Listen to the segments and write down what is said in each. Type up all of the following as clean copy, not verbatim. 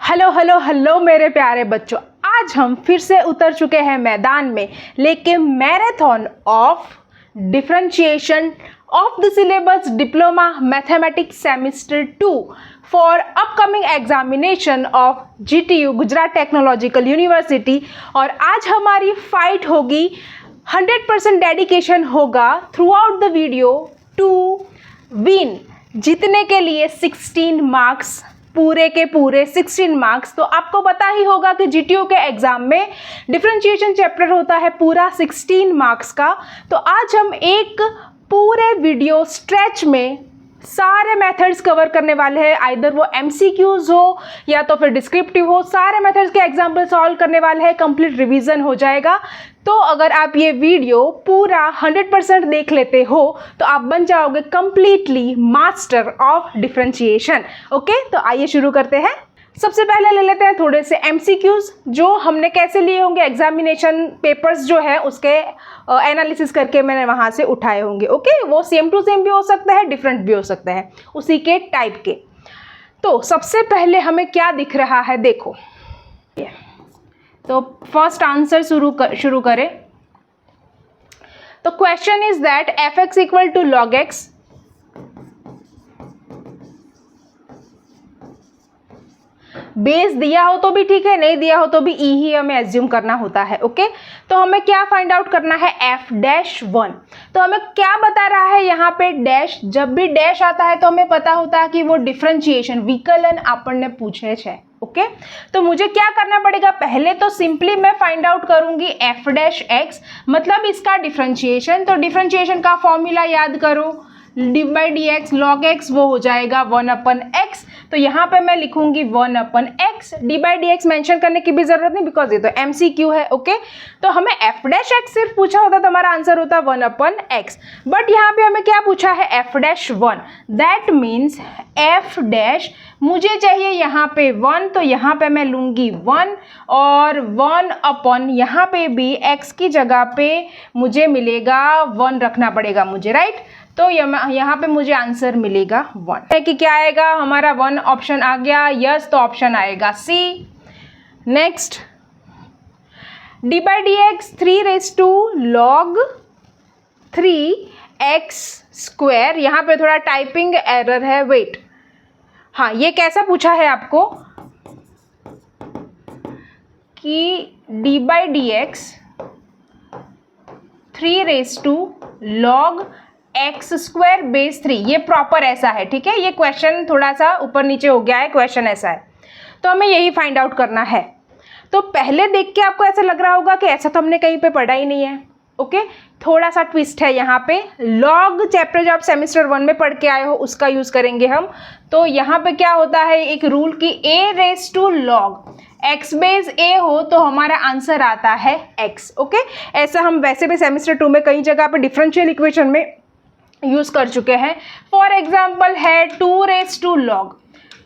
Hello hello hello मेरे प्यारे बच्चों, आज हम फिर से उतर चुके हैं मैदान में लेके marathon of differentiation of the syllabus diploma mathematics semester 2 for upcoming examination of GTU Gujarat technological university. और आज हमारी फाइट होगी, 100% डेडिकेशन होगा throughout the video to win, जीतने के लिए 16 मार्क्स, पूरे के पूरे 16 मार्क्स। तो आपको पता ही होगा कि GTU के एग्जाम में डिफरेंशिएशन चैप्टर होता है पूरा 16 मार्क्स का। तो आज हम एक पूरे वीडियो स्ट्रेच में सारे मेथड्स कवर करने वाले हैं, आइदर वो MCQs हो या तो फिर डिस्क्रिप्टिव हो, सारे मेथड्स के एग्जाम्पल सॉल्व करने वाले हैं, कंप्लीट रिवीजन हो जाएगा। तो अगर आप ये वीडियो पूरा 100% देख लेते हो तो आप बन जाओगे completely master of differentiation. Okay, तो आइए शुरू करते हैं। सबसे पहले ले लेते हैं थोड़े से MCQs, जो हमने कैसे लिए होंगे, एग्जामिनेशन पेपर्स जो है उसके एनालिसिस करके मैंने वहाँ से उठाए होंगे। ओके, वो सेम टू सेम भी हो सकता है, डिफरेंट भी हो सकता है, उसी के टाइप के। तो सबसे पहले हमें क्या दिख रहा है, देखो। तो फर्स्ट आंसर शुरू करें। तो question is that fx equal to log x base दिया हो तो भी ठीक है, नहीं दिया हो तो भी ई ही हमें एज्यूम करना होता है। ओके, तो हमें क्या फाइंड आउट करना है, f'1। तो हमें क्या बता रहा है यहाँ पे, डैश। जब भी डैश आता है तो हमें पता होता है कि वो डिफरेंशिएशन विकलन આપણને पूछे છે। ओके, तो मुझे क्या करना पड़ेगा, पहले तो सिंपली मैं फाइंड आउट करूंगी f'(x), मतलब इसका डिफरेंशिएशन। तो डिफरेंशिएशन का फॉर्मूला याद करो, dy/dx log x वो हो जाएगा 1/x। तो यहाँ पे मैं लिखूंगी 1/x, dy/dx मेंशन करने की भी जरूरत नहीं बिकॉज ये तो MCQ है। ओके, तो हमें f'(x) सिर्फ पूछा होता तो हमारा आंसर होता 1/x, बट यहाँ पे हमें क्या पूछा है, f'1। दैट मीन्स f' मुझे चाहिए यहाँ पे 1, तो यहाँ पे मैं लूंगी 1 और 1/, यहाँ पे भी x की जगह पे मुझे मिलेगा 1 रखना पड़ेगा मुझे, राइट। तो यहाँ पे मुझे आंसर मिलेगा 1 है कि क्या आएगा हमारा, 1 ऑप्शन आ गया, यस। तो ऑप्शन आएगा C। Next, d/dx 3 log 3x²। यहाँ पे थोड़ा टाइपिंग एरर है, वेट। हाँ, ये कैसा पूछा है आपको कि d/dx 3 log x² बेस 3, ये प्रॉपर ऐसा है, ठीक है। ये क्वेश्चन थोड़ा सा ऊपर नीचे हो गया है, क्वेश्चन ऐसा है, तो हमें यही फाइंड आउट करना है। तो पहले देख के आपको ऐसा लग रहा होगा कि ऐसा तो हमने कहीं पे पढ़ा ही नहीं है। ओके, थोड़ा सा ट्विस्ट है यहाँ पे। लॉग चैप्टर जो आप सेमेस्टर 1 में पढ़ के आए हो उसका यूज करेंगे हम। तो यहाँ पे क्या होता है, एक रूल की a⁻log x बेस a हो तो हमारा आंसर आता है x। ओके, ऐसा हम वैसे भी सेमेस्टर 2 में कई जगह पे डिफरेंशियल इक्वेशन में यूज कर चुके हैं। फॉर एग्जाम्पल है 2 log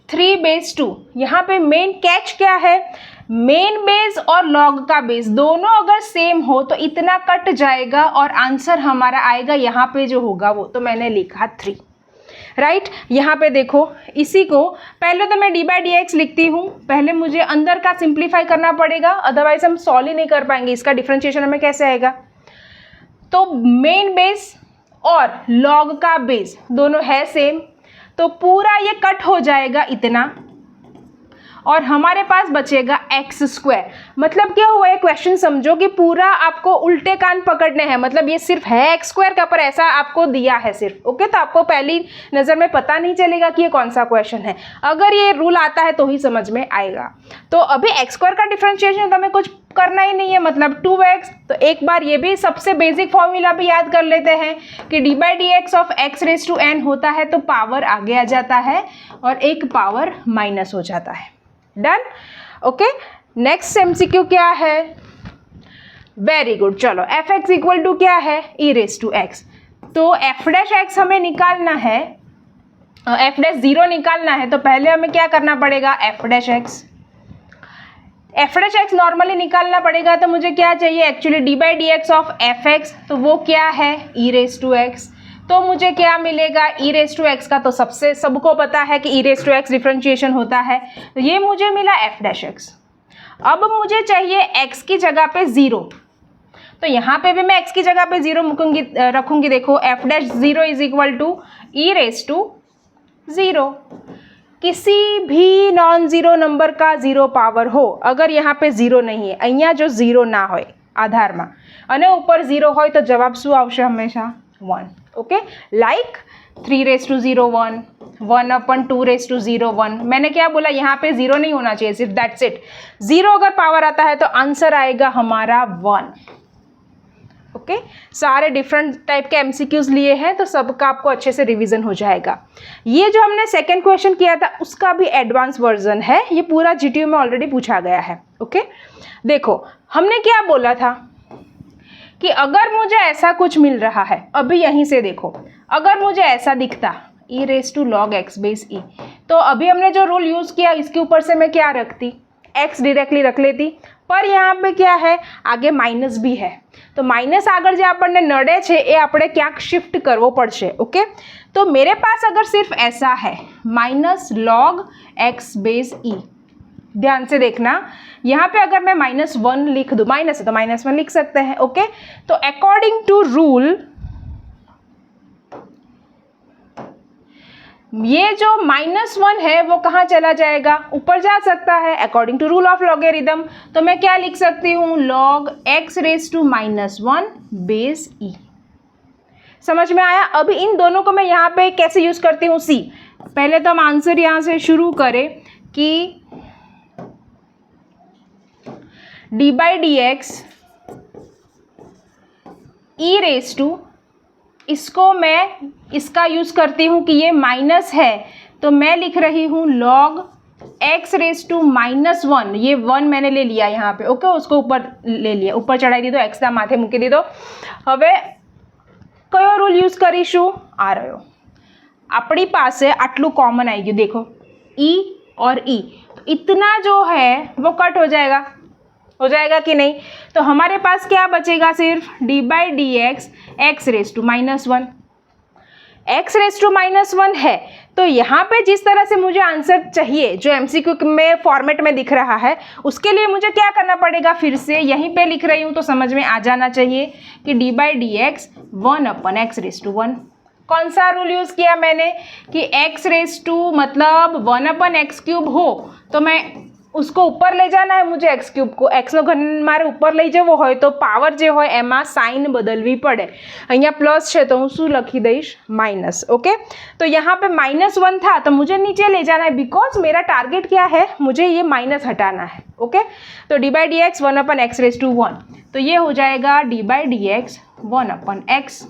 3/2। यहाँ पे मेन कैच क्या है, मेन बेस और लॉग का बेस दोनों अगर सेम हो तो इतना कट जाएगा और आंसर हमारा आएगा यहाँ पे जो होगा वो, तो मैंने लिखा 3, राइट। यहाँ पे देखो, इसी को पहले तो मैं d/dx लिखती हूँ, पहले मुझे अंदर का सिंप्लीफाई करना पड़ेगा, अदरवाइज हम सॉल्व ही नहीं कर पाएंगे, इसका डिफरेंशिएशन हमें कैसे आएगा। तो मेन बेस और लॉग का बेस दोनों है सेम, तो पूरा ये कट हो जाएगा इतना और हमारे पास बचेगा x²। मतलब क्या हुआ, ये क्वेश्चन समझो कि पूरा आपको उल्टे कान पकड़ने हैं, मतलब ये सिर्फ है x² का, पर ऐसा आपको दिया है सिर्फ। ओके, तो आपको पहली नज़र में पता नहीं चलेगा कि ये कौन सा क्वेश्चन है, अगर ये रूल आता है तो ही समझ में आएगा। तो अभी x² का डिफरेंशिएशन तो हमें कुछ करना ही नहीं है, मतलब 2x। तो एक बार ये भी सबसे बेसिक फॉर्मूला भी याद कर लेते हैं कि d/dx ऑफ x⁻n होता है तो पावर आगे आ जाता है और एक पावर माइनस हो जाता है। डन। ओके, नेक्स्ट MCQ क्या है, वेरी गुड। चलो, fx इक्वल टू क्या है, e⁻x। तो f'(x) हमें निकालना है, f'0 निकालना है, तो पहले हमें क्या करना पड़ेगा, f'(x) नॉर्मली निकालना पड़ेगा। तो मुझे क्या चाहिए, एक्चुअली d/dx ऑफ fx, तो वो क्या है, e⁻x। तो मुझे क्या मिलेगा, ई रेस टू एक्स का तो सबको पता है कि ई रेस टू एक्स डिफ्रेंशिएशन होता है, तो ये मुझे मिला एफ डैश एक्स। अब मुझे चाहिए x की जगह पे 0, तो यहाँ पे भी मैं x की जगह पे 0 रखूँगी। देखो f dash 0 is equal to e raise to 0। किसी भी नॉन ज़ीरो नंबर का 0 पावर हो, अगर यहाँ पे 0 नहीं है, અહીંયા जो 0 ના હોય આધારમાં અને ઉપર 0 હોય તો જવાબ શું આવશે હંમેશા 1. Okay, like 3 raise to 0 1, 1/2 raise to 0 1। मैंने क्या बोला, यहाँ पे 0 नहीं होना चाहिए, सिर्फ दैट्स इट। 0 अगर पावर आता है तो आंसर आएगा हमारा 1। ओके, सारे डिफरेंट टाइप के एमसीक्यूज लिए हैं तो सबका आपको अच्छे से रिवीजन हो जाएगा। ये जो हमने सेकंड क्वेश्चन किया था उसका भी एडवांस वर्जन है, ये पूरा जीटीयू में ऑलरेडी पूछा गया है। ओके, देखो हमने क्या बोला था कि अगर मुझे ऐसा कुछ मिल रहा है, अभी यहीं से देखो, अगर मुझे ऐसा दिखता e raise to log x base e, तो अभी हमने जो रूल यूज़ किया इसके ऊपर से मैं क्या रखती, एक्स डायरेक्टली रख लेती, पर यहाँ पे क्या है, आगे माइनस भी है, तो माइनस આગળ જે આપણને નડે છે એ આપણે ક્યાંક શિફ્ટ કરવો પડશે। ઓકે, તો मेरे पास अगर सिर्फ ऐसा है माइनस लॉग एक्स बेस ई, ध्यान से देखना, यहाँ पे अगर मैं -1 लिख दूँ, माइनस है तो -1 लिख सकते हैं। ओके, तो अकॉर्डिंग टू रूल ये जो -1 है वो कहाँ चला जाएगा, ऊपर जा सकता है according to rule of logarithm. तो मैं क्या लिख सकती हूँ, log x raise to -1 base e. समझ में आया। अब इन दोनों को मैं यहाँ पे कैसे यूज करती हूँ, सी। पहले तो हम आंसर यहाँ से शुरू करें कि d by d x e raise to, इसको मैं इसका यूज़ करती हूँ कि ये माइनस है तो मैं लिख रही हूँ लॉग एक्स रेस टू -1, ये 1 मैंने ले लिया यहाँ पे। ओके, उसको ऊपर ले लिया, ऊपर चढ़ाई दी दो, एक्स ना माथे मूकी दी दो। हवे कयो रूल यूज करीशू, आ रह्यो अपनी पास आटलू कॉमन आई गયું, देखो ई और ई, तो इतना जो है वो कट हो जाएगा कि नहीं। तो हमारे पास क्या बचेगा, सिर्फ d by d x x raise to -1, x raise to -1 है। तो यहाँ पे जिस तरह से मुझे आंसर चाहिए जो एमसीक्यू में फॉर्मेट में दिख रहा है, उसके लिए मुझे क्या करना पड़ेगा, फिर से यहीं पे लिख रही हूँ तो समझ में आ जाना चाहिए कि d by d x 1/x raise to 1। कौन सा रूल यूज़ किया मैंने कि एक्स रेस टू मतलब 1/x³ हो तो मैं उसको ऊपर ले जाना है, मुझे x³ को एक्सનો ઘન મારે ઉપર લઈ જવો હોય તો પાવર જે હોય એમાં સાઇન બદલવી પડે। અહીંયા પ્લસ છે તો હું શું લખી દઈશ, માઇનસ। ओके, तो यहाँ पे -1 था तो मुझे नीचे ले जाना है, बिकॉज मेरा टारगेट क्या है, मुझे ये माइनस हटाना है। ओके, तो d by d x 1/x raise to 1, तो ये हो जाएगा d by d x 1/x,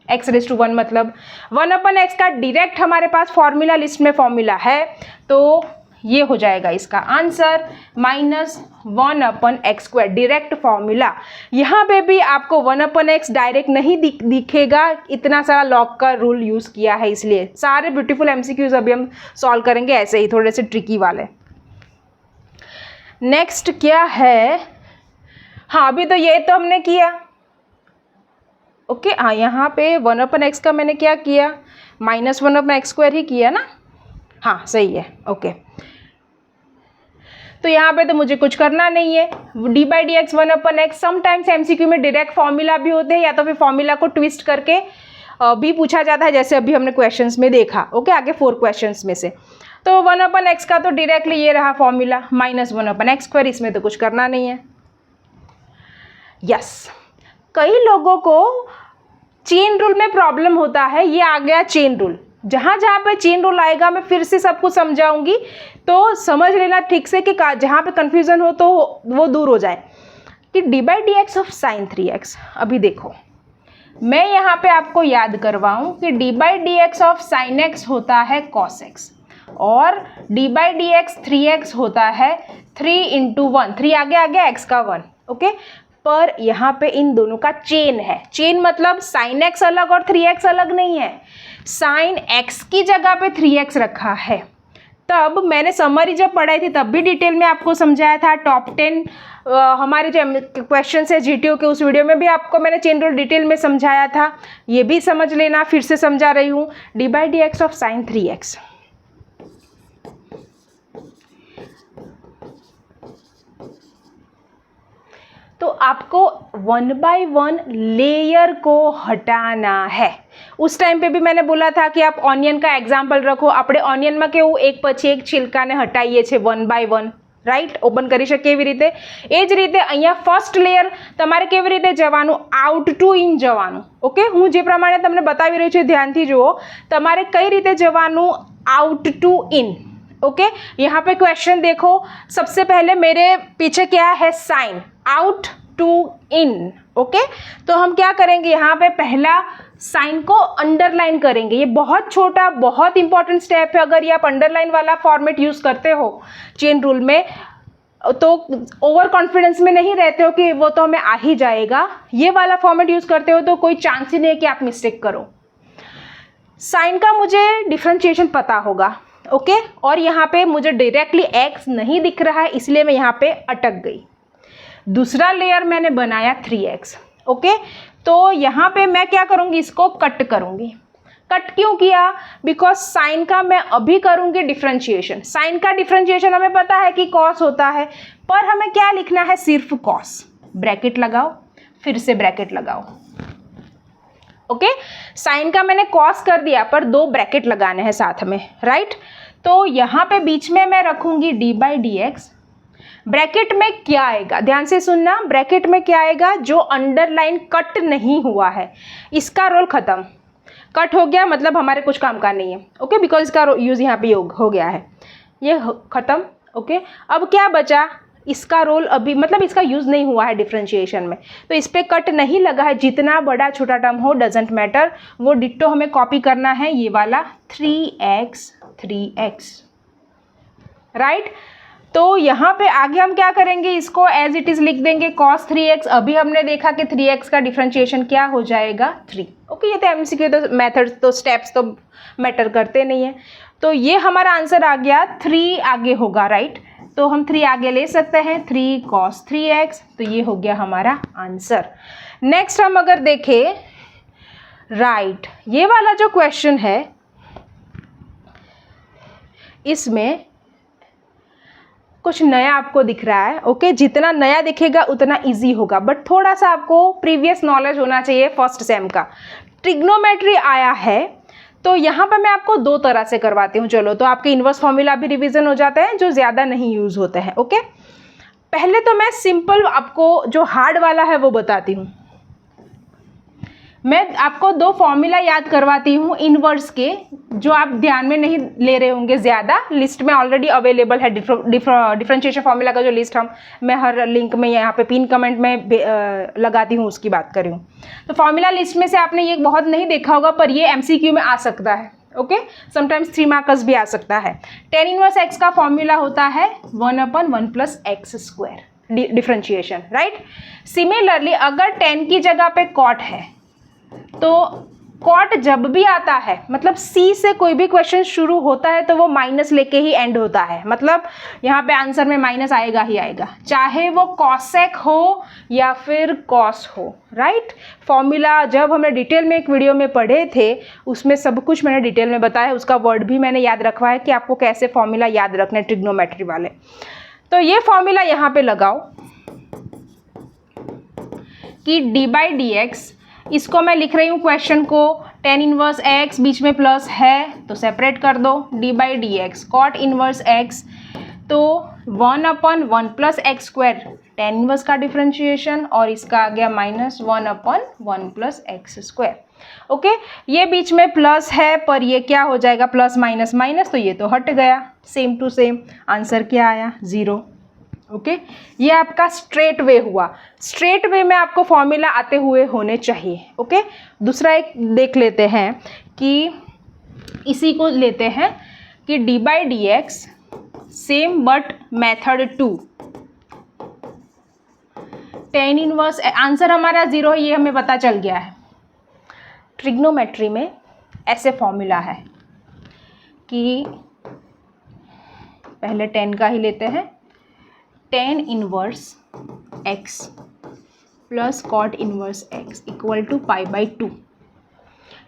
x raise to 1 मतलब 1/x का डायरेक्ट हमारे पास फॉर्मूला लिस्ट में फॉर्मूला है, तो ये हो जाएगा इसका आंसर -1/x², डायरेक्ट फॉर्मूला। यहाँ पे भी आपको 1/x डायरेक्ट नहीं दिखेगा, इतना सारा लॉग का रूल यूज़ किया है, इसलिए सारे ब्यूटीफुल एमसीक्यूज अभी हम सॉल्व करेंगे ऐसे ही, थोड़े से ट्रिकी वाले। नेक्स्ट क्या है, हाँ अभी तो ये तो हमने किया। ओके, हाँ यहाँ पे 1/x का मैंने क्या किया, -1/x² ही किया ना, हाँ सही है। ओके, तो यहाँ पे तो मुझे कुछ करना नहीं है, D by d x 1/x। Sometimes MCQ में डायरेक्ट फॉर्मूला भी होते हैं या तो फिर फॉर्मूला को ट्विस्ट करके भी पूछा जाता है, जैसे अभी हमने क्वेश्चंस में देखा। ओके, आगे 4 क्वेश्चंस में से तो 1/x का तो डायरेक्टली ये रहा फॉर्मूला, -1/x², इसमें तो कुछ करना नहीं है। यस, कई लोगों को चेन रूल में प्रॉब्लम होता है, ये आ गया चेन रूल। जहाँ जहाँ पे चेन रूल आएगा मैं फिर से सब कुछ समझाऊंगी, तो समझ लेना ठीक से कि जहाँ पे कन्फ्यूज़न हो तो वो दूर हो जाए। कि d by d x of sine 3x, अभी देखो मैं यहाँ पे आपको याद करवाऊँ कि d by d x of sine x होता है cos x, और D by d x 3x होता है 3 × 1, 3 आगे आगे x का 1। ओके, पर यहाँ पे इन दोनों का चेन है। चेन मतलब साइन x अलग और 3x अलग नहीं है, साइन x की जगह पे 3x रखा है तब मैंने समरी जब पढ़ाई थी तब भी डिटेल में आपको समझाया था। टॉप 10 हमारे जो क्वेश्चन है जीटीओ के, उस वीडियो में भी आपको मैंने चेन रूल डिटेल में समझाया था, ये भी समझ लेना, फिर से समझा रही हूँ। D by d x of sine 3x, तो आपको 1 बाय 1 लेयर को हटाना है। उस टाइम पे भी मैंने बोला था कि आप ऑनियन का एग्जाम्पल रखो, આપણે ઓનિયન માં કેવું એક પછી એક છિલકાને હટાવીએ છે 1 બાય 1, રાઈટ? ઓપન કરી શકીએ એવી રીતે। એ જ રીતે અહીંયા ફર્સ્ટ લેયર તમારે કેવી રીતે જવાનું? આઉટ ટુ ઇન જવાનું। ઓકે, હું જે પ્રમાણે તમને બતાવી રહી છું ધ્યાનથી જુઓ, તમારે કઈ રીતે જવાનું? Out two in. ओके, यहाँ पे क्वेश्चन देखो, सबसे पहले मेरे पीछे क्या है? Sine, out to in. Okay, तो हम क्या करेंगे? यहाँ पे पहला साइन को अंडरलाइन करेंगे। ये बहुत छोटा, बहुत इंपॉर्टेंट स्टेप है। अगर ये आप अंडरलाइन वाला फॉर्मेट यूज करते हो चेन रूल में, तो ओवर कॉन्फिडेंस में नहीं रहते हो कि वो तो हमें आ ही जाएगा। ये वाला फॉर्मेट यूज करते हो तो कोई चांस ही नहीं है कि आप मिस्टेक करो। साइन का मुझे डिफ्रेंशिएशन पता होगा, ओके, और यहाँ पे मुझे डायरेक्टली x नहीं दिख रहा है, इसलिए मैं यहाँ पे अटक गई। दूसरा लेयर मैंने बनाया 3x। ओके, तो यहाँ पे मैं क्या करूँगी? इसको कट करूँगी। कट क्यों किया? बिकॉज साइन का मैं अभी करूँगी डिफ्रेंशिएशन। साइन का डिफ्रेंशिएशन हमें पता है कि कॉस होता है, पर हमें क्या लिखना है? सिर्फ कॉस। ब्रैकेट लगाओ, फिर से ब्रैकेट लगाओ। ओके, साइन का मैंने कॉस कर दिया, पर 2 ब्रैकेट लगाने हैं साथ में, राइट? तो यहाँ पे बीच में मैं रखूंगी D by d x. Bracket में क्या आएगा? ध्यान से सुनना, ब्रैकेट में क्या आएगा? जो अंडरलाइन कट नहीं हुआ है, इसका रोल खत्म। कट हो गया मतलब हमारे कुछ काम का नहीं है, ओके, बिकॉज इसका यूज यहाँ पे हो गया है, ये खत्म। ओके, अब क्या बचा? इसका रोल अभी, मतलब इसका यूज़ नहीं हुआ है डिफ्रेंशिएशन में, तो इस पर कट नहीं लगा है। जितना बड़ा छोटा टर्म हो डजेंट मैटर, वो डिट्टो हमें कॉपी करना है, ये वाला 3x, राइट? तो यहाँ पे आगे हम क्या करेंगे? इसको एज इट इज़ लिख देंगे cos 3x। अभी हमने देखा कि 3x का डिफ्रेंशिएशन क्या हो जाएगा? 3। ओके, ये तो एमसीक्यू, तो मेथड्स तो स्टेप्स तो मैटर करते नहीं है। तो ये हमारा आंसर आ गया, 3 आगे होगा, राइट? तो हम 3 आगे ले सकते हैं, 3 cos 3x, तो ये हो गया हमारा आंसर। नेक्स्ट हम अगर देखें, राइट, ये वाला जो क्वेश्चन है, इसमें कुछ नया आपको दिख रहा है। ओके, जितना नया दिखेगा उतना इजी होगा, बट थोड़ा सा आपको प्रीवियस नॉलेज होना चाहिए फर्स्ट सेम का। ट्रिग्नोमेट्री आया है, तो यहाँ पर मैं आपको 2 तरह से करवाती हूँ। चलो, तो आपके इन्वर्स फॉर्मूला भी रिवीजन हो जाते हैं जो ज़्यादा नहीं यूज़ होते हैं। ओके, पहले तो मैं सिंपल आपको जो हार्ड वाला है वो बताती हूँ। मैं आपको 2 फॉर्मूला याद करवाती हूँ इन्वर्स के, जो आप ध्यान में नहीं ले रहे होंगे ज़्यादा। लिस्ट में ऑलरेडी अवेलेबल है डिफरेंशिएशन फॉर्मूला का जो लिस्ट मैं हर लिंक में यहाँ पे पिन कमेंट में लगाती हूँ, उसकी बात कर रही हूँ। तो फॉर्मूला लिस्ट में से आपने ये बहुत नहीं देखा होगा, पर ये MCQ में आ सकता है। ओके, समटाइम्स 3 मार्कर्स भी आ सकता है। tan इनवर्स x का फॉर्मूला होता है 1/1 + x², डिफरेंशिएशन, राइट? सिमिलरली अगर tan की जगह पे cot है, तो कॉट जब भी आता है, मतलब सी से कोई भी क्वेश्चन शुरू होता है तो वो माइनस लेके ही एंड होता है। मतलब यहाँ पे आंसर में माइनस आएगा ही आएगा, चाहे वो कॉसेक हो या फिर कॉस हो, राइट? फॉर्मूला जब हमने डिटेल में एक वीडियो में पढ़े थे, उसमें सब कुछ मैंने डिटेल में बताया है। उसका वर्ड भी मैंने याद रखवा है कि आपको कैसे फॉर्मूला याद रखने ट्रिग्नोमेट्री वाले। तो ये फॉर्मूला यहाँ पे लगाओ कि डी बाई डी एक्स, इसको मैं लिख रही हूँ क्वेश्चन को, tan इनवर्स x बीच में प्लस है तो सेपरेट कर दो, d by d x cot inverse x, तो 1/1 + x², tan इनवर्स का डिफरेंशिएशन, और इसका आ गया -1/1 + x²। ओके, ये बीच में प्लस है, पर ये क्या हो जाएगा? प्लस माइनस माइनस, तो ये तो हट गया, सेम टू सेम। आंसर क्या आया? 0। ओके, ये आपका स्ट्रेट वे हुआ। स्ट्रेट वे में आपको फॉर्मूला आते हुए होने चाहिए। ओके, दूसरा एक देख लेते हैं कि इसी को लेते हैं कि d by d x same but method 2, tan inverse, answer हमारा 0 है, ये हमें पता चल गया है। ट्रिग्नोमेट्री में ऐसे फॉर्मूला है कि पहले टेन का ही लेते हैं, tan inverse x plus cot inverse x equal to pi by 2।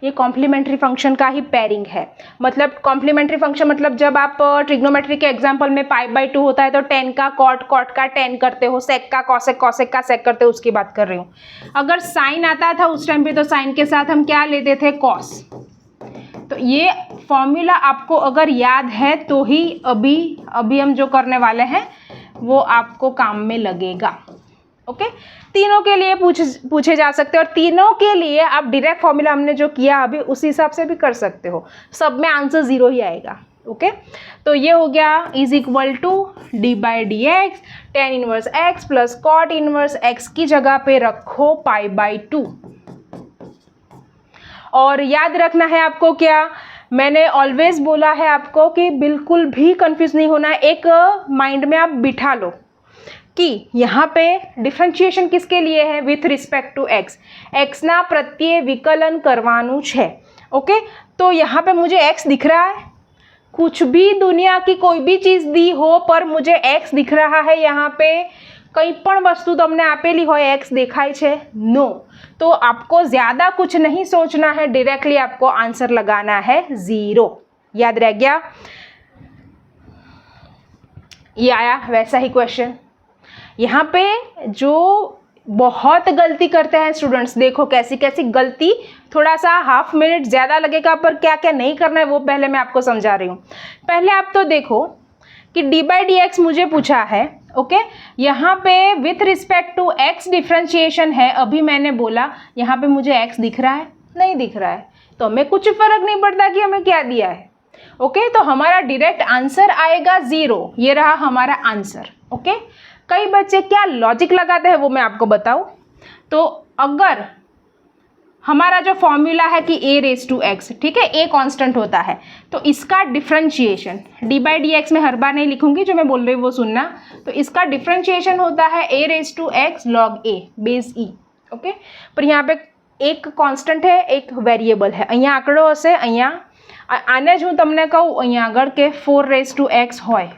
ये कॉम्प्लीमेंट्री फंक्शन का ही पेयरिंग है। मतलब कॉम्प्लीमेंट्री फंक्शन मतलब जब आप ट्रिग्नोमेट्री के एग्जांपल में पाई बाई 2 होता है तो टेन का कॉट, कॉट का टेन करते हो, सेक का कॉसेक, कॉसेक का सेक करते हो, उसकी बात कर रही हूँ। अगर साइन आता था उस टाइम पे तो साइन के साथ हम क्या लेते थे, कॉस। तो ये फॉर्मूला आपको अगर याद है तो ही अभी हम जो करने वाले हैं वो आपको काम में लगेगा। ओके, तीनों के लिए पूछे जा सकते हैं और तीनों के लिए आप डायरेक्ट फॉर्मूला हमने जो किया अभी उस हिसाब से भी कर सकते हो, सब में आंसर 0 ही आएगा। ओके, तो ये हो गया is equal to d by d x, tan inverse x plus cot inverse x की जगह पे रखो पाई बाई 2। और याद रखना है आपको क्या, मैंने ऑलवेज बोला है आपको कि बिल्कुल भी कंफ्यूज नहीं होना है। एक माइंड में आप बिठा लो कि यहाँ पे डिफरेंशिएशन किसके लिए है, with respect to x. X ना प्रत्यय विकलन करवानु है। ओके, तो यहाँ पे मुझे एक्स दिख रहा है, कुछ भी दुनिया की कोई भी चीज़ दी हो पर मुझे एक्स दिख रहा है यहाँ पे, કંઈ પણ વસ્તુ તમને આપેલી હોય एक्स દેખાય છે, नो। तो आपको ज़्यादा कुछ नहीं सोचना है, डायरेक्टली आपको आंसर लगाना है 0। याद रह गया, ये आया वैसा ही क्वेश्चन। यहाँ पे जो बहुत गलती करते हैं स्टूडेंट्स, देखो कैसी कैसी गलती, थोड़ा सा हाफ मिनट ज़्यादा लगेगा पर क्या क्या नहीं करना है वो पहले मैं आपको समझा रही हूँ। पहले आप तो देखो कि डी बाई डी एक्स मुझे पूछा है। ओके, यहाँ पे with respect to x differentiation है। अभी मैंने बोला यहाँ पे मुझे एक्स दिख रहा है, नहीं दिख रहा है, तो हमें कुछ फर्क नहीं पड़ता कि हमें क्या दिया है। ओके, तो हमारा डायरेक्ट आंसर आएगा 0। ये रहा हमारा आंसर। ओके, कई बच्चे क्या लॉजिक लगाते हैं वो मैं आपको बताऊं। तो अगर हमारा जो फॉर्मूला है कि a रेज टू एक्स, ठीक है, a कांस्टेंट होता है, तो इसका differentiation d by d x में हर बार नहीं लिखूंगी, जो मैं बोल रही हूँ वो सुनना। तो इसका डिफरेंशिएशन होता है a raise to x log a base e। Okay, पर यहाँ पे एक कांस्टेंट है, एक वेरिएबल है। અહીંયા આંકડો હશે, અહીંયા આને જ હું તમને કહું અહીંયા આગળ કે 4 રેઝ ટુ x હોય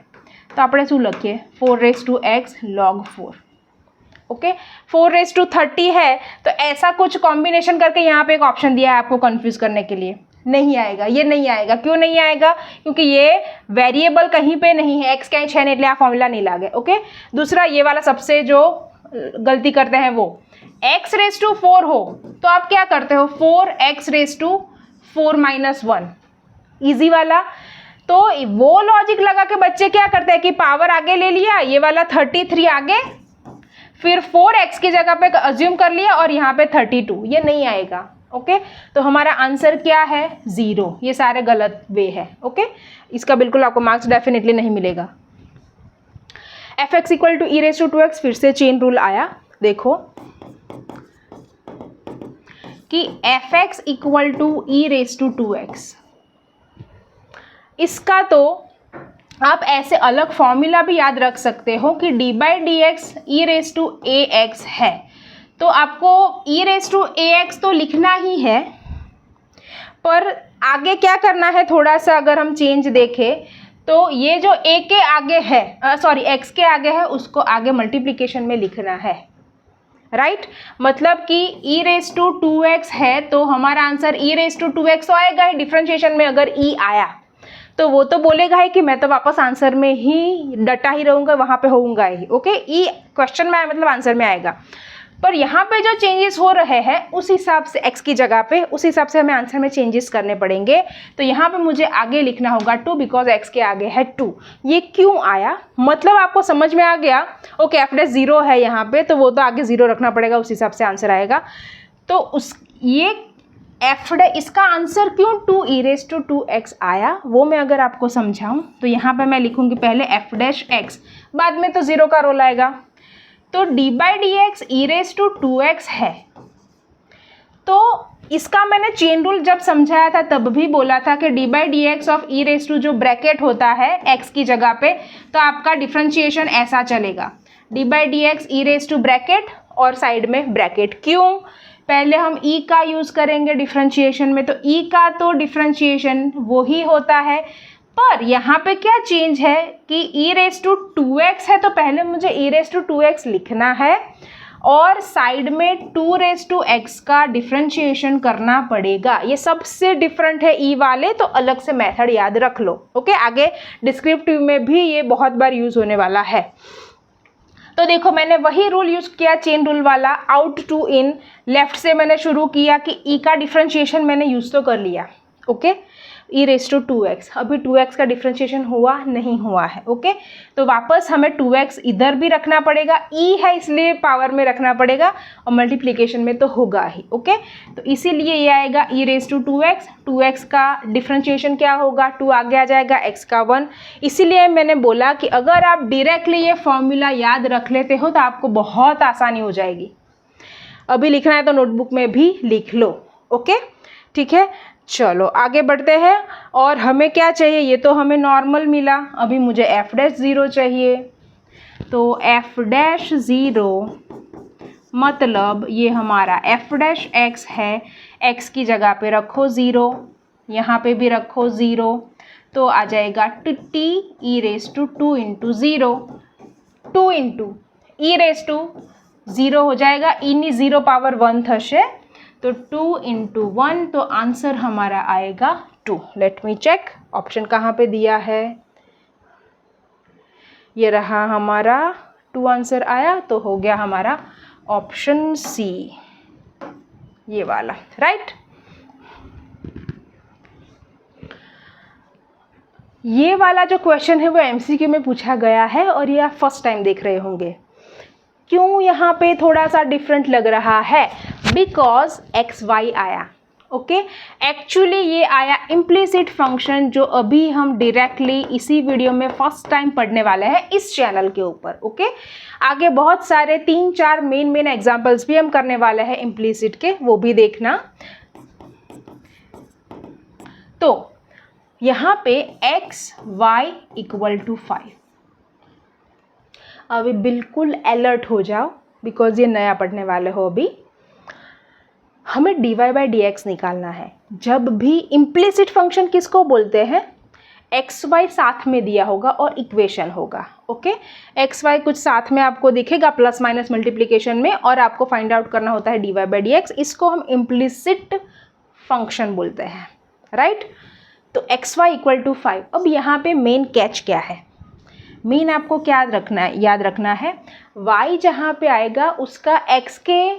तो આપણે શું લખીએ, 4 raise to x log 4। Okay, 4 raise to 30 है तो ऐसा कुछ कॉम्बिनेशन करके यहाँ पे एक ऑप्शन दिया है आपको कंफ्यूज करने के लिए। नहीं आएगा, ये नहीं आएगा। क्यों नहीं आएगा, क्योंकि ये वेरिएबल कहीं पे नहीं है, एक्स कहीं है नहीं, इसलिए फॉर्मूला नहीं लागे। ओके, दूसरा ये वाला सबसे जो गलती करते हैं वो, एक्स रेज टू 4 हो तो आप क्या करते हो, 4x raise to 4 minus 1, easy वाला। तो वो लॉजिक लगा के बच्चे क्या करते हैं कि पावर आगे ले लिया, ये वाला 33 आगे, फिर 4x की जगह पे अज्यूम कर लिया और यहाँ पे 32। ये नहीं आएगा। ओके, तो हमारा आंसर क्या है, 0। ये सारे गलत वे है। ओके, इसका बिल्कुल आपको मार्क्स डेफिनेटली नहीं मिलेगा। F x equal to e raise to 2x, फिर से चेन रूल आया। देखो कि f x equal to e raise to 2x, इसका तो आप ऐसे अलग फॉर्मूला भी याद रख सकते हो कि d by d x e raise to a x है, तो आपको e raise to a x तो लिखना ही है, पर आगे क्या करना है, थोड़ा सा अगर हम चेंज देखें तो ये जो ए के आगे है, सॉरी एक्स के आगे है, उसको आगे मल्टीप्लिकेशन में लिखना है। राइट, मतलब कि ई रेज टू 2x है तो हमारा answer E raise to 2x आएगा ही। डिफ्रेंशिएशन में अगर ई आया तो वो तो बोलेगा ही कि मैं तो वापस आंसर में ही डटा ही रहूँगा, वहाँ पे होऊंगा ही। ओके, ई क्वेश्चन में आया मतलब आंसर में आएगा, पर यहाँ पे जो चेंजेस हो रहे हैं उस हिसाब से एक्स की जगह पे, उस हिसाब से हमें आंसर में चेंजेस करने पड़ेंगे। तो यहाँ पे मुझे आगे लिखना होगा 2, बिकॉज एक्स के आगे है 2। ये क्यों आया, मतलब आपको समझ में आ गया। ओके, एफ डैश 0 है यहाँ पे, तो वो तो आगे 0 रखना पड़ेगा, उस हिसाब से आंसर आएगा। तो उस ये एफ डे, इसका आंसर क्यों 2 ई रेज टू 2x आया वो मैं अगर आपको समझाऊं तो यहाँ पे मैं लिखूंगी पहले एफ डैश एक्स, बाद में तो 0 का रोल आएगा। तो d by d x e raise to 2x है, तो इसका मैंने चेन रूल जब समझाया था तब भी बोला था कि d by d x of e raise to जो ब्रैकेट होता है x की जगह पे, तो आपका डिफ्रेंशिएशन ऐसा चलेगा, d by d x e raise to bracket और साइड में ब्रैकेट। क्यों, पहले हम e का यूज़ करेंगे डिफ्रेंशिएशन में, तो e का तो डिफ्रेंशिएशन वही होता है, पर यहाँ पे क्या चेंज है कि e⁻²x है, तो पहले मुझे e⁻²x लिखना है और साइड में 2⁻x का डिफरेंशिएशन करना पड़ेगा। ये सबसे डिफरेंट है ई वाले, तो अलग से मेथड याद रख लो। ओके, आगे डिस्क्रिप्टिव में भी ये बहुत बार यूज होने वाला है। तो देखो मैंने वही रूल यूज किया, चेन रूल वाला, आउट टू इन, लेफ्ट से मैंने शुरू किया कि ई का डिफरेंशिएशन मैंने यूज तो कर लिया। ओके, e⁻²x, अभी 2x का डिफरेंशिएशन हुआ नहीं हुआ है। ओके, तो वापस हमें 2x इधर भी रखना पड़ेगा, e है इसलिए पावर में रखना पड़ेगा और मल्टीप्लिकेशन में तो होगा ही। ओके, तो इसीलिए ये आएगा e⁻²x, 2x का डिफरेंशिएशन क्या होगा, 2 आगे आ जाएगा, x का 1। इसीलिए मैंने बोला कि अगर आप डायरेक्टली ये फॉर्मूला याद रख लेते हो तो आपको बहुत आसानी हो जाएगी। अभी लिखना है तो नोटबुक में भी लिख लो। ओके, ठीक है, चलो आगे बढ़ते हैं। और हमें क्या चाहिए, ये तो हमें नॉर्मल मिला, अभी मुझे f'0 चाहिए। तो f'0 मतलब ये हमारा f'(x) है, x की जगह पे रखो 0, यहाँ पे भी रखो 0, तो आ जाएगा t e⁻² into 0, 2 into e⁻0 हो जाएगा, इनी 0 पावर 1 थशे, तो 2 इंटू 1, तो आंसर हमारा आएगा 2। लेट मी चेक ऑप्शन कहाँ पे दिया है, ये रहा हमारा 2 आंसर आया, तो हो गया हमारा ऑप्शन सी, ये वाला, राइट। ये वाला जो क्वेश्चन है वो एमसीक्यू में पूछा गया है और ये आप फर्स्ट टाइम देख रहे होंगे। क्यों यहाँ पे थोड़ा सा डिफरेंट लग रहा है, बिकॉज XY आया। ओके, एक्चुअली ये आया इम्प्लिसिट फंक्शन, जो अभी हम डायरेक्टली इसी वीडियो में फर्स्ट टाइम पढ़ने वाले हैं इस चैनल के ऊपर। ओके, आगे बहुत सारे 3-4 मेन एग्जांपल्स भी हम करने वाले हैं इम्प्लिसिट के, वो भी देखना। तो यहाँ पे XY = 5, अभी बिल्कुल अलर्ट हो जाओ बिकॉज ये नया पढ़ने वाले हो। अभी हमें dy/dx निकालना है। जब भी इम्प्लिसिट फंक्शन किसको बोलते हैं, xy साथ में दिया होगा और इक्वेशन होगा। ओके, xy कुछ साथ में आपको दिखेगा प्लस माइनस मल्टीप्लिकेशन में, और आपको फाइंड आउट करना होता है dy/dx। इसको हम इम्प्लिसिट फंक्शन बोलते हैं, राइट। तो xy = 5। अब यहाँ पे मेन कैच क्या है, मेन आपको क्या याद रखना है, y जहाँ पे आएगा उसका x के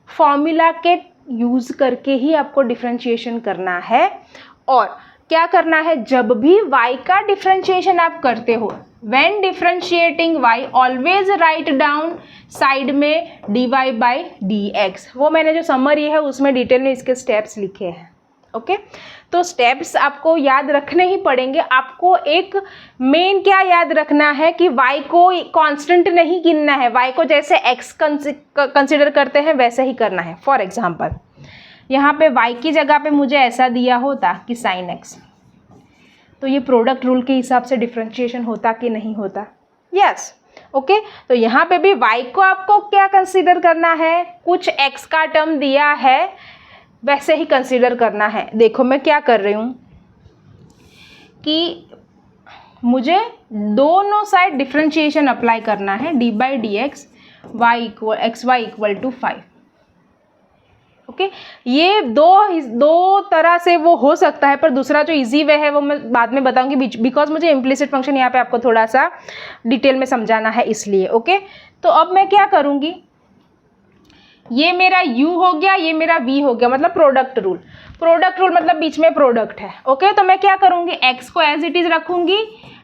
फॉर्मूला के यूज़ करके ही आपको डिफरेंशिएशन करना है। और क्या करना है, जब भी y का डिफरेंशिएशन आप करते हो, when differentiating y always write down side में dy/dx। वो मैंने जो समरी है उसमें डिटेल में इसके स्टेप्स लिखे हैं। ओके, तो स्टेप्स आपको याद रखने ही पड़ेंगे। आपको एक मेन क्या याद रखना है कि y को कांस्टेंट नहीं गिनना है, y को जैसे x कंसिडर करते हैं वैसे ही करना है। फॉर एग्जांपल यहाँ पे y की जगह पे मुझे ऐसा दिया होता कि sin x, तो ये प्रोडक्ट रूल के हिसाब से डिफरेंशिएशन होता कि नहीं होता, यस। ओके, तो यहाँ पे भी y को आपको क्या कंसिडर करना है, कुछ x का टर्म दिया है वैसे ही कंसीडर करना है। देखो मैं क्या कर रही हूँ कि मुझे दोनों साइड डिफरेंशिएशन अप्लाई करना है, dy/dx xy = 5। ओके, ये दो तरह से वो हो सकता है, पर दूसरा जो इजी वे है वो मैं बाद में बताऊंगी, बिकॉज मुझे इम्प्लिसिट फंक्शन यहाँ पे आपको थोड़ा सा डिटेल में समझाना है इसलिए। ओके, तो अब मैं क्या करूँगी, ये मेरा u हो गया, ये मेरा v हो गया, मतलब प्रोडक्ट रूल। प्रोडक्ट रूल मतलब बीच में प्रोडक्ट है। ओके, तो मैं क्या करूँगी, x को एज इट इज़ रखूँगी,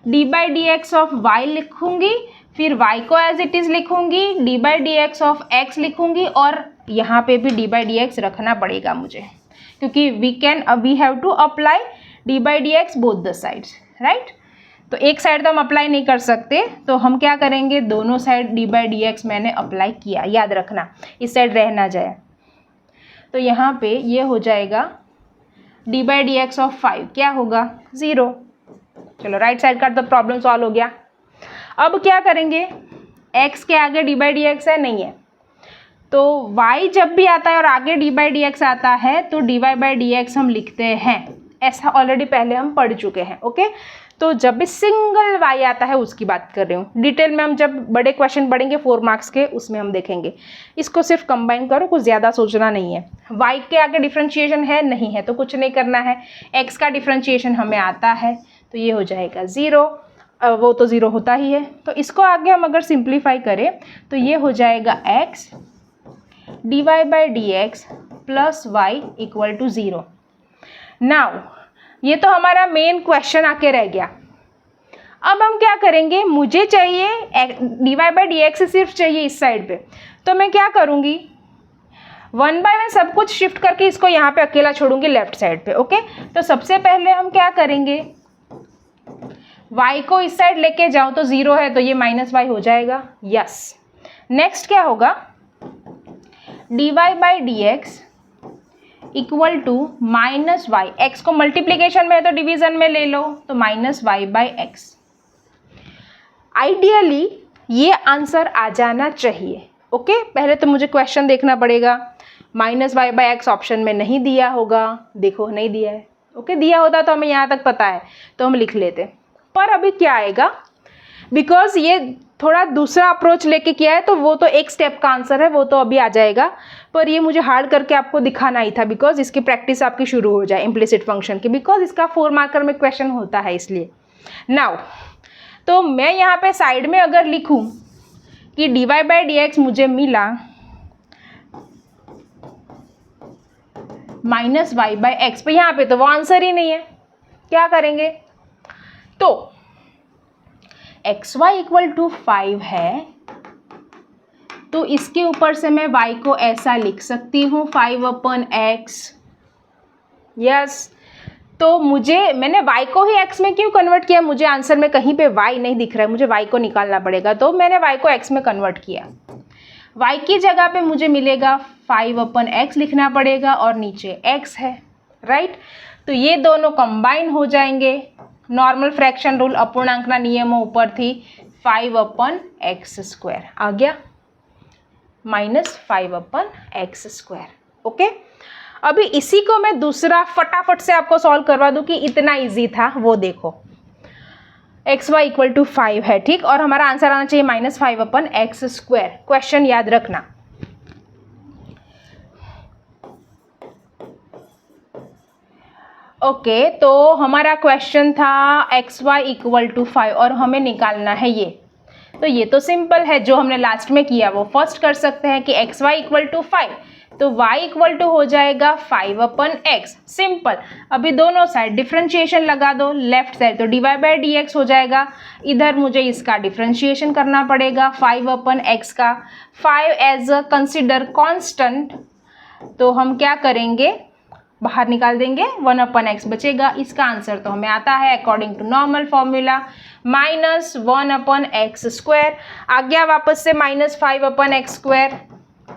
dy/dx ऑफ y लिखूँगी, फिर y को एज इट इज़ लिखूँगी, dy/dx ऑफ x लिखूँगी, और यहाँ पे भी dy/dx रखना पड़ेगा मुझे, क्योंकि we have to apply dy/dx both the sides, right. तो एक साइड तो हम अप्लाई नहीं कर सकते, तो हम क्या करेंगे, दोनों साइड dy/dx मैंने अप्लाई किया, याद रखना इस साइड रह ना जाए। तो यहाँ पे ये हो जाएगा dy/dx ऑफ 5 क्या होगा, 0। चलो राइट साइड का तो प्रॉब्लम सॉल्व हो गया। अब क्या करेंगे, x के आगे dy/dx है, नहीं है, तो y जब भी आता है और आगे dy/dx आता है तो dy/dx हम लिखते हैं, ऐसा ऑलरेडी पहले हम पढ़ चुके हैं। ओके, तो जब भी सिंगल y आता है उसकी बात कर रही हूँ। डिटेल में हम जब बड़े क्वेश्चन पढ़ेंगे 4 मार्क्स के, उसमें हम देखेंगे। इसको सिर्फ कंबाइन करो, कुछ ज़्यादा सोचना नहीं है। y के आगे डिफ्रेंशिएशन है नहीं है तो कुछ नहीं करना है। x का डिफ्रेंशिएशन हमें आता है तो ये हो जाएगा 0, वो तो 0 होता ही है। तो इसको आगे हम अगर सिंप्लीफाई करें तो ये हो जाएगा x dy/dx plus y equal to 0। Now ये तो हमारा मेन क्वेश्चन आके रह गया। अब हम क्या करेंगे, मुझे चाहिए dy/dx सिर्फ चाहिए इस साइड पे, तो मैं क्या करूँगी 1 बाय 1 सब कुछ शिफ्ट करके इसको यहाँ पे अकेला छोड़ूंगी लेफ्ट साइड पे। ओके, तो सबसे पहले हम क्या करेंगे, y को इस साइड लेके जाऊँ तो 0 है तो ये -y हो जाएगा। यस, नेक्स्ट क्या होगा dy/dx equal to -y, x को मल्टीप्लीकेशन में है तो डिवीजन में ले लो तो -y/x। आइडियली ये आंसर आ जाना चाहिए। ओके, पहले तो मुझे क्वेश्चन देखना पड़ेगा। -y/x ऑप्शन में नहीं दिया होगा, देखो नहीं दिया है। ओके, दिया होता तो हमें यहाँ तक पता है तो हम लिख लेते, पर अभी क्या आएगा, बिकॉज ये थोड़ा दूसरा अप्रोच लेके किया है तो वो तो एक स्टेप का आंसर है, वो तो अभी आ जाएगा। पर ये मुझे हार्ड करके आपको दिखाना ही था बिकॉज इसकी प्रैक्टिस आपकी शुरू हो जाए इम्प्लिसिट फंक्शन की, बिकॉज इसका 4 मार्कर में क्वेश्चन होता है इसलिए। नाउ तो मैं यहाँ पे साइड में अगर लिखूँ कि dy/dx मुझे मिला -y/x, पे यहाँ पे तो वो आंसर ही नहीं है, क्या करेंगे, तो xy इक्वल टू 5 है तो इसके ऊपर से मैं y को ऐसा लिख सकती हूँ 5/x। यस, तो मैंने y को ही x में क्यों कन्वर्ट किया, मुझे आंसर में कहीं पे y नहीं दिख रहा है, मुझे y को निकालना पड़ेगा, तो मैंने y को x में कन्वर्ट किया। y की जगह पे मुझे मिलेगा 5/x लिखना पड़ेगा और नीचे x है, राइट। तो ये दोनों कंबाइन हो जाएंगे, नॉर्मल फ्रैक्शन रूल अपूर्णांकना नियमों ऊपर थी, 5/x², आ गया -5/x²। ओके, अभी इसी को मैं दूसरा फटाफट से आपको सॉल्व करवा दूं कि इतना इजी था, वो देखो xy इक्वल टू 5 है, ठीक, और हमारा आंसर आना चाहिए -5/x²। क्वेश्चन याद रखना, ओके, तो हमारा क्वेश्चन था xy इक्वल टू 5 और हमें निकालना है ये। तो ये तो सिंपल है, जो हमने लास्ट में किया वो फर्स्ट कर सकते हैं कि xy इक्वल टू 5, तो y इक्वल टू हो जाएगा 5/x, सिंपल। अभी दोनों साइड डिफ्रेंशिएशन लगा दो, लेफ्ट साइड तो dy/dx हो जाएगा, इधर मुझे इसका डिफ्रेंशिएशन करना पड़ेगा 5/x का, 5 एज अ कंसिडर कांस्टेंट, तो हम क्या करेंगे बाहर निकाल देंगे, 1/x बचेगा। इसका आंसर तो हमें आता है according to normal formula -1/x²। आ गया वापस से -5/x²,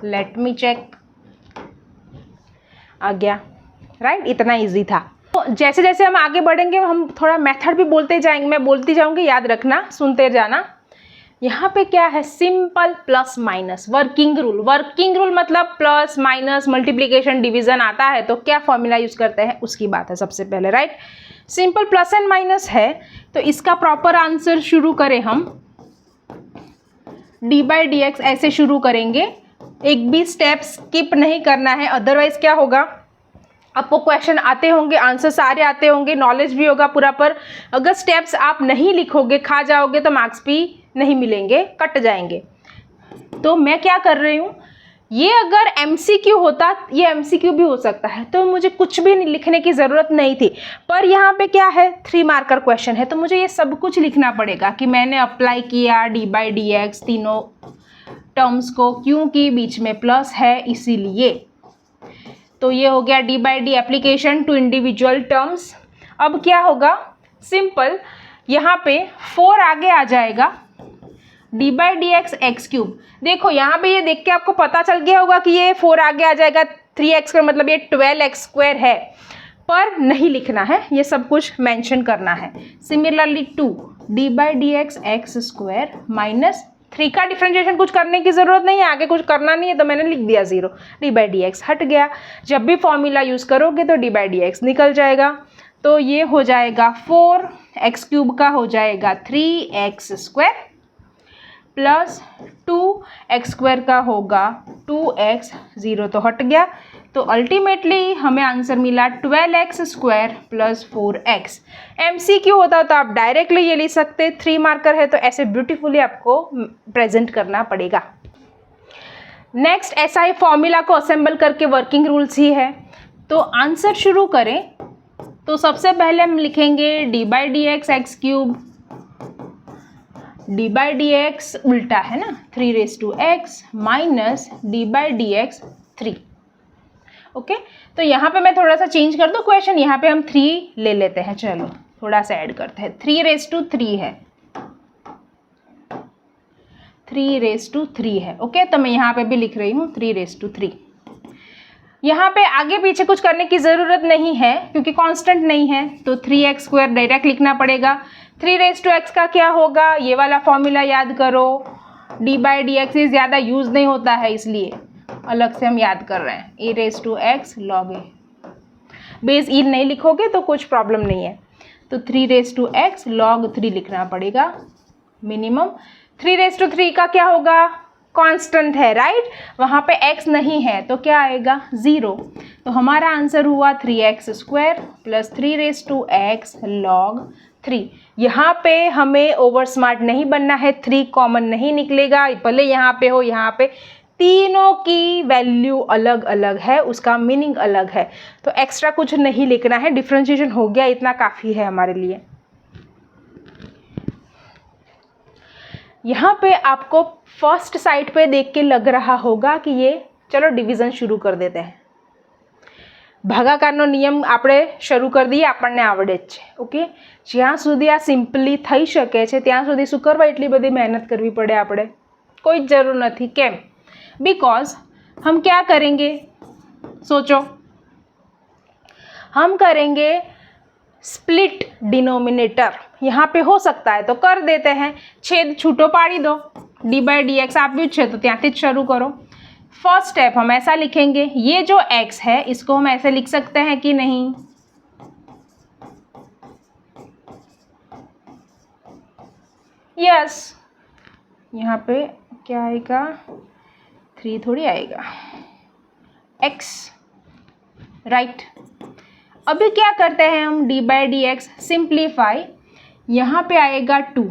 लेट मी चेक, आ गया, राइट। इतना इजी था। तो जैसे जैसे हम आगे बढ़ेंगे हम थोड़ा मेथड भी बोलते जाएंगे, मैं बोलती जाऊंगी, याद रखना, सुनते जाना। यहाँ पे क्या है, simple plus minus working rule. Working rule मतलब प्लस माइनस मल्टीप्लिकेशन डिवीजन आता है तो क्या फॉर्मूला यूज करते हैं उसकी बात है सबसे पहले, right. Simple plus and minus है तो इसका प्रॉपर आंसर शुरू करें हम d/dx ऐसे शुरू करेंगे, एक भी स्टेप स्किप नहीं करना है, अदरवाइज क्या होगा, आपको क्वेश्चन आते होंगे, आंसर सारे आते होंगे, नॉलेज भी होगा पूरा, पर अगर स्टेप्स आप नहीं लिखोगे, खा जाओगे तो मार्क्स भी नहीं मिलेंगे, कट जाएंगे। तो मैं क्या कर रही हूँ, ये अगर MCQ होता, ये MCQ भी हो सकता है, तो मुझे कुछ भी लिखने की ज़रूरत नहीं थी, पर यहाँ पे क्या है 3 मार्कर क्वेश्चन है तो मुझे ये सब कुछ लिखना पड़ेगा कि मैंने अप्लाई किया d/dx तीनों टर्म्स को, क्योंकि बीच में प्लस है इसीलिए। तो ये हो गया d/d application to individual terms. अब क्या होगा, सिंपल यहाँ पे 4 आगे आ जाएगा, d/dx x3। देखो यहाँ पे ये देख के आपको पता चल गया होगा कि ये 4 आगे आ जाएगा, 3x का मतलब ये 12x² है, पर नहीं लिखना है, ये सब कुछ मेंशन करना है। सिमिलरली 2 d/dx x² माइनस 3 का डिफ्रेंशिएशन कुछ करने की ज़रूरत नहीं है, आगे कुछ करना नहीं है तो मैंने लिख दिया 0, d/dx हट गया। जब भी फॉर्मूला यूज़ करोगे तो d/dx निकल जाएगा, तो ये हो जाएगा 4x³ का हो जाएगा 3x² प्लस 2x² का होगा 2x, 0 तो हट गया, तो अल्टीमेटली हमें आंसर मिला 12x² प्लस 4x। MCQ होता तो आप डायरेक्टली ये लिख सकते, 3 मार्कर है तो ऐसे ब्यूटीफुली आपको प्रेजेंट करना पड़ेगा। नेक्स्ट SI फॉर्मूला को असेंबल करके वर्किंग रूल्स ही है। तो आंसर शुरू करें तो सबसे पहले हम लिखेंगे d/dx x³ d/dx उल्टा है ना 3x माइनस d/dx 3। ओके, तो यहाँ पे मैं थोड़ा सा चेंज कर दूँ क्वेश्चन, यहाँ पे हम 3 ले लेते हैं, चलो थोड़ा सा ऐड करते हैं, 3/3 है, 3/3 है। ओके, तो मैं यहाँ पे भी लिख रही हूँ 3/3। यहाँ पे आगे पीछे कुछ करने की ज़रूरत नहीं है क्योंकि कांस्टेंट नहीं है, तो 3x² डायरेक्ट लिखना पड़ेगा। 3x का क्या होगा, ये वाला फॉर्मूला याद करो, d/dx से ज़्यादा यूज़ नहीं होता है इसलिए अलग से हम याद कर रहे हैं, a⁻x log a। बेस ई नहीं लिखोगे तो कुछ प्रॉब्लम नहीं है, तो 3x log 3 लिखना पड़ेगा मिनिमम। 3/3 का क्या होगा, कांस्टेंट है राइट, वहाँ पे x नहीं है तो क्या आएगा 0, तो हमारा आंसर हुआ 3x² प्लस 3x log 3। यहाँ पे हमें ओवर स्मार्ट नहीं बनना है, 3 कॉमन नहीं निकलेगा, भले यहाँ पे हो, यहाँ पे तीनों की वैल्यू अलग अलग है, उसका मीनिंग अलग है, तो एक्स्ट्रा कुछ नहीं लिखना है, डिफ्रेंशिएशन हो गया, इतना काफ़ी है हमारे लिए। यहाँ पे आपको फर्स्ट साइड पे देख के लग रहा होगा कि ये, चलो डिवीज़न शुरू कर देते हैं। ભાગાકારનો નિયમ આપણે શરૂ કરી દઈએ, આપણને આવડે જ છે। ઓકે, જ્યાં સુધી આ સિમ્પલી થઈ શકે છે ત્યાં સુધી શું કરવા એટલી બધી મહેનત કરવી પડે આપણે, કોઈ જ જરૂર નથી। કેમ? बिकॉज हम क्या करेंगे, सोचो, हम करेंगे स्प्लिट डिनोमिनेटर। यहाँ पे हो सकता है तो कर देते हैं, छेद छूटो पाड़ी दो, d/dx आप्યું છે तो ત્યાંથી જ શરૂ करो। फर्स्ट स्टेप हम ऐसा लिखेंगे, ये जो x है इसको हम ऐसे लिख सकते हैं कि नहीं, यस, यहाँ पे क्या आएगा, 3 थोड़ी आएगा, x राइट। अभी क्या करते हैं हम, d/dx सिंप्लीफाई, यहाँ पे आएगा 2।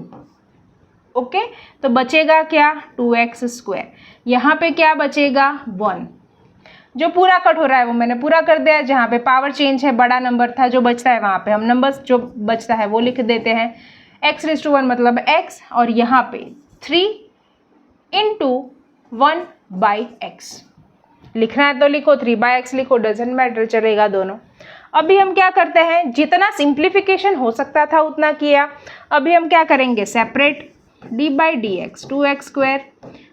ओके, तो बचेगा क्या, 2x², यहाँ पे क्या बचेगा 1। जो पूरा कट हो रहा है वो मैंने पूरा कर दिया, जहाँ पे पावर चेंज है बड़ा नंबर था, जो बचता है वहाँ पे हम नंबर्स जो बचता है वो लिख देते हैं, x⁻1 मतलब x, और यहाँ पे 3 × 1/x लिखना है तो लिखो, 3/x लिखो, डजेंट मैटर, चलेगा दोनों। अभी हम क्या करते हैं, जितना सिंप्लीफिकेशन हो सकता था उतना किया। अभी हम क्या करेंगे, separate d/dx 2x²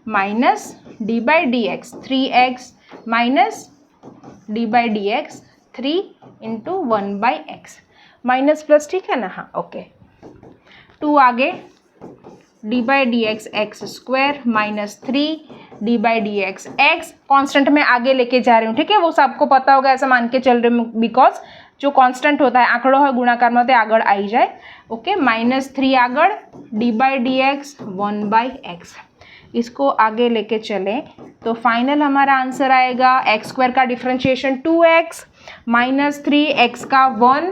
minus d/dx 3x minus d/dx 3 × 1/x, minus plus, ठीक है ना, हाँ ओके। 2 आगे d/dx x² minus 3 d/dx x, constant में आगे लेके जा रही हूँ, ठीक है, वो सबको पता होगा, ऐसा मान के चल रही हूँ, बिकॉज जो कांस्टेंट होता है आंकड़ो है गुणाकार में आगड़ आई जाए। ओके, -3 आगड़ d/dx 1/x, इसको आगे लेके चलें तो फाइनल हमारा आंसर आएगा x² का डिफ्रेंशिएशन 2x, -3x का 1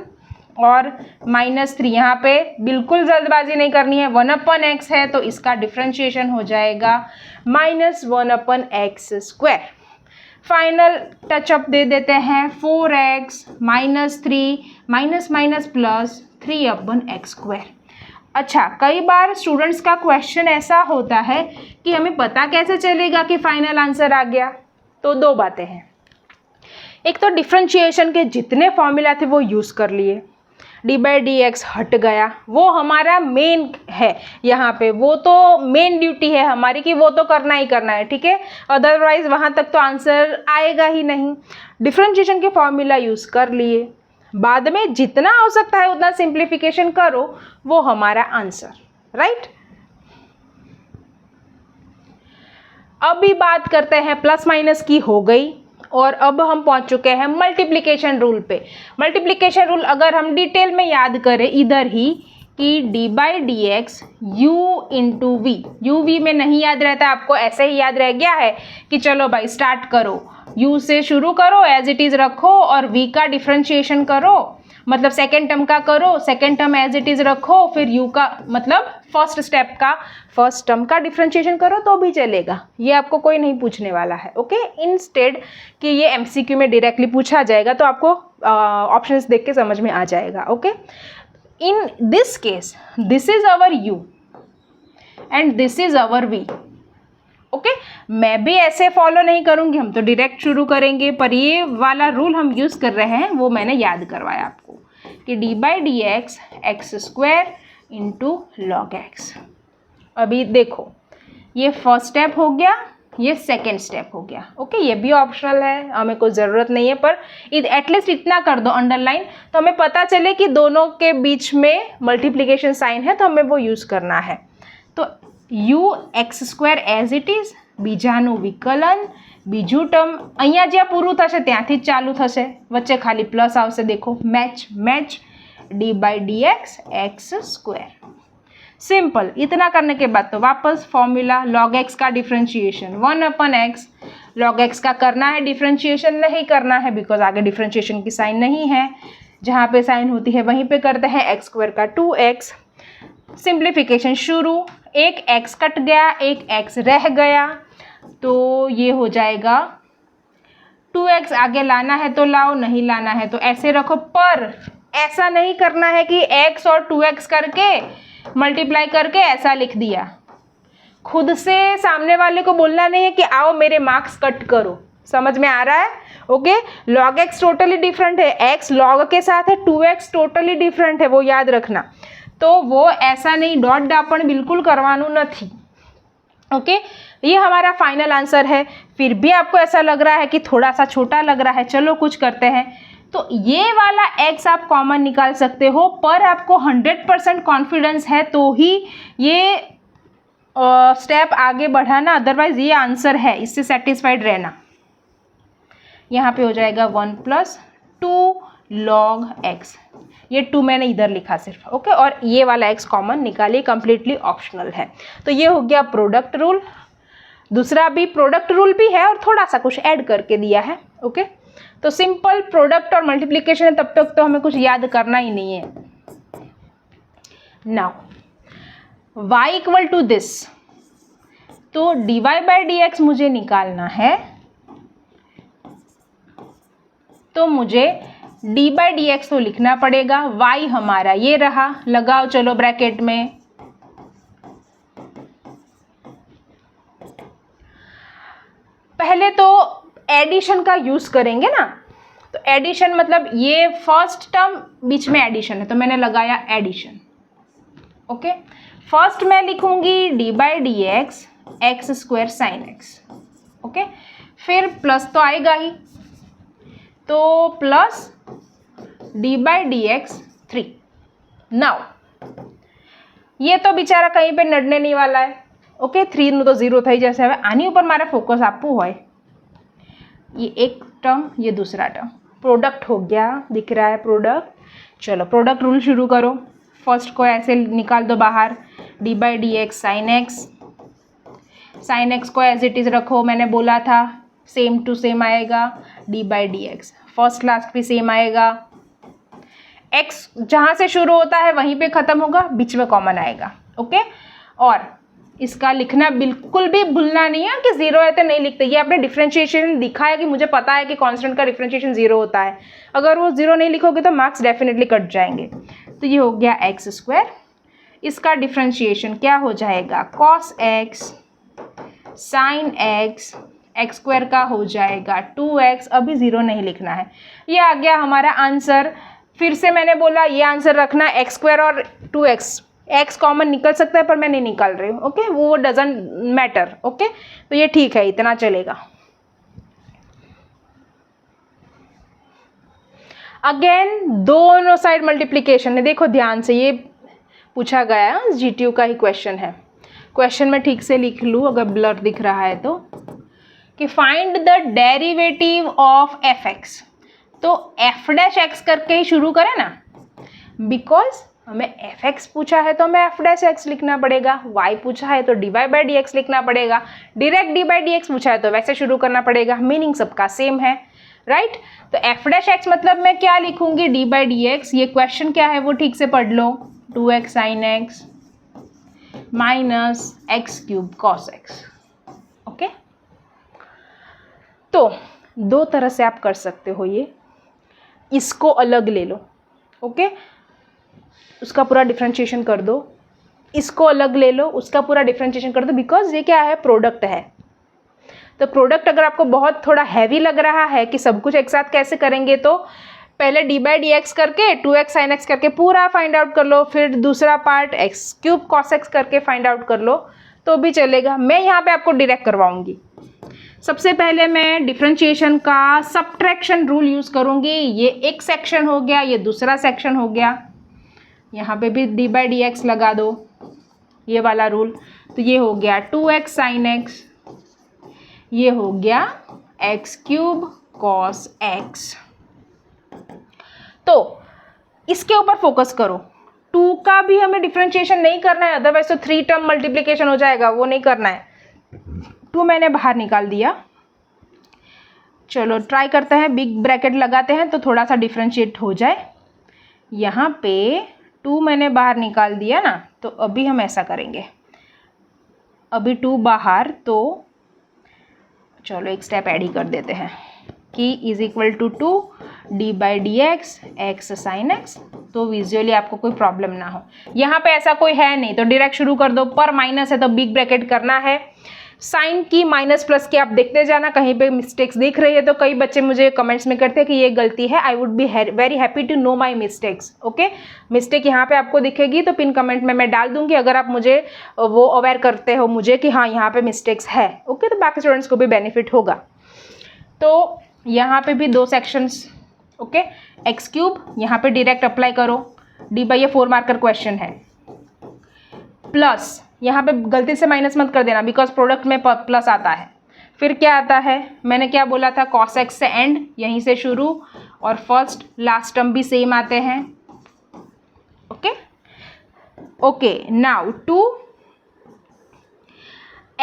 और -3, यहाँ पे बिल्कुल जल्दबाजी नहीं करनी है, 1/x है तो इसका डिफ्रेंशिएशन हो जाएगा -1/x²। फाइनल टचअप दे देते हैं, 4x -3 माइनस प्लस 3/x²। अच्छा, कई बार स्टूडेंट्स का क्वेश्चन ऐसा होता है कि हमें पता कैसे चलेगा कि फाइनल आंसर आ गया, तो 2 बातें हैं। एक तो डिफ्रेंशिएशन के जितने फॉर्मूला थे वो यूज़ कर लिए, d/dx हट गया, वो हमारा मेन है यहाँ पे, वो तो मेन ड्यूटी है हमारी कि वो तो करना ही करना है, ठीक है, अदरवाइज वहाँ तक तो आंसर आएगा ही नहीं। डिफ्रेंशिएशन के फॉर्मूला यूज़ कर लिए, बाद में जितना हो सकता है उतना सिंप्लीफिकेशन करो, वो हमारा आंसर, राइट। अभी बात करते हैं प्लस माइनस की, हो गई। और अब हम पहुंच चुके हैं मल्टीप्लिकेशन रूल पे। मल्टीप्लिकेशन रूल अगर हम डिटेल में याद करें इधर ही कि d by d x u into v, u v में नहीं याद रहता आपको, ऐसे ही याद रह गया है कि चलो भाई स्टार्ट करो, यू से शुरू करो, एज इट इज़ रखो और वी का डिफ्रेंशिएशन करो, मतलब सेकेंड टर्म का करो, second term as it is रखो, फिर यू का मतलब फर्स्ट स्टेप का फर्स्ट टर्म का डिफ्रेंशिएशन करो तो भी चलेगा, ये आपको कोई नहीं पूछने वाला है। ओके, इंस्टेड कि ये एमसीक्यू में डायरेक्टली पूछा जाएगा तो आपको ऑप्शंस देख के समझ में आ जाएगा। Okay, in this case this is our u and this is our v. Okay, मैं भी ऐसे फॉलो नहीं करूंगी, हम तो डायरेक्ट शुरू करेंगे, पर ये वाला रूल हम यूज कर रहे हैं वो मैंने याद करवाया आपको कि d by d x x square into log x. अभी देखो ये फर्स्ट स्टेप हो गया, ये सेकेंड स्टेप हो गया। ओके, ये भी ऑप्शनल है, हमें कोई ज़रूरत नहीं है, पर एटलीस्ट इतना कर दो अंडरलाइन तो हमें पता चले कि दोनों के बीच में मल्टीप्लिकेशन साइन है तो हमें वो यूज़ करना है। तो u x square as it is, બીજાનું વિકલન, બીજું ટર્મ અહીંયા જ્યાં પૂરું થશે ત્યાંથી જ ચાલુ થશે, વચ્ચે ખાલી પ્લસ આવશે, દેખો match match D by d x square. Simple, इतना करने के बाद तो वापस फॉर्मूला लॉग एक्स का डिफ्रेंशिएशन 1/x, लॉग एक्स का करना है डिफ्रेंशिएशन, नहीं करना है बिकॉज आगे डिफ्रेंशिएशन की साइन नहीं है, जहाँ पे साइन होती है वहीं पे करते हैं, एक्स स्क्वायर का 2x। सिंप्लीफिकेशन शुरू, एक x कट गया, एक x रह गया, तो ये हो जाएगा 2x, आगे लाना है तो लाओ, नहीं लाना है तो ऐसे रखो, पर ऐसा नहीं करना है कि x और 2x करके मल्टीप्लाई करके ऐसा लिख दिया। खुद से सामने वाले को बोलना नहीं है कि आओ मेरे मार्क्स कट करो, समझ में आ रहा है? Okay, log x totally different है, एक्स लॉग के साथ है, 2x टोटली डिफरेंट है, वो याद रखना। तो वो ऐसा नहीं, डॉट डापण बिल्कुल करवानू नहीं। ओके, ये हमारा फाइनल आंसर है। फिर भी आपको ऐसा लग रहा है कि थोड़ा सा छोटा लग रहा है, चलो कुछ करते हैं, तो ये वाला x आप कॉमन निकाल सकते हो, पर आपको 100% कॉन्फिडेंस है तो ही ये स्टेप आगे बढ़ाना, अदरवाइज ये आंसर है, इससे सेटिस्फाइड रहना। यहाँ पे हो जाएगा 1 + 2 log x, ये 2 मैंने इधर लिखा सिर्फ। ओके, और ये वाला x कॉमन निकालिए, कंप्लीटली ऑप्शनल है। तो ये हो गया प्रोडक्ट रूल, दूसरा भी प्रोडक्ट रूल भी है और थोड़ा सा कुछ ऐड करके दिया है। ओके, तो सिंपल प्रोडक्ट और मल्टीप्लिकेशन है, तब तक तो हमें कुछ याद करना ही नहीं है। Now y equal to this, तो dy बाई डी एक्स मुझे निकालना है, तो मुझे d बाई डी एक्स तो लिखना पड़ेगा, y हमारा ये रहा, लगाओ चलो ब्रैकेट में, पहले तो एडिशन का यूज करेंगे ना, तो एडिशन मतलब ये फर्स्ट टर्म बीच में एडिशन है तो मैंने लगाया एडिशन। ओके, फर्स्ट मैं लिखूंगी d by d x x square sine x. Okay, फिर प्लस तो आएगा ही, तो plus d by d x 3। Now ये तो बेचारा कहीं पे नड़ने नहीं वाला है। ओके, 3 નું તો 0 થઈ જશે। હવે આની ઉપર મારે ફોકસ આપવું હોય, ये एक टर्म ये दूसरा टर्म, प्रोडक्ट हो गया, दिख रहा है प्रोडक्ट। चलो प्रोडक्ट रूल शुरू करो, फर्स्ट को ऐसे निकाल दो बाहर, D by d x sine x, sine x को एज इट इज़ रखो, मैंने बोला था सेम टू सेम आएगा, d by d x first last भी सेम आएगा, एक्स जहाँ से शुरू होता है वहीं पे ख़त्म होगा, बीच में कॉमन आएगा। ओके, और इसका लिखना बिल्कुल भी भूलना नहीं है कि 0 है तो नहीं लिखते, ये आपने डिफ्रेंशिएशन दिखा है कि मुझे पता है कि कांस्टेंट का डिफ्रेंशिएशन 0 होता है, अगर वो 0 नहीं लिखोगे तो मार्क्स डेफिनेटली कट जाएंगे। तो ये हो गया एक्स स्क्वायर, इसका डिफ्रेंशिएशन क्या हो जाएगा, cos x sine x, x square का हो जाएगा 2x, अभी 0 नहीं लिखना है। ये आ गया हमारा आंसर। फिर से मैंने बोला ये आंसर रखना, एक्स स्क्वायर और 2x, एक्स कॉमन निकल सकता है पर मैं नहीं निकाल रही हूँ। ओके, वो डजंट मैटर। ओके, तो ये ठीक है, इतना चलेगा। अगेन दोनों साइड मल्टीप्लिकेशन है, देखो ध्यान से, ये पूछा गया है, GTU का ही क्वेश्चन है। क्वेश्चन में ठीक से लिख लूँ अगर ब्लर दिख रहा है तो, कि find the derivative of F x, तो एफ डैश एक्स करके ही शुरू करें ना, बिकॉज हमें एफ एक्स पूछा है तो हमें एफ डैश एक्स लिखना पड़ेगा, वाई पूछा है तो d y by d x लिखना पड़ेगा, direct d by d x पूछा है तो वैसे शुरू करना पड़ेगा, मीनिंग सबका सेम है, राइट। तो एफ डैश एक्स मतलब मैं क्या लिखूंगी, डी बाई डी एक्स, ये क्वेश्चन क्या है वो ठीक से पढ़ लो, 2x sin x minus x cube cos x, okay. तो दो तरह से आप कर सकते हो ये, इसको अलग ले लो, ओके, उसका पूरा डिफ्रेंशिएशन कर दो, इसको अलग ले लो, उसका पूरा डिफ्रेंशिएशन कर दो, बिकॉज ये क्या है, प्रोडक्ट है। तो प्रोडक्ट अगर आपको बहुत थोड़ा हैवी लग रहा है कि सब कुछ एक साथ कैसे करेंगे, तो पहले डी बाई डी एक्स करके 2x sin x करके पूरा फाइंड आउट कर लो, फिर दूसरा part x cube cos x करके फाइंड आउट कर लो तो भी चलेगा। मैं यहाँ पे आपको डायरेक्ट करवाऊंगी। सबसे पहले मैं डिफरेंशिएशन का सब्ट्रैक्शन रूल यूज़ करूँगी। ये एक सेक्शन हो गया, ये दूसरा सेक्शन हो गया, यहाँ पे भी डी बाई डी एक्स लगा दो, ये वाला रूल। तो ये हो गया 2x sin x, ये हो गया एक्स क्यूब कॉस एक्स। तो इसके ऊपर फोकस करो, 2 का भी हमें डिफरेंशिएशन नहीं करना है, अदरवाइज तो 3 टर्म मल्टीप्लिकेशन हो जाएगा, वो नहीं करना है। 2 मैंने बाहर निकाल दिया, चलो ट्राई करते हैं, बिग ब्रैकेट लगाते हैं तो थोड़ा सा डिफरेंशिएट हो जाए। यहाँ पे 2 मैंने बाहर निकाल दिया ना, तो अभी हम ऐसा करेंगे, अभी 2 बाहर, तो चलो एक स्टेप ऐड ही कर देते हैं कि is equal to 2 d by d x x sine x, तो विजुअली आपको कोई प्रॉब्लम ना हो। यहाँ पे ऐसा कोई है नहीं तो डायरेक्ट शुरू कर दो, पर माइनस है तो बिग ब्रैकेट करना है। साइन की माइनस प्लस की आप देखते जाना, कहीं पे मिस्टेक्स दिख रही है तो कई बच्चे मुझे कमेंट्स में करते हैं कि ये गलती है, I would be very happy to know my mistakes, okay. Mistake यहाँ पे आपको दिखेगी तो पिन कमेंट में मैं डाल दूंगी, अगर आप मुझे वो अवेयर करते हो मुझे कि हाँ यहाँ पे मिस्टेक्स है, ओके, तो बाकी स्टूडेंट्स को भी बेनिफिट होगा। तो यहाँ पे भी 2 सेक्शंस, ओके, एक्स क्यूब यहाँ पे डायरेक्ट अप्लाई करो, डी बाई, ये 4 मार्कर क्वेश्चन है, प्लस यहाँ पे गलती से माइनस मत कर देना बिकॉज प्रोडक्ट में प्लस आता है। फिर क्या आता है, मैंने क्या बोला था, कॉस एक्स से एंड, यहीं से शुरू, और फर्स्ट लास्ट टर्म भी सेम आते हैं, okay. Okay, now 2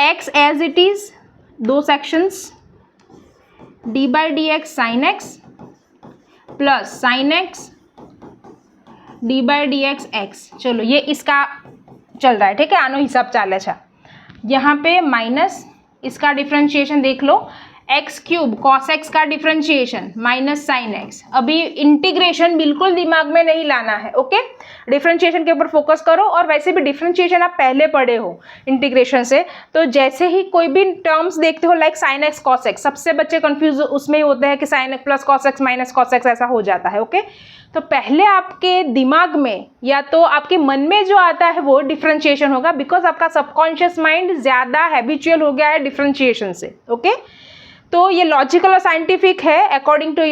x as it is, 2 sections, d by d x sine x plus sine x d by d x x. चलो ये इसका चल रहा है, ठीक है, आनो हिसाब चाले छा। यहाँ पे माइनस, इसका डिफरेंशिएशन देख लो, एक्स क्यूब कॉस एक्स का डिफरेंशिएशन माइनस साइन एक्स। अभी इंटीग्रेशन बिल्कुल दिमाग में नहीं लाना है, ओके, डिफरेंशिएशन के ऊपर फोकस करो। और वैसे भी डिफरेंशिएशन आप पहले पढ़े हो इंटीग्रेशन से, तो जैसे ही कोई भी टर्म्स देखते हो like sign x cos x, सबसे बच्चे कंफ्यूज उसमें ही होते हैं कि sign x plus cos x minus cos x ऐसा हो जाता है, ओके। तो पहले आपके दिमाग में या तो आपके मन में जो आता है वो डिफरेंशिएशन होगा, बिकॉज आपका सबकॉन्शियस माइंड ज़्यादा हैबिचुअल हो गया है डिफरेंशिएशन से, ओके। तो ये लॉजिकल और साइंटिफिक है according to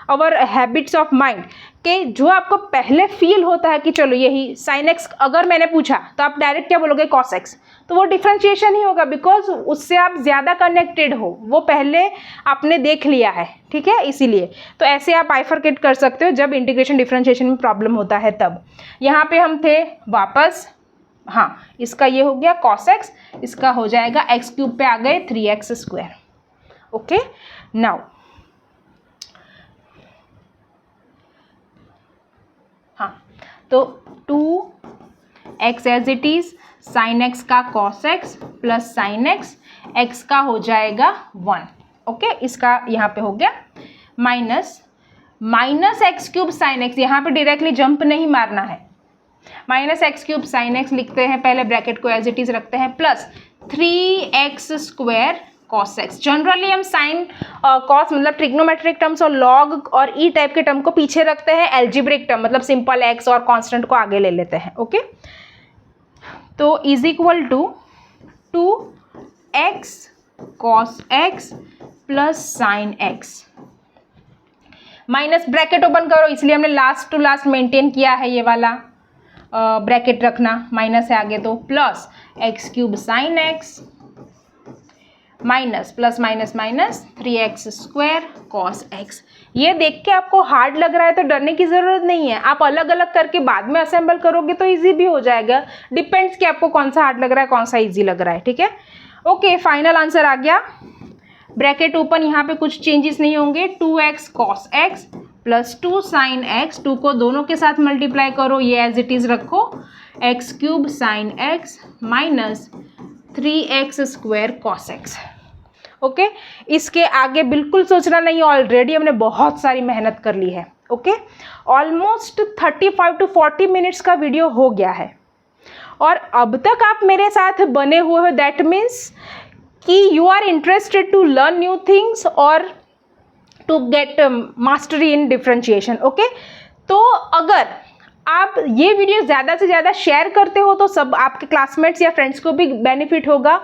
our habits of mind, कि जो आपको पहले फील होता है कि चलो यही साइन एक्स अगर मैंने पूछा तो आप डायरेक्ट क्या बोलोगे, कॉस एक्स, तो वो डिफरेंशिएशन ही होगा बिकॉज उससे आप ज़्यादा कनेक्टेड हो, वो पहले आपने देख लिया है, ठीक है, इसीलिए। तो ऐसे आप बाइफरकेट कर सकते हो जब इंटीग्रेशन डिफरेंशिएशन में प्रॉब्लम होता है तब। यहाँ पे हम थे वापस, हाँ, इसका ये हो गया कॉस एक्स, इसका हो जाएगा एक्स क्यूब पे आ गए 3x स्क्वायर, ओके। नाउ हाँ, तो 2x as it is, sine x का cos x plus sine x, x का हो जाएगा 1, ओके। इसका यहाँ पे हो गया minus x cube sine x, यहाँ पे डायरेक्टली जंप नहीं मारना है, minus x cube sine x लिखते हैं, पहले ब्रैकेट को एज इट इज रखते हैं, plus 3x square cos x. Generally हम साइन कॉस मतलब ट्रिग्नोमेट्रिक टर्म्स और लॉग और ई टाइप के टर्म को पीछे रखते हैं, एल्जेब्रिक टर्म मतलब सिंपल एक्स और कांस्टेंट को आगे ले लेते हैं, ओके। तो is equal to 2x cos x plus sine x, minus bracket open करो, इसलिए हमने लास्ट टू लास्ट मेंटेन किया है ये वाला ब्रैकेट रखना, माइनस है आगे तो, plus x cube sign x minus plus minus minus 3x² cos x। ये देख के आपको हार्ड लग रहा है तो डरने की ज़रूरत नहीं है, आप अलग अलग करके बाद में असेंबल करोगे तो इजी भी हो जाएगा। डिपेंड्स कि आपको कौन सा हार्ड लग रहा है कौन सा इजी लग रहा है, ठीक है। ओके, फाइनल आंसर आ गया। ब्रैकेट ओपन, यहाँ पे कुछ चेंजेस नहीं होंगे। 2x cos x plus 2 sin x, 2 को दोनों के साथ मल्टीप्लाई करो, ये एज इट इज़ रखो, x³ sin x minus 3x² cos x। Okay, इसके आगे बिल्कुल सोचना नहीं, ऑलरेडी हमने बहुत सारी मेहनत कर ली है। ओके, ऑलमोस्ट 35 to 40 मिनट्स का वीडियो हो गया है और अब तक आप मेरे साथ बने हुए हो, दैट मीन्स कि you are interested to learn new things और to get mastery in differentiation. Okay, तो अगर आप ये वीडियो ज़्यादा से ज़्यादा शेयर करते हो तो सब आपके क्लासमेट्स या फ्रेंड्स को भी बेनिफिट होगा।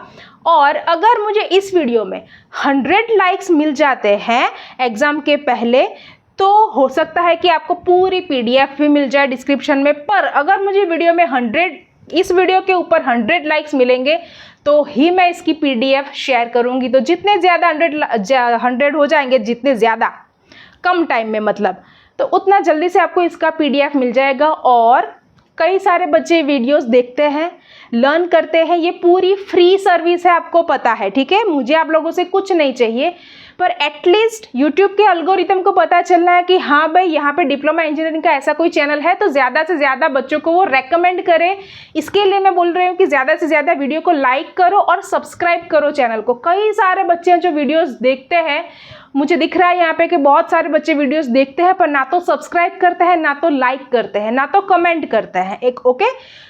और अगर मुझे इस वीडियो में 100 लाइक्स मिल जाते हैं एग्ज़ाम के पहले तो हो सकता है कि आपको पूरी PDF भी मिल जाए डिस्क्रिप्शन में। पर अगर मुझे वीडियो में इस वीडियो के ऊपर 100 लाइक्स मिलेंगे तो ही मैं इसकी PDF शेयर करूंगी। तो जितने ज़्यादा 100 हो जाएंगे, जितने ज़्यादा कम टाइम में मतलब, तो उतना जल्दी से आपको इसका PDF मिल जाएगा। और कई सारे बच्चे वीडियोस देखते हैं, लर्न करते हैं, ये पूरी फ्री सर्विस है, आपको पता है, ठीक है। मुझे आप लोगों से कुछ नहीं चाहिए, पर एटलीस्ट यूट्यूब के एल्गोरिथम को पता चलना है कि हाँ भाई यहाँ पे डिप्लोमा इंजीनियरिंग का ऐसा कोई चैनल है, तो ज़्यादा से ज़्यादा बच्चों को वो रेकमेंड करें। इसके लिए मैं बोल रही हूँ कि ज़्यादा से ज़्यादा वीडियो को लाइक करो और सब्सक्राइब करो चैनल को। कई सारे बच्चे हैं जो वीडियोज़ देखते हैं, मुझे दिख रहा है यहाँ पे कि बहुत सारे बच्चे वीडियोस देखते हैं पर ना तो सब्सक्राइब करते हैं, ना तो लाइक करते हैं, ना तो कमेंट करते हैं। ओके,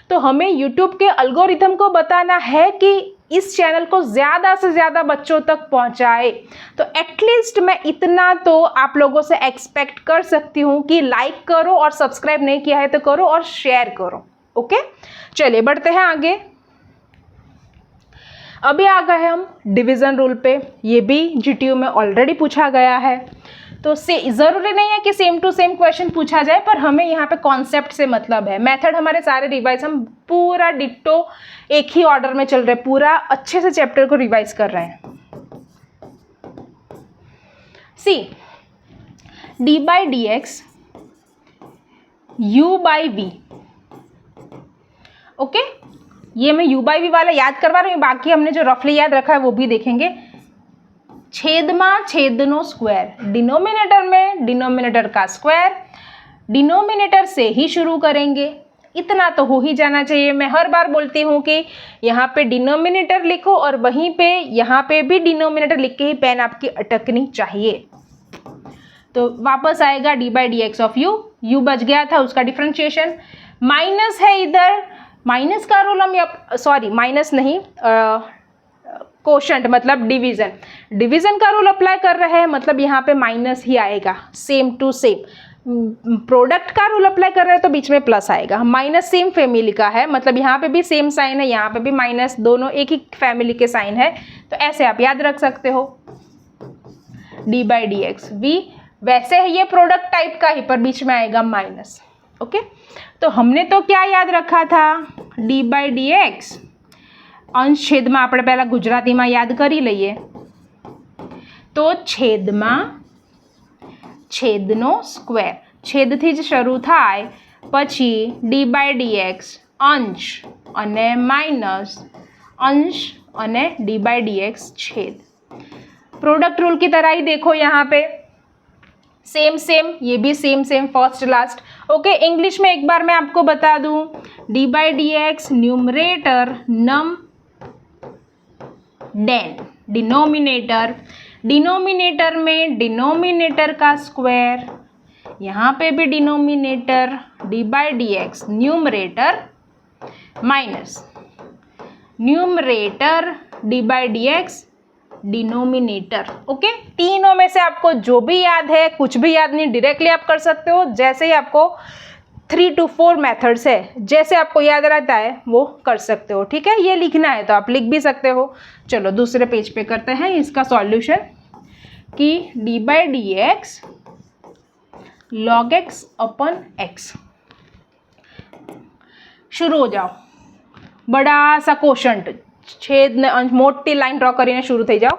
तो हमें यूट्यूब के एल्गोरिथम को बताना है कि इस चैनल को ज़्यादा से ज़्यादा बच्चों तक पहुँचाए। तो एटलीस्ट मैं इतना तो आप लोगों से एक्सपेक्ट कर सकती हूँ कि लाइक करो और सब्सक्राइब नहीं किया है तो करो और शेयर करो। ओके, चलिए बढ़ते हैं आगे। अभी आ गए हम डिवीज़न रूल पे। ये भी GTU में ऑलरेडी पूछा गया है, तो ज़रूरी नहीं है कि सेम टू सेम क्वेश्चन पूछा जाए, पर हमें यहाँ पे कॉन्सेप्ट से मतलब है। मेथड हमारे सारे रिवाइज, हम पूरा डिट्टो एक ही ऑर्डर में चल रहे, पूरा अच्छे से चैप्टर को रिवाइज कर रहे हैं। सी d/dx u/v। ओके, ये मैं u/v वाला याद करवा रही हूँ, बाकी हमने जो रफली याद रखा है वो भी देखेंगे। छेदमा छेदनो स्क्वायर, डिनोमिनेटर में डिनोमिनेटर का स्क्वायर, डिनोमिनेटर से ही शुरू करेंगे, इतना तो हो ही जाना चाहिए। मैं हर बार बोलती हूँ कि यहाँ पे डिनोमिनेटर लिखो और वहीं पे यहाँ पे भी डिनोमिनेटर लिख के ही पेन आपकी अटकनी चाहिए। तो वापस आएगा d/dx ऑफ u बच गया था, उसका डिफ्रेंशिएशन। माइनस है इधर, माइनस का रूल हम, सॉरी माइनस नहीं, कोशंट मतलब डिवीज़न, डिवीज़न का रूल अप्लाई कर रहे हैं, मतलब यहाँ पे माइनस ही आएगा, सेम टू सेम। प्रोडक्ट का रूल अप्लाई कर रहे हैं तो बीच में प्लस आएगा। माइनस सेम फैमिली का है, मतलब यहाँ पे भी सेम साइन है, यहाँ पे भी माइनस, दोनों एक ही फैमिली के साइन है, तो ऐसे आप याद रख सकते हो। d/dx v वैसे है ये प्रोडक्ट टाइप का ही, पर बीच में आएगा माइनस। ओके, तो हमने तो क्या याद रखा था, d/dx अंश छेदमा, આપણે પહેલા ગુજરાતીમાં યાદ કરી લઈએ તો છેદમાં છેદનો સ્ક્વેર, છેદથી જ શરૂ થાય, પછી d/dx અંશ અને માઇનસ अंश અને d/dx छेद। प्रोडक्ट रूल की तरह ही देखो यहाँ पे सेम सेम, ये भी same same, first last. Okay, English में एक बार मैं आपको बता दूँ, d/dx न्यूमरेटर नम डेन, डिनोमिनेटर, डिनोमिनेटर में डिनोमिनेटर का स्क्वायर, यहाँ पे भी denominator, d/dx numerator minus numerator d/dx denominator. Okay, तीनों में से आपको जो भी याद है, कुछ भी याद नहीं, डायरेक्टली आप कर सकते हो, जैसे ही आपको 3 to 4 मेथड्स है, जैसे आपको याद रहता है वो कर सकते हो। ठीक है, ये लिखना है तो आप लिख भी सकते हो। चलो दूसरे पेज पे करते हैं इसका सॉल्यूशन कि d/dx log x अपन x। शुरू हो जाओ, बड़ा सा कोशंट, छेद ने मोटी लाइन ड्रॉ કરીને शुरू થઈ जाओ।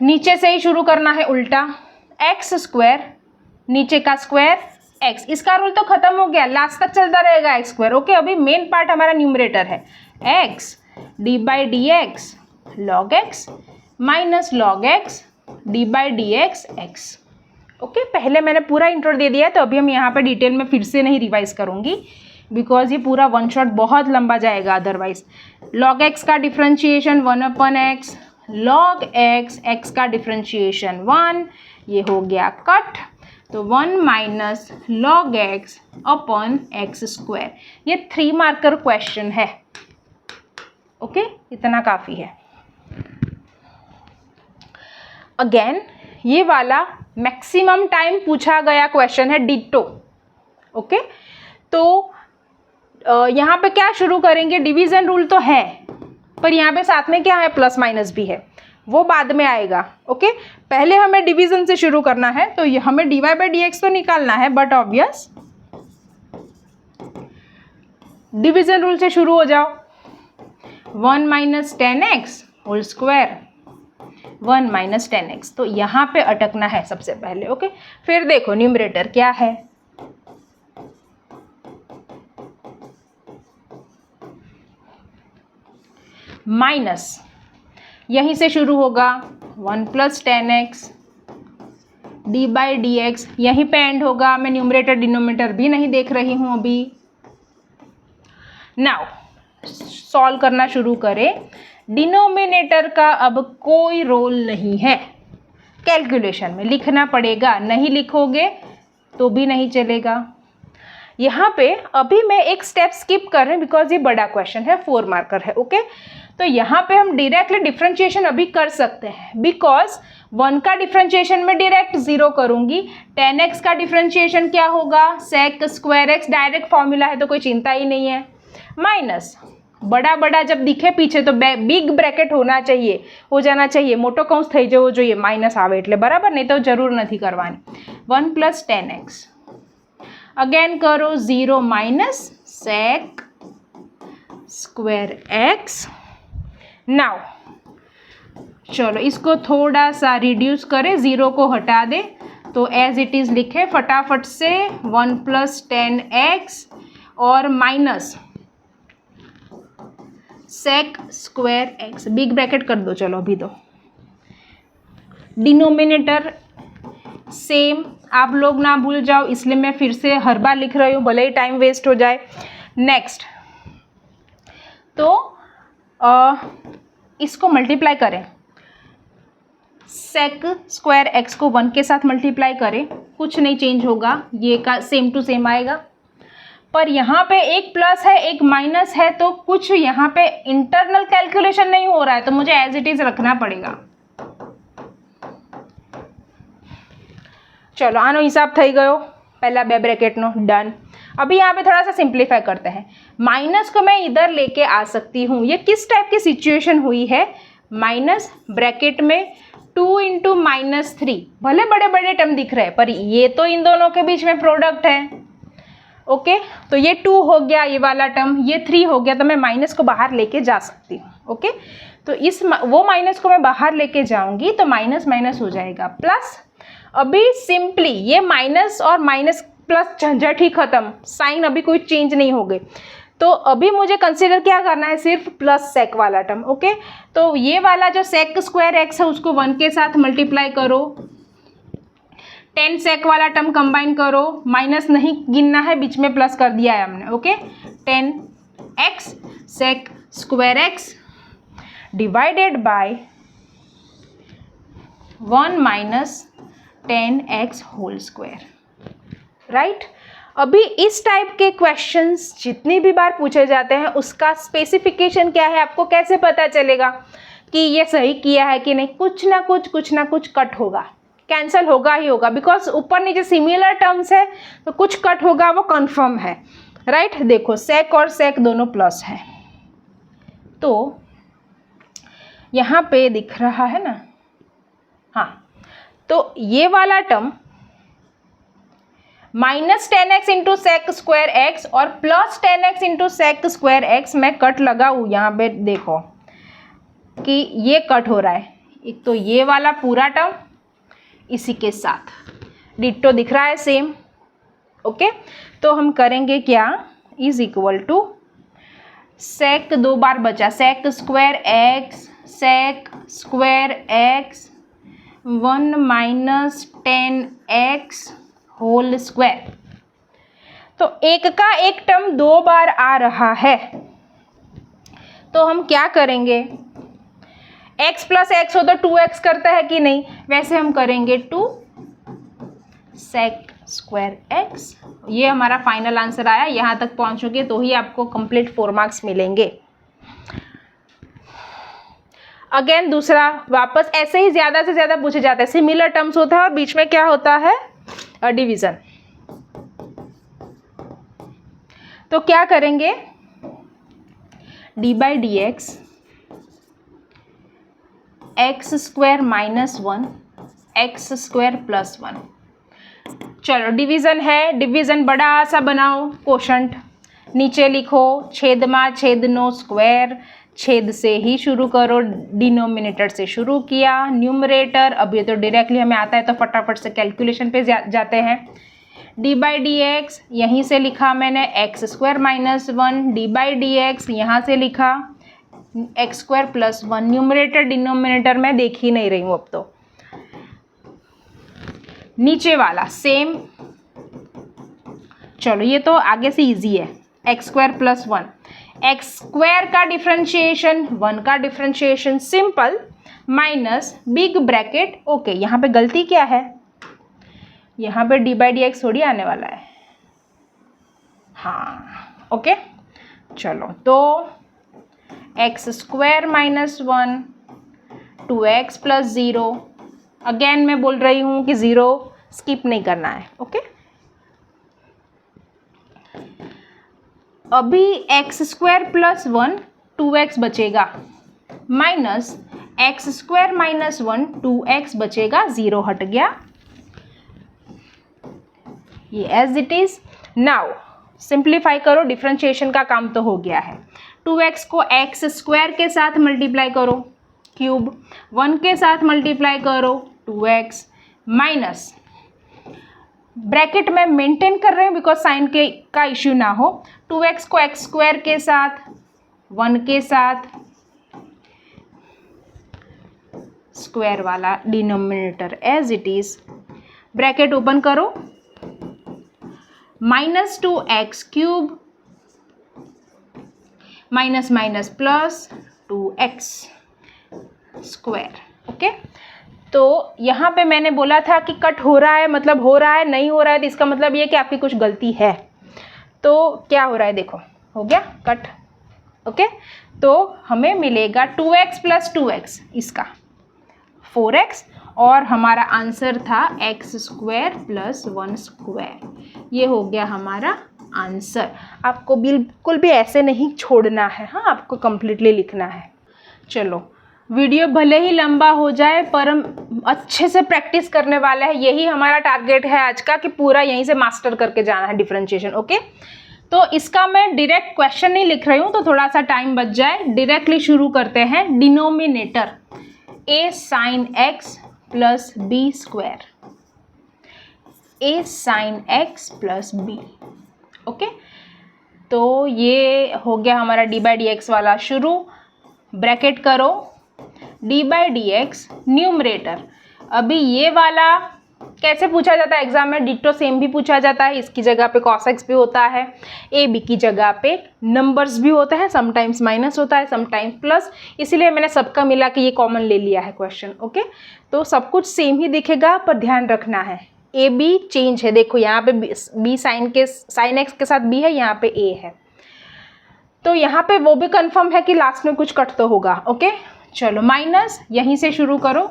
नीचे से ही शुरू करना है उल्टा, एक्स स्क्वायर नीचे का स्क्वायर एक्स, इसका रूल तो खत्म हो गया, लास्ट तक चलता रहेगा एक्स स्क्वायर। ओके, अभी मेन पार्ट हमारा न्यूमरेटर है, x d by d x log x minus log x d by d x x. Okay, पहले मैंने पूरा इंट्रो दे दिया है, तो अभी हम यहाँ पे डिटेल में फिर से नहीं रिवाइज करूँगी, बिकॉज ये पूरा वन शॉट बहुत लंबा जाएगा अदरवाइज। लॉग एक्स का differentiation 1/x, log x, x का डिफ्रेंशिएशन 1, ये हो गया कट, तो 1 minus log x upon x square. ये 3 मार्कर क्वेश्चन है। ओके, इतना काफ़ी है। अगेन ये वाला मैक्सिमम टाइम पूछा गया क्वेश्चन है, डिटो। ओके, तो यहाँ पे क्या शुरू करेंगे, डिवीज़न रूल तो है, पर यहाँ पे साथ में क्या है, प्लस माइनस भी है, वो बाद में आएगा। ओके, पहले हमें डिवीज़न से शुरू करना है, तो ये हमें dy बाई डी एक्स तो निकालना है, बट ऑब्वियस डिवीज़न रूल से शुरू हो जाओ। 1 minus 10x whole square, 1 minus 10x, तो यहाँ पे अटकना है सबसे पहले। ओके, फिर देखो न्यूमरेटर क्या है, माइनस, यहीं से शुरू होगा 1 plus 10x D by d x, यहीं पे एंड होगा। मैं न्यूमरेटर डिनोमिनेटर भी नहीं देख रही हूँ अभी। नाउ सॉल्व करना शुरू करें। डिनोमिनेटर का अब कोई रोल नहीं है कैलकुलेशन में, लिखना पड़ेगा, नहीं लिखोगे तो भी नहीं चलेगा। यहाँ पे अभी मैं एक स्टेप स्किप कर रही हूँ, बिकॉज ये बड़ा क्वेश्चन है, 4 मार्कर है। ओके, तो यहाँ पे हम डायरेक्टली डिफ्रेंशिएशन अभी कर सकते हैं, बिकॉज 1 का डिफ्रेंशिएशन में डायरेक्ट 0 करूँगी। 10x का डिफ्रेंशिएशन क्या होगा, sec square x, direct formula है तो कोई चिंता ही नहीं है। माइनस बड़ा बड़ा जब दिखे पीछे तो बिग ब्रैकेट होना चाहिए, हो जाना चाहिए, मोटो कौंस થઈ જવો જોઈએ, माइनस આવે એટલે बराबर, नहीं तो जरूर नहीं करवानी। 1 प्लस 10x, अगेन करो 0 minus sec square x. Now चलो इसको थोड़ा सा रिड्यूस करें, 0 को हटा दे, तो एज इट इज़ लिखे फटाफट से 1 प्लस 10x और minus sec square x, big bracket कर दो। चलो अभी दो, डिनोमिनेटर सेम आप लोग ना भूल जाओ, इसलिए मैं फिर से हर बार लिख रही हूँ, भले ही टाइम वेस्ट हो जाए। नेक्स्ट, तो इसको मल्टीप्लाई करें, सेक स्क्वायर एक्स को 1 के साथ मल्टीप्लाई करें, कुछ नहीं चेंज होगा, ये का सेम टू सेम आएगा। पर यहाँ पे एक प्लस है एक माइनस है, तो कुछ यहाँ पे इंटरनल कैलकुलेशन नहीं हो रहा है, तो मुझे एज इट इज रखना पड़ेगा। चलो आनो हिसाब થઈ ગયો, पहला 2 ब्रैकेटનો डन। अभी यहाँ पे थोड़ा सा सिंप्लीफाई करते हैं। माइनस को मैं इधर लेके आ सकती हूँ, ये किस टाइप की सिचुएशन हुई है, माइनस ब्रैकेट में 2 इंटू माइनस 3, भले बड़े बड़े टर्म दिख रहे हैं पर ये तो इन दोनों के बीच में प्रोडक्ट है। ओके, तो ये 2 हो गया, ये वाला टर्म, ये 3 हो गया, तो मैं माइनस को बाहर लेके जा सकती हूँ। ओके, तो वो माइनस को मैं बाहर लेके जाऊंगी तो माइनस माइनस हो जाएगा प्लस। अभी सिंपली ये माइनस और माइनस प्लस झंझट ही खत्म, साइन अभी कोई चेंज नहीं हो गई, तो अभी मुझे कंसीडर क्या करना है, सिर्फ प्लस सेक वाला टर्म। ओके, तो ये वाला जो सेक स्क्वायर एक्स है उसको 1 के साथ मल्टीप्लाई करो, 10 सेक वाला टर्म कंबाइन करो, माइनस नहीं गिनना है, बीच में प्लस कर दिया है हमने। Okay, 10x sec square x divided by 1 minus 10x whole square, right. अभी इस टाइप के क्वेश्चंस जितनी भी बार पूछे जाते हैं उसका स्पेसिफिकेशन क्या है, आपको कैसे पता चलेगा कि ये सही किया है कि नहीं, कुछ ना कुछ कट होगा, कैंसिल होगा ही होगा, बिकॉज ऊपर नीचे सिमिलर टर्म्स है तो कुछ कट होगा, वो कंफर्म है, राइट। देखो सेक और सेक दोनों प्लस है, तो यहाँ पे दिख रहा है ना, हाँ, तो ये वाला term minus 10x into sec square x और plus 10x into sec square x में कट लगाऊँ, यहाँ पे देखो कि ये कट हो रहा है, एक तो ये वाला पूरा टर्म इसी के साथ डिट्टो दिख रहा है सेम। ओके, तो हम करेंगे क्या, इज इक्वल टू सेक 2 बार बचा, sec square x 1 minus 10x whole square. तो एक का एक टर्म 2 बार आ रहा है, तो हम क्या करेंगे, x प्लस एक्स हो तो 2x करता है कि नहीं, वैसे हम करेंगे 2 सेक स्क्वायर एक्स। ये हमारा फाइनल आंसर आया। यहाँ तक पहुँचोगे तो ही आपको कंप्लीट 4 मार्क्स मिलेंगे। अगेन दूसरा, वापस ऐसे ही ज़्यादा से ज़्यादा पूछे जाते हैं, सिमिलर टर्म्स होता है और बीच में क्या होता है, डिवीज़न। तो क्या करेंगे, D by d x x square minus 1 x square plus 1। चलो डिवीज़न है, डिवीज़न बड़ा सा बनाओ, कोशंट नीचे लिखो, छेद मा छेद नो स्क्वायर, छेद से ही शुरू करो, डिनोमिनेटर से शुरू किया, न्यूमरेटर, अब ये तो डायरेक्टली हमें आता है तो फटाफट से कैलकुलेशन पे जाते हैं। डी बाई डी एक्स यहीं से लिखा मैंने x square minus 1, D by d x यहाँ से लिखा x square plus 1, numerator denominator मैं देख ही नहीं रही हूँ अब तो। नीचे वाला सेम, चलो ये तो आगे से इजी है, x square plus 1, x square का डिफरेंशिएशन 1 का differentiation simple minus big bracket. Okay, यहाँ पे गलती क्या है, यहाँ पे डी बाई डी एक्स थोड़ी आने वाला है, हाँ ओके। चलो तो x square minus 1 2x plus 0, again मैं बोल रही हूँ कि 0 स्किप नहीं करना है। ओके, अभी एक्स स्क्वायर प्लस 1 2x बचेगा minus x square minus 1 2x बचेगा, 0 हट गया, ये as it is. Now simplify करो, डिफरेंशिएशन का काम तो हो गया है। 2x को एक्स स्क्वायर के साथ मल्टीप्लाई करो क्यूब, 1 के साथ मल्टीप्लाई करो 2x माइनस, ब्रैकेट में मेंटेन कर रहे हैं बिकॉज साइन के का इश्यू ना हो, 2x को एक्स स्क्वायर के साथ 1 के साथ स्क्वायर वाला denominator as it is, bracket open करो, minus 2x cube minus minus plus 2x square. Okay, तो यहाँ पे मैंने बोला था कि कट हो रहा है, मतलब हो रहा है, नहीं हो रहा है तो इसका मतलब ये कि आपकी कुछ गलती है। तो क्या हो रहा है, देखो हो गया कट। ओके, तो हमें मिलेगा 2x प्लस 2x, इसका 4x, और हमारा आंसर था एक्स स्क्वायर प्लस 1 स्क्वायर। ये हो गया हमारा आंसर। आपको बिल्कुल भी ऐसे नहीं छोड़ना है, हाँ आपको कंप्लीटली लिखना है। चलो वीडियो भले ही लंबा हो जाए पर हम अच्छे से प्रैक्टिस करने वाले हैं, यही हमारा टारगेट है आज का कि पूरा यहीं से मास्टर करके जाना है डिफरेंशिएशन। ओके, तो इसका मैं डायरेक्ट क्वेश्चन नहीं लिख रही हूँ तो थोड़ा सा टाइम बच जाए, डायरेक्टली शुरू करते हैं। Denominator a sine x plus b square, a sine x plus b. Okay, तो ये हो गया हमारा डी बाई डी एक्स वाला शुरू, ब्रैकेट करो, D by d x numerator. अभी ये वाला कैसे पूछा जाता है एग्जाम में, डिट्टो सेम भी पूछा जाता है, इसकी जगह पे cos x भी होता है, ए बी की जगह पे नंबर्स भी होता है, समटाइम्स माइनस होता है समटाइम्स प्लस, इसीलिए मैंने सबका मिला के ये कॉमन ले लिया है क्वेश्चन। ओके, तो सब कुछ सेम ही दिखेगा पर ध्यान रखना है ए बी चेंज है, देखो यहाँ पे बी साइन एक्स के साथ बी है, यहाँ पे ए है, तो यहाँ पे वो भी कंफर्म है कि लास्ट में कुछ कट तो होगा। ओके, चलो माइनस यहीं से शुरू करो,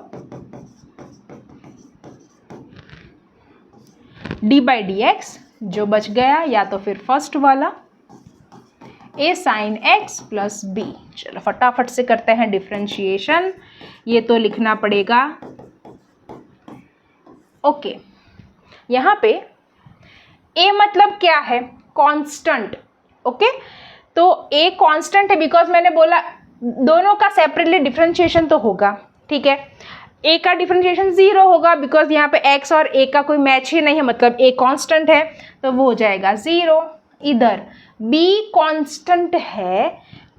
डी बाई डी एक्स जो बच गया, या तो फिर फर्स्ट वाला ए साइन एक्स प्लस बी। चलो फटाफट से करते हैं डिफरेंशिएशन, ये तो लिखना पड़ेगा। ओके, यहाँ पे ए मतलब क्या है, कांस्टेंट। ओके, तो ए कांस्टेंट है बिकॉज मैंने बोला दोनों का सेपरेटली डिफरेंशिएशन तो होगा, ठीक है। ए का डिफरेंशिएशन 0 होगा बिकॉज यहाँ पे एक्स और ए का कोई मैच ही नहीं है, मतलब ए कांस्टेंट है तो वो हो जाएगा 0। इधर बी कांस्टेंट है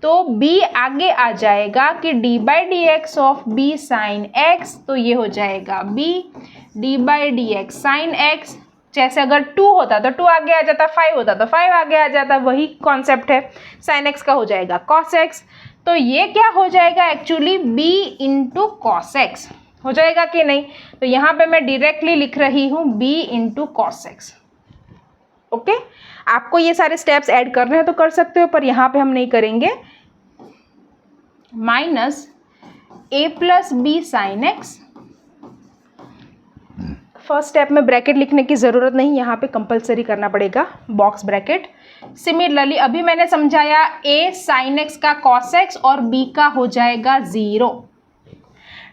तो बी आगे आ जाएगा कि d by d x of b sine x, तो ये हो जाएगा b d by d x sine x. जैसे अगर 2 होता तो 2 आगे आ जाता, 5 होता तो 5 आगे आ जाता, वही कॉन्सेप्ट है। साइन एक्स का हो जाएगा कॉस एक्स, तो ये क्या हो जाएगा actually b into cos x हो जाएगा कि नहीं। तो यहाँ पे मैं डायरेक्टली लिख रही हूँ b into cos x. Okay, आपको ये सारे स्टेप्स ऐड करने हैं तो कर सकते हो, पर यहाँ पे हम नहीं करेंगे। Minus a plus b sine x, first step में ब्रैकेट लिखने की ज़रूरत नहीं, यहाँ पे कंपलसरी करना पड़ेगा बॉक्स ब्रैकेट। सिमिलरली अभी मैंने समझाया a साइन एक्स का कॉस एक्स और b का हो जाएगा 0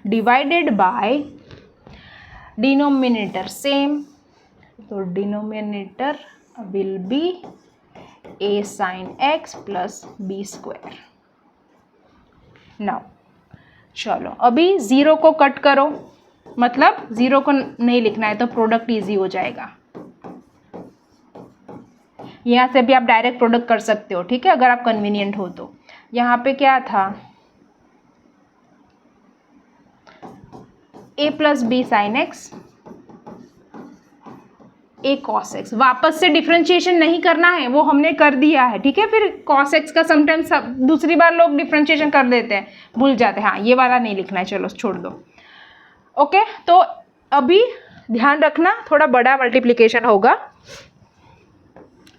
डिवाइडेड बाय डिनोमिनेटर सेम, तो denominator will be a sine x plus b square. Now चलो अभी 0 को कट करो, मतलब 0 को नहीं लिखना है तो प्रोडक्ट इजी हो जाएगा। यहाँ से भी आप डायरेक्ट प्रोडक्ट कर सकते हो, ठीक है, अगर आप कन्वीनियंट हो तो। यहाँ पे क्या था, a plus b sine x a cos x, वापस से डिफ्रेंशिएशन नहीं करना है, वो हमने कर दिया है, ठीक है। फिर कॉस एक्स का समटाइम्स दूसरी बार लोग डिफ्रेंशिएशन कर देते हैं, भूल जाते हैं, हाँ ये वाला नहीं लिखना है, चलो छोड़ दो। ओके, तो अभी ध्यान रखना थोड़ा बड़ा मल्टीप्लिकेशन होगा,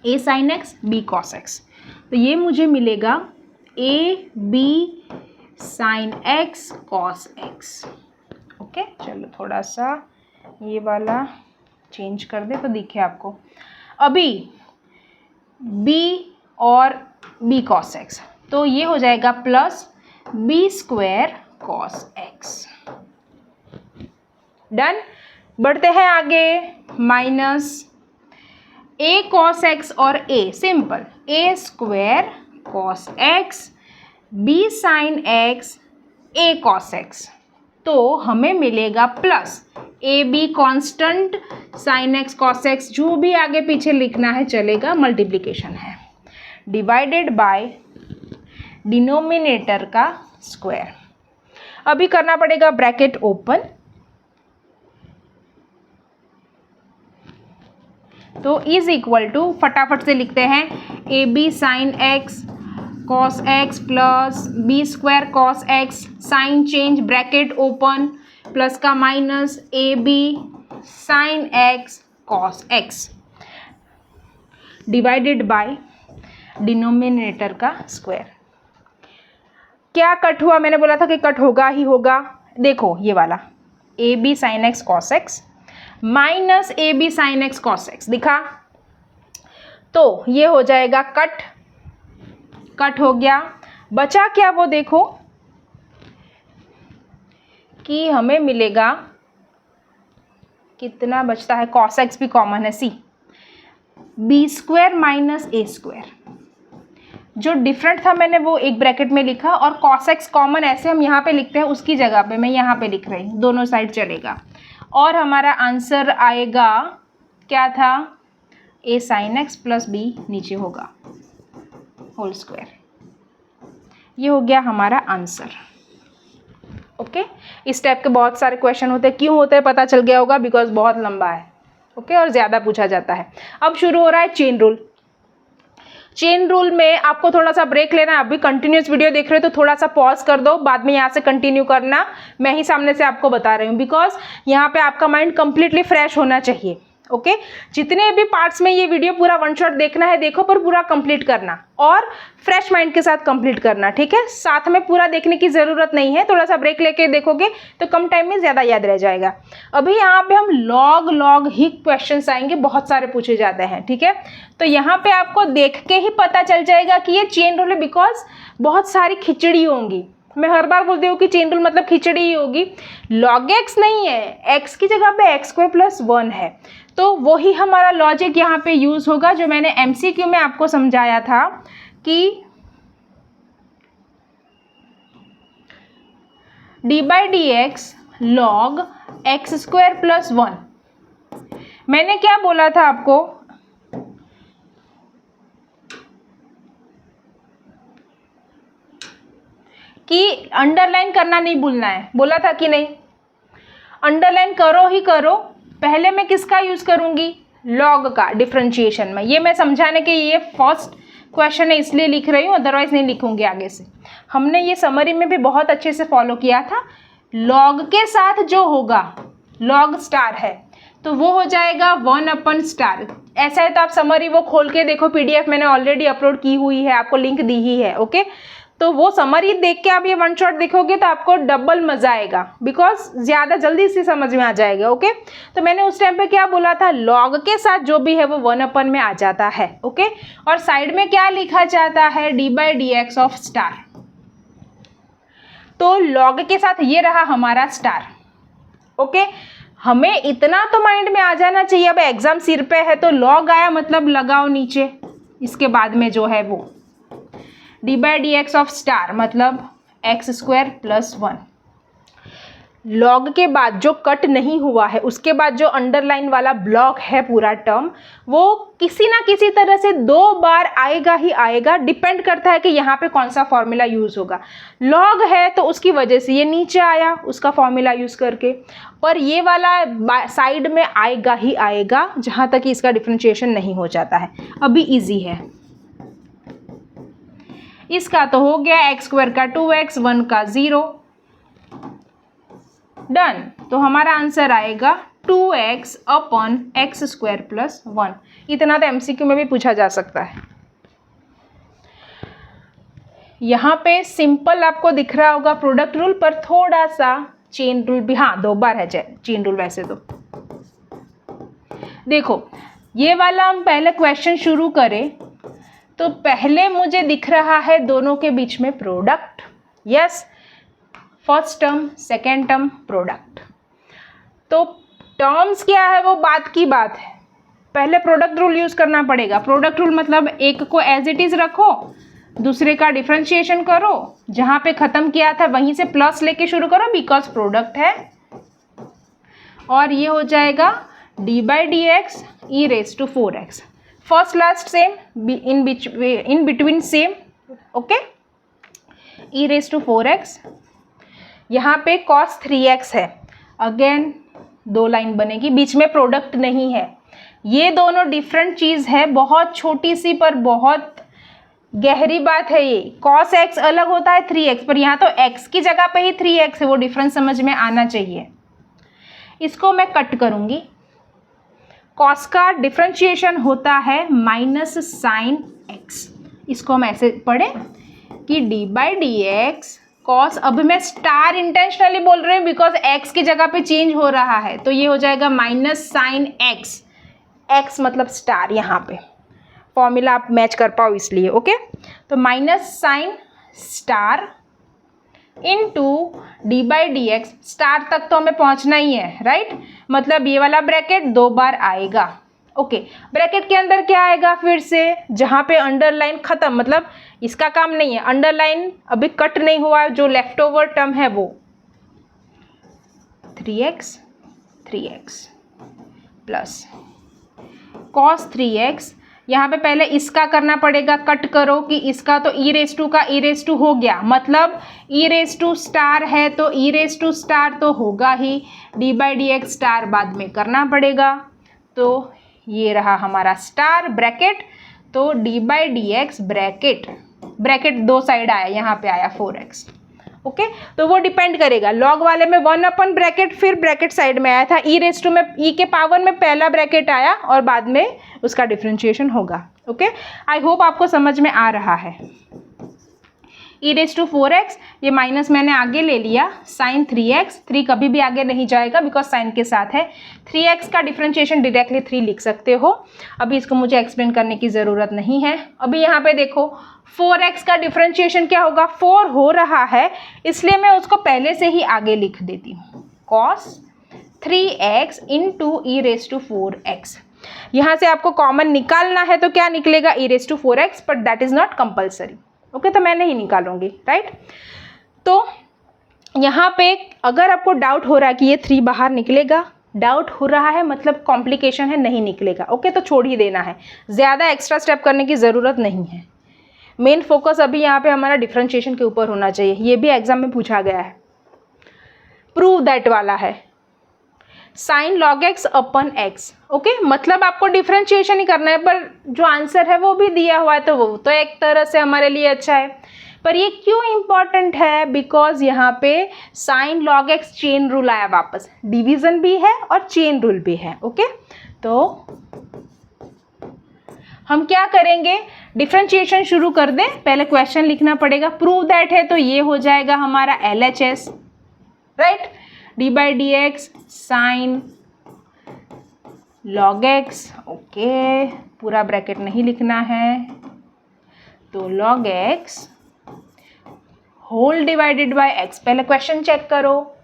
a sine x b cos x, तो ये मुझे मिलेगा a b sine x cos x. Okay, चलो थोड़ा सा ये वाला चेंज कर दे तो दिखे आपको। अभी b और b कॉस एक्स, तो ये हो जाएगा plus b square cos x. Done, बढ़ते हैं आगे। माइनस a कॉस एक्स और a, simple a square cos x b sine x a cos x, तो हमें मिलेगा plus a b constant sine x cos x, जो भी आगे पीछे लिखना है चलेगा, मल्टीप्लिकेशन है, डिवाइडेड बाय डिनोमिनेटर का स्क्वायर। अभी करना पड़ेगा ब्रैकेट ओपन, तो इज इक्वल टू फटाफट से लिखते हैं a b sine x cos x plus b square cos x, sine change bracket open, plus का minus a b sine x cos x divided by denominator का square. क्या cut हुआ, मैंने बोला था कि कट होगा ही होगा, देखो ये वाला a b sine x cos x minus a b sine x cos x दिखा, तो ये हो जाएगा कट, कट हो गया। बचा क्या वो देखो कि हमें मिलेगा, कितना बचता है, कॉस एक्स भी कॉमन है, सी बी स्क्वायर माइनस ए स्क्वायर, जो डिफरेंट था मैंने वो एक ब्रैकेट में लिखा, और कॉस एक्स कॉमन ऐसे हम यहाँ पे लिखते हैं, उसकी जगह पे मैं यहाँ पे लिख रही हूँ, दोनों साइड चलेगा, और हमारा आंसर आएगा क्या था, ए साइन एक्स प्लस बी नीचे होगा होल स्क्वायर। ये हो गया हमारा आंसर। ओके, इस टाइप के बहुत सारे क्वेश्चन होते हैं, क्यों होते हैं पता चल गया होगा, बिकॉज बहुत लंबा है, ओके, और ज़्यादा पूछा जाता है। अब शुरू हो रहा है चेन रूल। चेन रूल में आपको थोड़ा सा ब्रेक लेना है, अभी कंटिन्यूस वीडियो देख रहे हो तो थोड़ा सा पॉज कर दो, बाद में यहाँ से कंटिन्यू करना, मैं ही सामने से आपको बता रही हूँ, बिकॉज यहाँ पे आपका माइंड कंप्लीटली फ्रेश होना चाहिए। ओके, जितने भी पार्ट्स में ये वीडियो पूरा वन शॉट देखना है देखो, पर पूरा कंप्लीट करना और फ्रेश माइंड के साथ कंप्लीट करना, ठीक है। साथ में पूरा देखने की ज़रूरत नहीं है, थोड़ा सा ब्रेक लेके देखोगे तो कम टाइम में ज़्यादा याद रह जाएगा। अभी यहाँ पे हम लॉग ही क्वेश्चंस आएंगे, बहुत सारे पूछे जाते हैं, ठीक है। तो यहाँ पे आपको देख के ही पता चल जाएगा कि ये चेन रूल है, बिकॉज बहुत सारी खिचड़ी होंगी, मैं हर बार बोलती हूँ कि चेन रूल मतलब खिचड़ी ही होगी, log x नहीं है, x की जगह पे x² + 1 है, तो वही हमारा लॉजिक यहाँ पे यूज होगा जो मैंने MCQ में आपको समझाया था कि d/dx log x² + 1। मैंने क्या बोला था आपको कि अंडरलाइन करना नहीं भूलना है, बोला था कि नहीं? अंडरलाइन करो ही करो। पहले मैं किसका यूज करूंगी? लॉग का, डिफरेंशिएशन में। ये मैं समझाने के ये फर्स्ट क्वेश्चन है इसलिए लिख रही हूँ, अदरवाइज नहीं लिखूंगी आगे से। हमने ये समरी में भी बहुत अच्छे से फॉलो किया था। लॉग के साथ जो होगा लॉग स्टार है तो वो हो जाएगा 1/*। ऐसा है तो आप समरी वो खोल के देखो, PDF मैंने ऑलरेडी अपलोड की हुई है, आपको लिंक दी ही है। ओके, तो वो समरी देख के आप ये वन शॉट देखोगे तो आपको डबल मजा आएगा, बिकॉज ज़्यादा जल्दी से समझ में आ जाएगा। ओके, तो मैंने उस टाइम पे क्या बोला था, लॉग के साथ जो भी है वो 1/ में आ जाता है। ओके, और साइड में क्या लिखा जाता है, d/dx ऑफ स्टार। तो लॉग के साथ ये रहा हमारा स्टार। ओके, हमें इतना तो माइंड में आ जाना चाहिए, अब एग्जाम सिर पे है तो लॉग आया मतलब लगाओ नीचे, इसके बाद में जो है वो d/dx ऑफ स्टार मतलब x² + 1। लॉग के बाद जो कट नहीं हुआ है उसके बाद जो अंडरलाइन वाला ब्लॉक है पूरा टर्म, वो किसी ना किसी तरह से 2 बार आएगा ही आएगा। डिपेंड करता है कि यहाँ पे कौन सा फॉर्मूला यूज़ होगा। लॉग है तो उसकी वजह से ये नीचे आया उसका फॉर्मूला यूज़ करके, पर ये वाला साइड में आएगा ही आएगा जहाँ तक कि इसका डिफ्रेंशिएशन नहीं हो जाता है। अभी ईजी है, इसका तो हो गया x² का 2x, 1 का 0, डन। तो हमारा आंसर आएगा 2x/x² + 1। इतना तो MCQ में भी पूछा जा सकता है। यहाँ पे सिंपल आपको दिख रहा होगा प्रोडक्ट रूल, पर थोड़ा सा चेन रूल भी, हाँ 2 बार है चेन रूल। वैसे तो देखो ये वाला हम पहले क्वेश्चन शुरू करें तो पहले मुझे दिख रहा है दोनों के बीच में product. Yes, first term second term product. तो टर्म्स क्या है वो बात की बात है, पहले प्रोडक्ट रूल यूज़ करना पड़ेगा। प्रोडक्ट रूल मतलब एक को एज इट इज़ रखो, दूसरे का डिफ्रेंशिएशन करो, जहाँ पे ख़त्म किया था वहीं से प्लस लेके शुरू करो बिकॉज प्रोडक्ट है, और ये हो जाएगा d/dx e⁴x। First last sem, in between same. Okay, e⁴x। यहाँ पे cos 3x है, अगेन 2 लाइन बनेगी, बीच में प्रोडक्ट नहीं है। ये दोनों डिफरेंट चीज़ है, बहुत छोटी सी पर बहुत गहरी बात है ये। cos x अलग होता है 3x, पर यहाँ तो x की जगह पे ही 3x है, वो डिफरेंस समझ में आना चाहिए। इसको मैं कट करूँगी। cos का डिफ्रेंशिएशन होता है -sin x। इसको हम ऐसे पढ़ें कि d/dx cos, अब मैं स्टार इंटेंशनली बोल रही हूँ बिकॉज x की जगह पे चेंज हो रहा है, तो ये हो जाएगा -sin x। x मतलब स्टार, यहाँ पे फॉर्मूला आप मैच कर पाओ इसलिए। ओके, तो -sin star into d/dx, star तक तो हमें पहुंचना ही है, राइट? मतलब ये वाला ब्रैकेट 2 बार आएगा। ओके, ब्रैकेट के अंदर क्या आएगा, फिर से जहाँ पे अंडरलाइन खत्म, मतलब इसका काम नहीं है, अंडरलाइन अभी कट नहीं हुआ, जो लेफ्ट ओवर टर्म है वो 3x प्लस cos 3x। यहाँ पे पहले इसका करना पड़ेगा, कट करो कि इसका तो e⁻² का e⁻² हो गया, मतलब e⁻² स्टार है तो e⁻² स्टार तो होगा ही, d/dx स्टार बाद में करना पड़ेगा। तो ये रहा हमारा स्टार ब्रैकेट, तो d/dx ब्रैकेट 2 साइड आया, यहाँ पे आया 4x। ओके, तो वो डिपेंड करेगा, लॉग वाले में 1/ ब्रैकेट, फिर ब्रैकेट साइड में आया था, e⁻² में e के पावर में पहला ब्रैकेट आया और बाद में उसका डिफ्रेंशिएशन होगा। ओके, आई होप आपको समझ में आ रहा है। e⁴x, ये माइनस मैंने आगे ले लिया, साइन 3x, 3 कभी भी आगे नहीं जाएगा बिकॉज साइन के साथ है। 3x का डिफ्रेंशिएशन डायरेक्टली 3 लिख सकते हो, अभी इसको मुझे एक्सप्लेन करने की ज़रूरत नहीं है। अभी यहाँ पे देखो 4x का डिफ्रेंशिएशन क्या होगा, 4 हो रहा है इसलिए मैं उसको पहले से ही आगे लिख देती हूँ, cos 3x इंटू e⁴x। यहाँ से आपको कॉमन निकालना है तो क्या निकलेगा, e⁴x, but that is not compulsory. Okay, तो मैं नहीं निकालूंगी, राइट। तो यहाँ पे अगर आपको डाउट हो रहा है कि ये 3 बाहर निकलेगा, डाउट हो रहा है मतलब कॉम्प्लिकेशन है, नहीं निकलेगा, ओके, तो छोड़ ही देना है, ज़्यादा एक्स्ट्रा स्टेप करने की ज़रूरत नहीं है। मेन फोकस अभी यहाँ पे हमारा डिफरेंशिएशन के ऊपर होना चाहिए, ये भी एग्जाम में पूछा गया है। प्रूव दैट वाला है sign log x upon x, okay, मतलब आपको डिफरेंशिएशन ही करना है, पर जो आंसर है वो भी दिया हुआ है तो वो तो एक तरह से हमारे लिए अच्छा है। पर ये क्यों इम्पॉर्टेंट है, बिकॉज यहाँ पे sign log x chain rule आया वापस, डिवीजन भी है और चेन रूल भी है, ओके। तो हम क्या करेंगे, डिफरेंशिएशन शुरू कर दें, पहले क्वेश्चन लिखना पड़ेगा। प्रूव दैट है तो ये हो जाएगा हमारा LHS, right, d/dx sine log x, okay, पूरा ब्रैकेट नहीं लिखना है, तो log x whole divided by x. पहले क्वेश्चन चेक करो,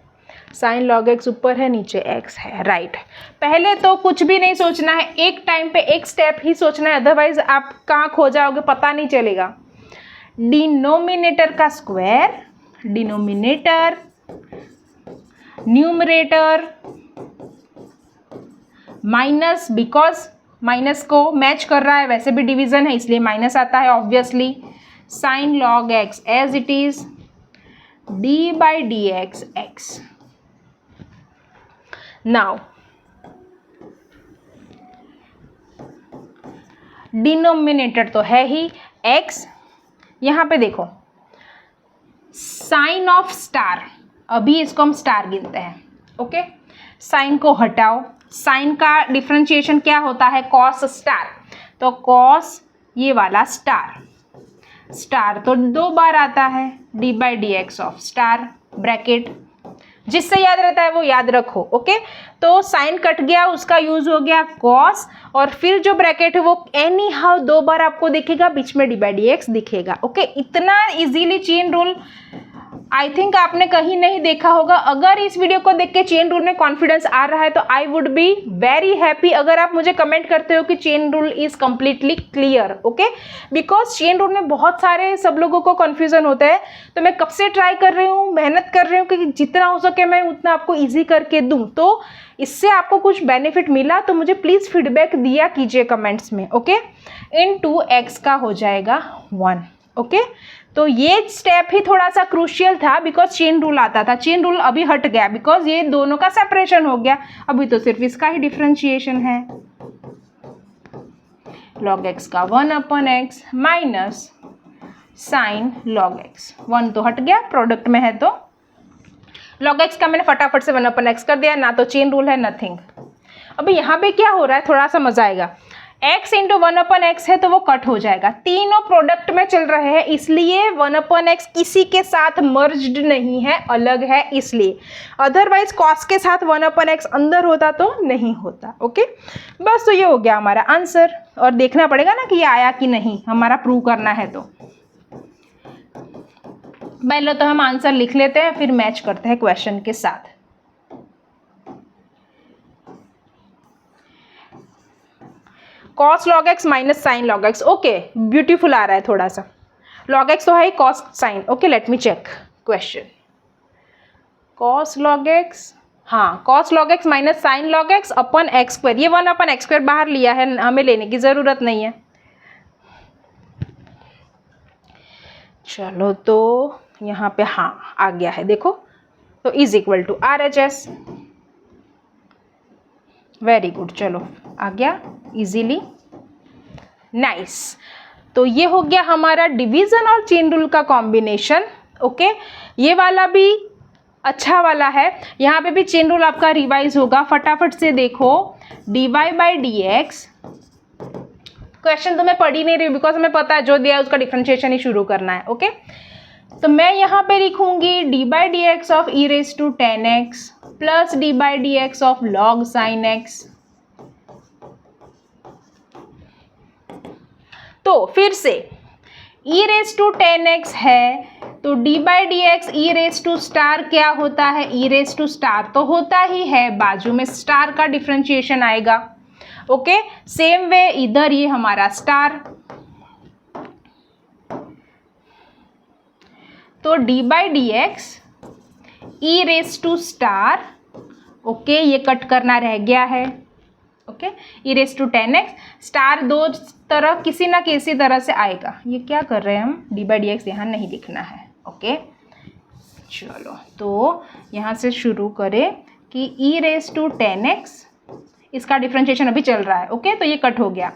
साइन लॉग एक्स ऊपर है नीचे एक्स है, राइट। पहले तो कुछ भी नहीं सोचना है, एक टाइम पे एक स्टेप ही सोचना है, अदरवाइज आप कहाँ खो जाओगे पता नहीं चलेगा। डिनोमिनेटर का square, denominator numerator minus, because minus को मैच कर रहा है, वैसे भी डिवीजन है इसलिए माइनस आता है obviously. Sine log x as it is d/dx x। Now denominator तो है ही x, यहां पे देखो साइन ऑफ स्टार, अभी इसको हम स्टार गिनते हैं, ओके। साइन को हटाओ, साइन का डिफरेंशिएशन क्या होता है, कॉस स्टार, तो कॉस ये वाला स्टार, स्टार तो 2 बार आता है, d/dx ऑफ स्टार, ब्रैकेट, जिससे याद रहता है वो याद रखो, ओके। तो साइन कट गया, उसका यूज हो गया कॉस, और फिर जो ब्रैकेट है वो एनी हाउ 2 बार आपको दिखेगा, बीच में d/dx दिखेगा, ओके। इतना easily chain rule I think आपने कहीं नहीं देखा होगा। अगर इस वीडियो को देख के चेन रूल में कॉन्फिडेंस आ रहा है तो आई वुड बी वेरी हैप्पी अगर आप मुझे कमेंट करते हो कि chain rule is completely clear, okay. Because chain rule में बहुत सारे सब लोगों को कन्फ्यूजन होता है, तो मैं कब से ट्राई कर रही हूँ, मेहनत कर रही हूँ कि जितना हो सके मैं उतना आपको ईजी करके दूँ। तो इससे आपको कुछ बेनिफिट मिला तो मुझे प्लीज़ फीडबैक दिया कीजिए कमेंट्स में, ओके। इन 2x का हो जाएगा 1, ओके। तो ये स्टेप ही थोड़ा सा क्रूशियल था बिकॉज चेन रूल आता था, चेन रूल अभी हट गया बिकॉज ये दोनों का सेपरेशन हो गया, अभी तो सिर्फ इसका ही डिफरेंशिएशन है। लॉग एक्स का 1/x minus sine log x, 1 तो हट गया, प्रोडक्ट में है तो लॉग एक्स का मैंने फटाफट से 1/x कर दिया, ना तो चेन रूल है नथिंग। अभी यहाँ पे क्या हो रहा है, थोड़ा सा मजा आएगा, x इंटू 1/x है तो वो कट हो जाएगा, तीनों प्रोडक्ट में चल रहे हैं इसलिए 1/x किसी के साथ मर्ज्ड नहीं है, अलग है इसलिए, अदरवाइज कॉस के साथ 1/x अंदर होता तो नहीं होता, ओके। बस तो ये हो गया हमारा आंसर, और देखना पड़ेगा ना कि ये आया कि नहीं, हमारा प्रूव करना है तो पहले तो हम आंसर लिख लेते हैं फिर मैच करते हैं क्वेश्चन के साथ। Cos log x minus sine log x, okay, beautiful आ रहा है थोड़ा सा, लॉग एक्स तो है cos sine, okay. Let me check question, cos log x, हाँ, cos log x minus sine log x upon x square, ये 1/x² बाहर लिया है, हमें लेने की ज़रूरत नहीं है। चलो तो यहाँ पे हाँ आ गया है, देखो, तो is equal to RHS, very good, चलो आ गया इजीली, नाइस। तो ये हो गया हमारा डिवीजन और चेन रूल का कॉम्बिनेशन, ओके। ये वाला भी अच्छा वाला है, यहाँ पे भी चेन रूल आपका रिवाइज होगा, फटाफट से देखो, dy/dx, क्वेश्चन तो मैं पढ़ ही नहीं रही बिकॉज हमें पता है जो दिया है उसका डिफरेंशिएशन ही शुरू करना है, ओके। तो मैं यहाँ पे लिखूंगी d by d x of e raise to 10x plus d by d x of log sine x. तो फिर से ई रेस टू 10x है तो d by d x e raise to star क्या होता है, ई रेस टू स्टार तो होता ही है, बाजू में स्टार का डिफरेंशिएशन आएगा। ओके, सेम वे इधर ये हमारा स्टार, तो d by d x e raise to star, okay ये कट करना रह गया है। Okay, e raise to 10x, star दो तरह किसी ना किसी तरह से आएगा। ये क्या कर रहे हैं हम, डी बाई डी एक्स यहाँ नहीं लिखना है। ओके चलो, तो यहाँ से शुरू करें कि ई रेस टू 10x, इसका डिफरेंशिएशन अभी चल रहा है। ओके, तो ये कट हो गया।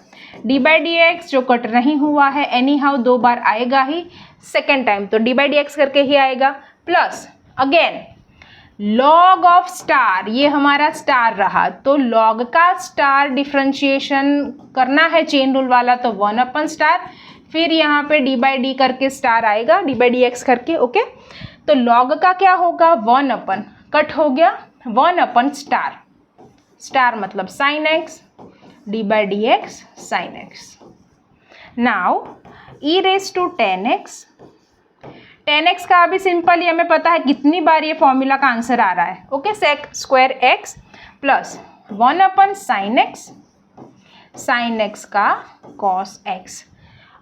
डी बाई डी एक्स जो कट नहीं हुआ है, एनी हाउ 2 बार आएगा ही, सेकेंड टाइम तो डी बाई डी एक्स करके ही आएगा, plus again log of star, ये हमारा स्टार रहा तो लॉग का स्टार डिफरेंशिएशन करना है चेन रूल वाला, तो 1 अपन स्टार, फिर यहाँ पे डी बाई डी करके स्टार आएगा, डी बाई डी एक्स करके। ओके, तो लॉग का क्या होगा, 1 अपन, कट हो गया 1 अपन स्टार, स्टार मतलब sine x, d by d x sine x. Now e raise to 10x, 10x का अभी सिंपल ही हमें पता है कितनी बार ये फॉर्मूला का आंसर आ रहा है। Okay, sec square x plus 1 upon sine x, sine x का कॉस एक्स।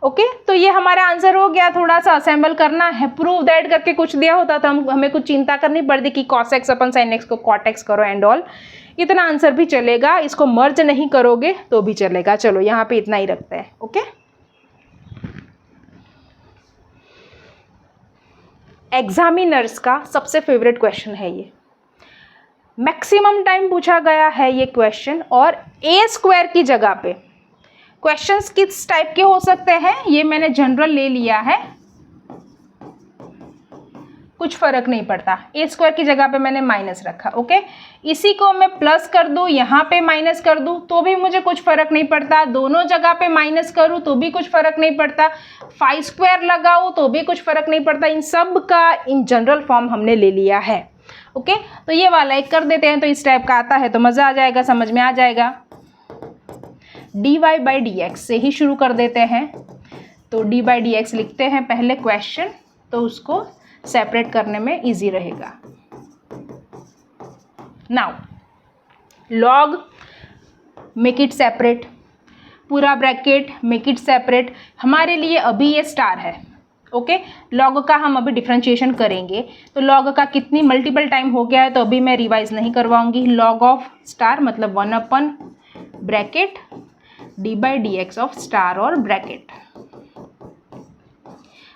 ओके, तो ये हमारा आंसर हो गया। थोड़ा सा असेंबल करना है, प्रूव दैट करके कुछ दिया होता तो हमें कुछ चिंता करनी पड़ती कि cos x upon sine x को कॉट एक्स करो एंड ऑल, इतना आंसर भी चलेगा, इसको मर्ज नहीं करोगे तो भी चलेगा। चलो यहाँ पे इतना ही रखते हैं। ओके, एग्जामिनर्स का सबसे फेवरेट क्वेश्चन है ये, मैक्सिमम टाइम पूछा गया है ये क्वेश्चन, और ए स्क्वायर की जगह पे क्वेश्चंस किस टाइप के हो सकते हैं ये मैंने जनरल ले लिया है, कुछ फर्क नहीं पड़ता। ए स्क्वायर की जगह पे मैंने माइनस रखा। ओके, इसी को मैं प्लस कर दूँ, यहाँ पे माइनस कर दूँ तो भी मुझे कुछ फर्क नहीं पड़ता, दोनों जगह पे माइनस करूँ तो भी कुछ फर्क नहीं पड़ता, 5 स्क्वायर लगाऊँ तो भी कुछ फर्क नहीं पड़ता। इन सब का इन जनरल फॉर्म हमने ले लिया है। ओके, तो ये वाला एक कर देते हैं, तो इस टाइप का आता है तो मज़ा आ जाएगा, समझ में आ जाएगा। D y by d x से ही शुरू कर देते हैं, तो डी बाई डी एक्स लिखते हैं पहले क्वेश्चन, तो उसको सेपरेट करने में इजी रहेगा। Now log make it separate, पूरा ब्रैकेट मेक इट सेपरेट, हमारे लिए अभी ये स्टार है। ओके, लॉग का हम अभी डिफरेंशिएशन करेंगे, तो लॉग का कितनी मल्टीपल टाइम हो गया है तो अभी मैं रिवाइज नहीं करवाऊंगी। लॉग ऑफ स्टार मतलब 1 upon bracket d by d x of star और ब्रैकेट,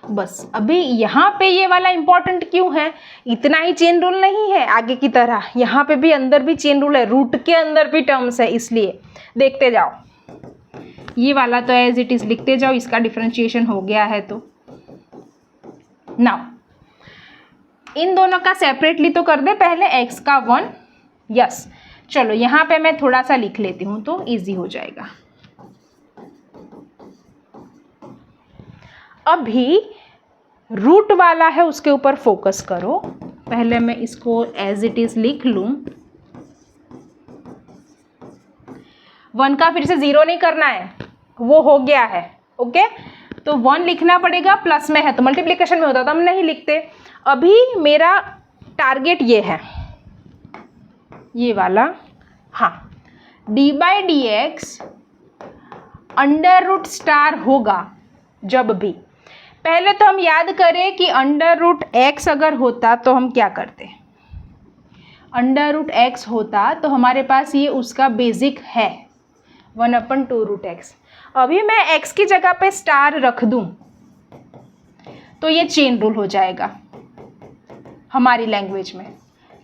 बस। अभी यहाँ पे ये वाला इंपॉर्टेंट क्यों है, इतना ही चेन रूल नहीं है आगे की तरह, यहाँ पे भी अंदर भी चेन रूल है, रूट के अंदर भी टर्म्स है, इसलिए देखते जाओ। ये वाला तो एज इट इज लिखते जाओ, इसका डिफरेंशिएशन हो गया है तो। नाउ इन दोनों का सेपरेटली तो कर दे पहले, x का 1, यस। चलो यहाँ पे मैं थोड़ा सा लिख लेती हूँ तो इजी हो जाएगा। अभी रूट वाला है उसके ऊपर फोकस करो, पहले मैं इसको एज इट इज लिख लूँ। 1 का फिर से 0 नहीं करना है, वो हो गया है। ओके, तो 1 लिखना पड़ेगा, प्लस में है तो मल्टीप्लिकेशन में होता तो हम नहीं लिखते। अभी मेरा टारगेट ये है, ये वाला, हाँ, d by d x under root star होगा जब भी। पहले तो हम याद करें कि अंडर रूट एक्स अगर होता तो हम क्या करते, अंडर रूट एक्स होता तो हमारे पास ये उसका बेसिक है 1/2 रूट एक्स। अभी मैं x की जगह पे स्टार रख दूं तो ये चेन रूल हो जाएगा हमारी लैंग्वेज में।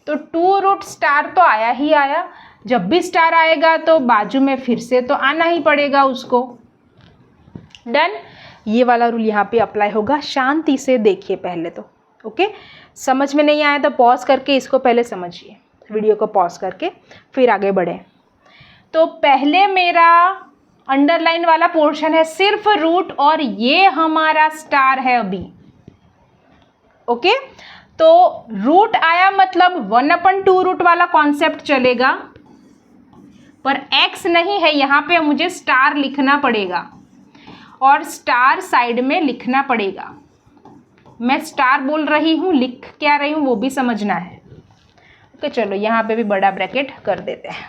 तो 2 रूट स्टार तो आया ही आया, जब भी स्टार आएगा तो बाजू में फिर से तो आना ही पड़ेगा उसको। डन, ये वाला रूल यहाँ पे अप्लाई होगा। शांति से देखिए पहले तो। ओके, समझ में नहीं आया तो पॉज करके इसको पहले समझिए, वीडियो को पॉज करके फिर आगे बढ़े। तो पहले मेरा अंडरलाइन वाला पोर्शन है सिर्फ रूट, और ये हमारा स्टार है अभी। ओके, तो रूट आया मतलब 1/2 रूट वाला कॉन्सेप्ट चलेगा, पर x नहीं है यहाँ पे, मुझे स्टार लिखना पड़ेगा और स्टार साइड में लिखना पड़ेगा। मैं स्टार बोल रही हूँ, लिख क्या रही हूँ वो भी समझना है। ओके चलो यहाँ पे भी बड़ा ब्रैकेट कर देते हैं।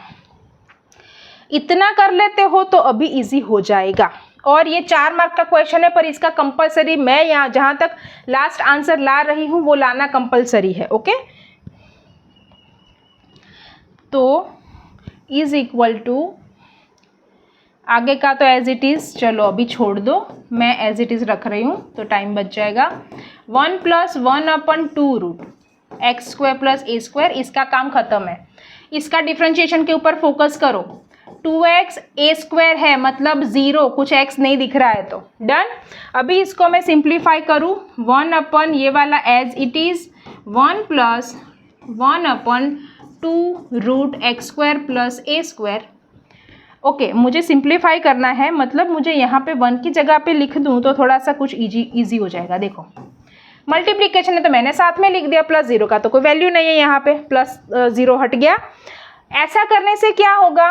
इतना कर लेते हो तो अभी इजी हो जाएगा। और ये 4 मार्क का क्वेश्चन है, पर इसका कंपलसरी मैं यहाँ जहाँ तक लास्ट आंसर ला रही हूँ वो लाना कंपलसरी है। ओके, तो इज इक्वल टू, आगे का तो एज इट इज़ चलो अभी छोड़ दो, मैं एज इट इज़ रख रही हूँ तो टाइम बच जाएगा। 1 + 1/2 रूट x² + a², इसका काम खत्म है। इसका डिफ्रेंशिएशन के ऊपर फोकस करो। 2x a² है मतलब 0, कुछ x नहीं दिख रहा है तो डन। अभी इसको मैं सिंप्लीफाई करूँ, 1/ ये वाला as it is 1 + 1/2 root x² + a²। Okay, मुझे सिंप्लीफाई करना है, मतलब मुझे यहाँ पे 1 की जगह पे लिख दूँ तो थोड़ा सा कुछ इजी हो जाएगा। देखो मल्टीप्लिकेशन है तो मैंने साथ में लिख दिया, +0 का तो कोई वैल्यू नहीं है यहाँ पे, +0 हट गया। ऐसा करने से क्या होगा,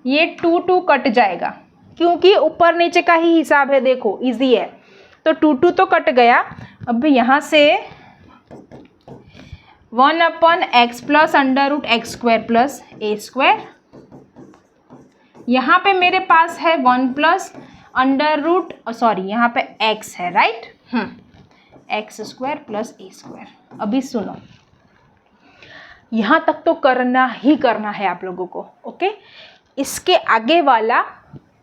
ये 2 कट जाएगा क्योंकि ऊपर नीचे का ही हिसाब है। देखो इजी है, तो 2 तो कट गया। अब यहाँ से 1/x + √x² + a², यहाँ पे मेरे पास है 1 + यहाँ पे x है, राइट, x² + a²। अभी सुनो, यहाँ तक तो करना ही करना है आप लोगों को। ओके, इसके आगे वाला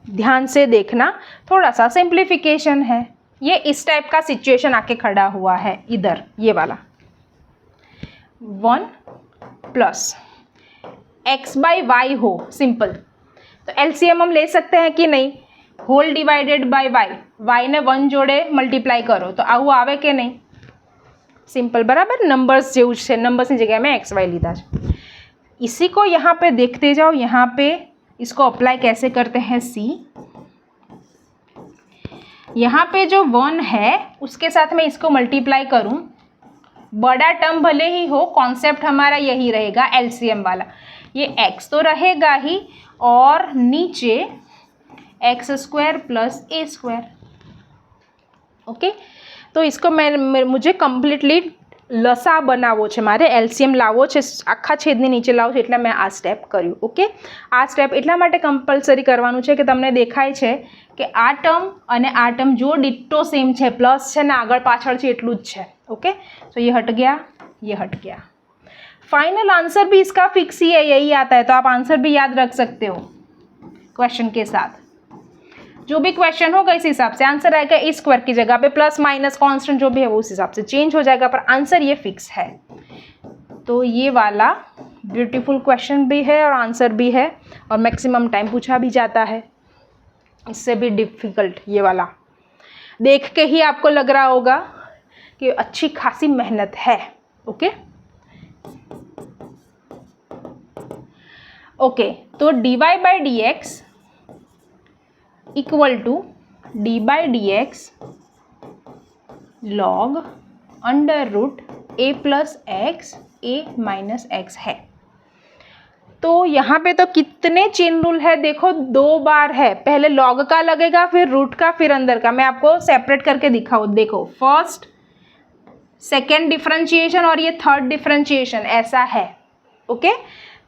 ध्यान से देखना, थोड़ा सा सिंप्लीफिकेशन है। ये इस टाइप का सिचुएशन आके खड़ा हुआ है इधर, ये वाला 1 + x/y हो सिंपल, तो एलसीएम हम ले सकते हैं कि नहीं, होल डिवाइडेड बाय y ने 1 जोड़े मल्टीप्लाई करो तो आऊ आवे के नहीं, सिंपल बराबर। नंबर्स जो है, नंबर्स की जगह में xy लीधा। इसी को यहाँ पे देखते जाओ, यहाँ पे इसको अप्लाई कैसे करते हैं, सी यहाँ पे जो 1 है उसके साथ मैं इसको मल्टीप्लाई करूँ, बड़ा टर्म भले ही हो, कॉन्सेप्ट हमारा यही रहेगा एलसीएम वाला। ये x तो रहेगा ही और नीचे x² + a²। ओके, तो इसको मुझे कम्प्लीटली લસા બનાવવો છે, મારે એલસીએમ લાવવો છે, આખા છેદને નીચે લાવવો છે, એટલે મેં આ સ્ટેપ કર્યું। ઓકે, આ સ્ટેપ એટલા માટે કમ્પલસરી કરવાનું છે કે તમને દેખાય છે કે આ ટર્મ અને આ ટર્મ જો ડિટ્ટો સેમ છે, પ્લસ છે ને આગળ પાછળ છે એટલું જ છે। ओके, तो ये हट गया, ये हट गया। फाइनल आंसर भी इसका फिक्स ही है, यही आता है, तो आप आंसर भी याद रख सकते हो क्वेश्चन के साथ। जो भी क्वेश्चन होगा इस हिसाब से आंसर आएगा। इस स्क्वायर की जगह पे प्लस माइनस कांस्टेंट जो भी है वो उस हिसाब से चेंज हो जाएगा, पर आंसर ये फिक्स है। तो ये वाला ब्यूटीफुल क्वेश्चन भी है और आंसर भी है, और मैक्सिमम टाइम पूछा भी जाता है। इससे भी डिफ़िकल्ट ये वाला देख के ही आपको लग रहा होगा कि अच्छी खासी मेहनत है। ओके ओके, तो dy/dx equal to d/dx log √a + x a - x है। तो यहाँ पे तो कितने चेन रूल है, देखो 2 बार है, पहले log का लगेगा, फिर रूट का, फिर अंदर का। मैं आपको सेपरेट करके दिखाऊँ, देखो फर्स्ट सेकेंड डिफरेंशिएशन और ये थर्ड डिफरेंशिएशन ऐसा है। ओके,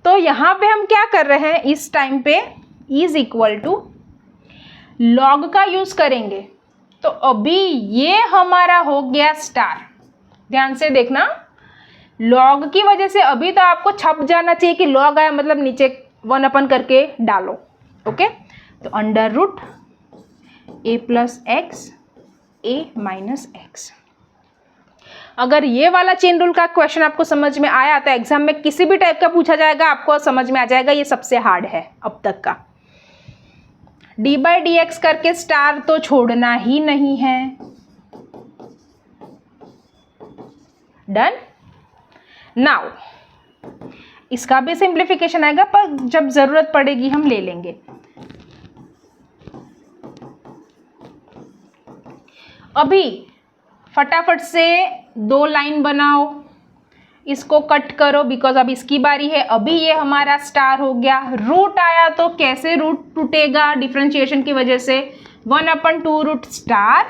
तो यहाँ पे हम क्या कर रहे हैं, इस टाइम पे इज इक्वल टू लॉग का यूज करेंगे। तो अभी ये हमारा हो गया स्टार, ध्यान से देखना, लॉग की वजह से अभी तो आपको छप जाना चाहिए कि लॉग आया मतलब नीचे 1 करके डालो। ओके, तो √a + x a - x। अगर ये वाला चेन रूल का क्वेश्चन आपको समझ में आया तो एग्जाम में किसी भी टाइप का पूछा जाएगा, आपको समझ में आ जाएगा। ये सबसे हार्ड है अब तक का। d/dx करके स्टार तो छोड़ना ही नहीं है। डन। नाउ इसका भी सिंप्लीफिकेशन आएगा, पर जब जरूरत पड़ेगी हम ले लेंगे। अभी फटाफट से 2 लाइन बनाओ, इसको कट करो बिकॉज अब इसकी बारी है। अभी ये हमारा स्टार हो गया, रूट आया तो कैसे रूट टूटेगा डिफरेंशिएशन की वजह से, 1/2 root star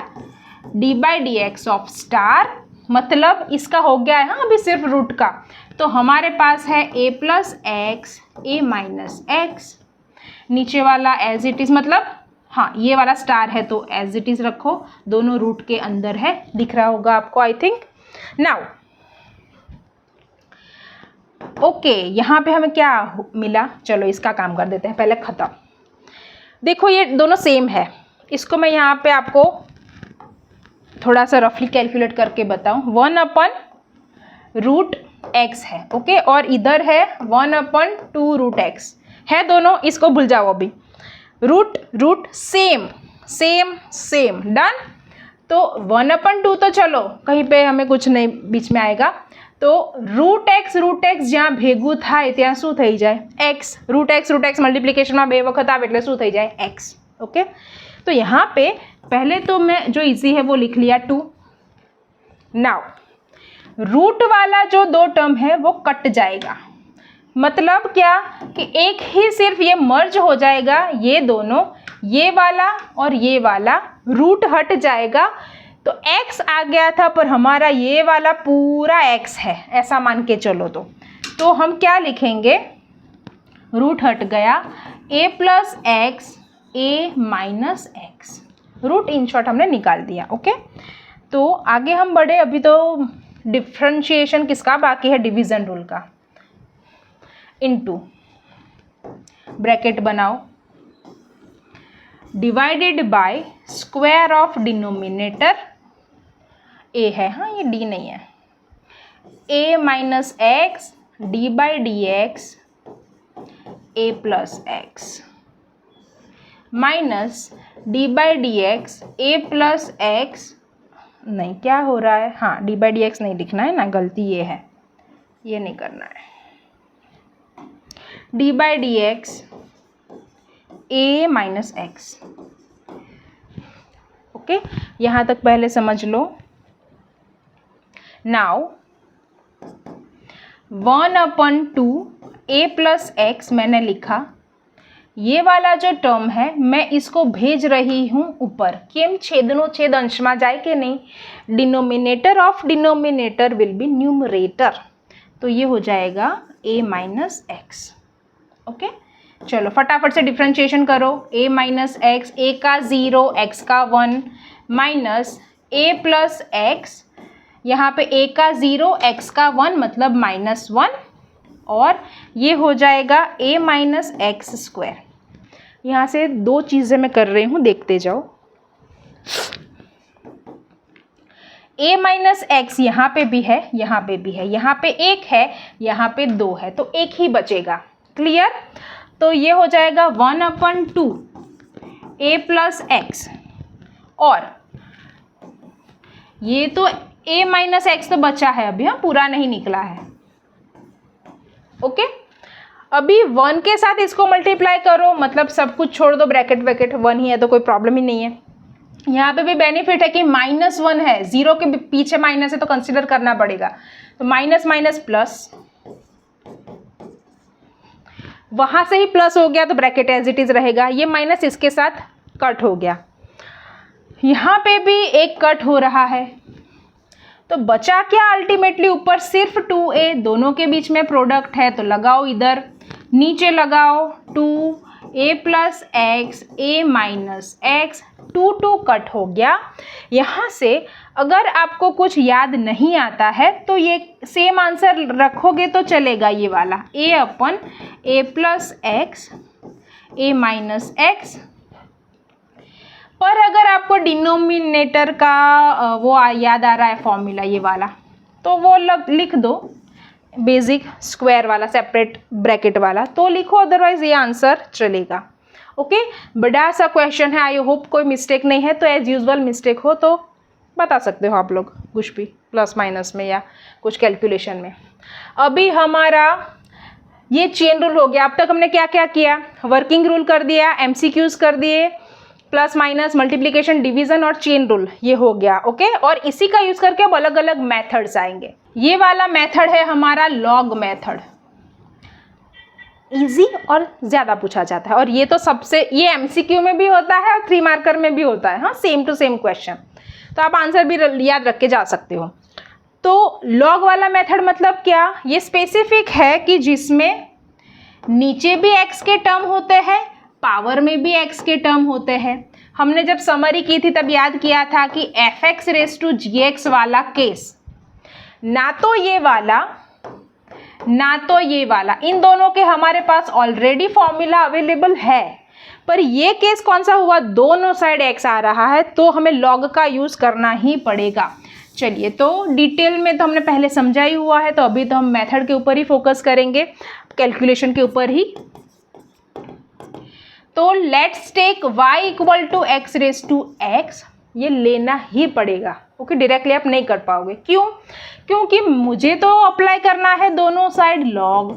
d by d x of star, मतलब इसका हो गया है हाँ अभी सिर्फ रूट का, तो हमारे पास है a plus x a minus x, नीचे वाला एज इट इज, मतलब हाँ ये वाला स्टार है तो एज इट इज रखो, दोनों रूट के अंदर है, दिख रहा होगा आपको आई थिंक। नाउ ओके, यहाँ पे हमें क्या मिला, चलो इसका काम कर देते हैं पहले खत्म। देखो ये दोनों सेम है, इसको मैं यहाँ पे आपको थोड़ा सा रफली कैलकुलेट करके बताऊँ, 1/रूट एक्स है ओके, और इधर है 1/2 रूट एक्स है, दोनों इसको भूल जाओ अभी, root root same same same done. तो 1/2 तो चलो कहीं पे हमें कुछ नहीं बीच में आएगा, तो रूट एक्स જ્યાં ભેગું થાય ત્યાં શું થઈ જાય x, रूट एक्स मल्टीप्लिकेशનમાં 2 વખત આવે એટલે શું થઈ જાય x ओके। तो यहाँ पे पहले तो मैं जो इजी है वो लिख लिया 2। नाउ रूट वाला जो 2 टर्म है वो कट जाएगा, मतलब क्या कि एक ही सिर्फ ये मर्ज हो जाएगा, ये दोनों, ये वाला और ये वाला रूट हट जाएगा, तो x आ गया था पर हमारा ये वाला पूरा x है ऐसा मान के चलो। तो हम क्या लिखेंगे, रूट हट गया a plus x a minus x, root in short हमने निकाल दिया ओके। तो आगे हम बढ़े, अभी तो डिफ्रेंशिएशन किसका बाकी है, डिवीज़न रूल का। इनटू ब्रैकेट बनाओ, divided by square of denominator a है हाँ ये d नहीं है, a minus x d by d x A plus x minus D by d x A plus x, नहीं क्या हो रहा है, हाँ डी बाई डी एक्स नहीं लिखना है ना, गलती ये है, ये नहीं करना है, D by d x a minus x okay. यहाँ तक पहले समझ लो। नाउ 1/2 a प्लस एक्स मैंने लिखा, ये वाला जो टर्म है मैं इसको भेज रही हूँ ऊपर, केम छेदनो छेद अंश में जाए कि नहीं, denominator of denominator will B numerator, तो ये हो जाएगा a माइनस एक्स ओके। चलो फटाफट से डिफ्रेंशिएशन करो, a माइनस एक्स, a का 0 x का 1 माइनस a प्लस एक्स, यहाँ पे a का 0 x का 1 मतलब -1, और ये हो जाएगा a माइनस एक्स स्क्वायर। यहाँ से 2 चीज़ें मैं कर रही हूँ, देखते जाओ। a माइनस एक्स यहाँ पे भी है, यहाँ पे भी है, यहाँ पे 1 है, यहाँ पे 2 है, तो 1 ही बचेगा, क्लियर। तो ये हो जाएगा 1/2 a प्लस एक्स, और ये तो a माइनस एक्स तो बचा है अभी, हाँ पूरा नहीं निकला है ओके। अभी 1 के साथ इसको मल्टीप्लाई करो, मतलब सब कुछ छोड़ दो, ब्रैकेट वैकेट 1 ही है तो कोई प्रॉब्लम ही नहीं है। यहाँ पे भी बेनिफिट है कि -1 है, 0 के पीछे माइनस है तो कंसिडर करना पड़ेगा, तो माइनस माइनस प्लस, वहाँ से ही प्लस हो गया तो ब्रैकेट एज इट इज़ रहेगा, ये माइनस इसके साथ कट हो गया, यहाँ पे भी एक कट हो रहा है, तो बचा क्या अल्टीमेटली ऊपर सिर्फ 2a, दोनों के बीच में प्रोडक्ट है तो लगाओ इधर, नीचे लगाओ 2a plus x a minus x, 2 cut हो गया। यहाँ से अगर आपको कुछ याद नहीं आता है तो ये सेम आंसर रखोगे तो चलेगा, ये वाला a plus x a minus x. पर अगर आपको डिनोमिनेटर का वो याद आ रहा है फॉर्मूला ये वाला, तो वो लिख दो, बेसिक स्क्वायर वाला सेपरेट ब्रैकेट वाला तो लिखो, अदरवाइज ये आंसर चलेगा ओके। बड़ा सा क्वेश्चन है, आई होप कोई मिस्टेक नहीं है, तो एज यूजुअल मिस्टेक हो तो बता सकते हो आप लोग कुछ भी प्लस माइनस में या कुछ कैलकुलेशन में। अभी हमारा ये चेन रूल हो गया। अब तक हमने क्या क्या किया, वर्किंग रूल कर दिया, एमसीक्यूज कर दिए, प्लस माइनस, मल्टीप्लिकेशन, डिवीजन और चेन रूल, ये हो गया। ओके, और इसी का यूज करके अब अलग अलग मेथड्स आएंगे। ये वाला मेथड है हमारा लॉग मेथड, इजी और ज़्यादा पूछा जाता है, और ये तो सबसे, ये एमसीक्यू में भी होता है और 3 मार्कर में भी होता है। हाँ, सेम टू सेम क्वेश्चन, तो आप आंसर भी याद रख के जा सकते हो। तो लॉग वाला मेथड मतलब क्या, ये स्पेसिफिक है कि जिसमें नीचे भी x के टर्म होते हैं, पावर में भी x के टर्म होते हैं। हमने जब समरी की थी तब याद किया था कि fx⁻gx वाला केस, ना तो ये वाला ना तो ये वाला, इन दोनों के हमारे पास ऑलरेडी फॉर्मूला अवेलेबल है, पर ये केस कौन सा हुआ, दोनों साइड x आ रहा है, तो हमें लॉग का यूज़ करना ही पड़ेगा। चलिए, तो डिटेल में तो हमने पहले समझा ही हुआ है, तो अभी तो हम मेथड के ऊपर ही फोकस करेंगे, कैलकुलेशन के ऊपर ही। तो लेट्स टेक y = x⁻x, ये लेना ही पड़ेगा। ओके, डायरेक्टली आप नहीं कर पाओगे। क्यों? क्योंकि मुझे तो अप्लाई करना है दोनों साइड लॉग,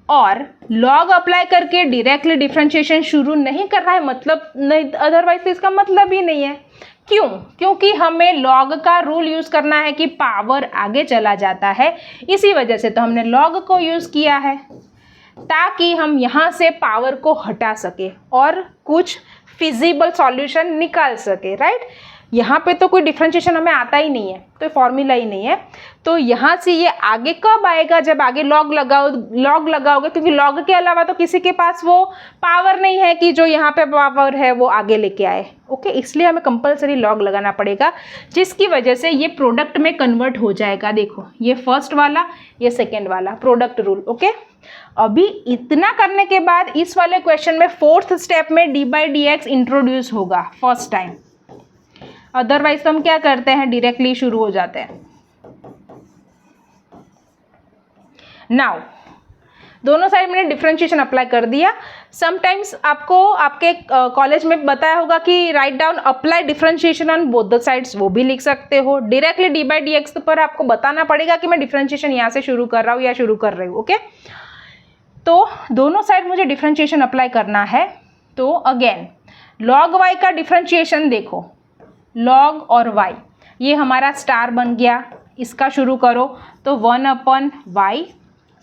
और लॉग अप्लाई करके डायरेक्टली डिफरेंशिएशन शुरू नहीं कर रहा है, मतलब नहीं, अदरवाइज तो इसका मतलब ही नहीं है। क्यों? क्योंकि हमें लॉग का रूल यूज़ करना है कि पावर आगे चला जाता है, इसी वजह से तो हमने लॉग को यूज़ किया है, ताकि हम यहाँ से पावर को हटा सके और कुछ फिजिबल सॉल्यूशन निकाल सके, राइट। यहाँ पे तो कोई डिफरेंशिएशन हमें आता ही नहीं है, तो फॉर्मूला ही नहीं है, तो यहाँ से ये आगे कब आएगा, जब आगे लॉग लगाओगे, क्योंकि लॉग के अलावा तो किसी के पास वो पावर नहीं है कि जो यहाँ पे पावर है वो आगे लेके आए। ओके, इसलिए हमें कंपलसरी लॉग लगाना पड़ेगा, जिसकी वजह से ये प्रोडक्ट में कन्वर्ट हो जाएगा। देखो, ये फर्स्ट वाला, ये सेकेंड वाला, प्रोडक्ट रूल। ओके, अभी इतना करने के बाद इस वाले क्वेश्चन में 4th स्टेप में d/dx इंट्रोड्यूस होगा फर्स्ट टाइम, अदरवाइज तो हम क्या करते हैं, डायरेक्टली शुरू हो जाते हैं। नाउ दोनों साइड मैंने डिफरेंशिएशन अप्लाई कर दिया। समटाइम्स आपको आपके कॉलेज में बताया होगा कि write down apply differentiation on both the sides, वो भी लिख सकते हो। डायरेक्टली d/dx पर आपको बताना पड़ेगा कि मैं डिफरेंशिएशन यहाँ से शुरू कर रहा हूँ या शुरू कर रही हूँ। ओके, तो दोनों साइड मुझे डिफरेंशिएशन अप्लाई करना है। तो अगेन लॉग y का डिफरेंशिएशन देखो, लॉग और y, ये हमारा स्टार बन गया, इसका शुरू करो तो 1/y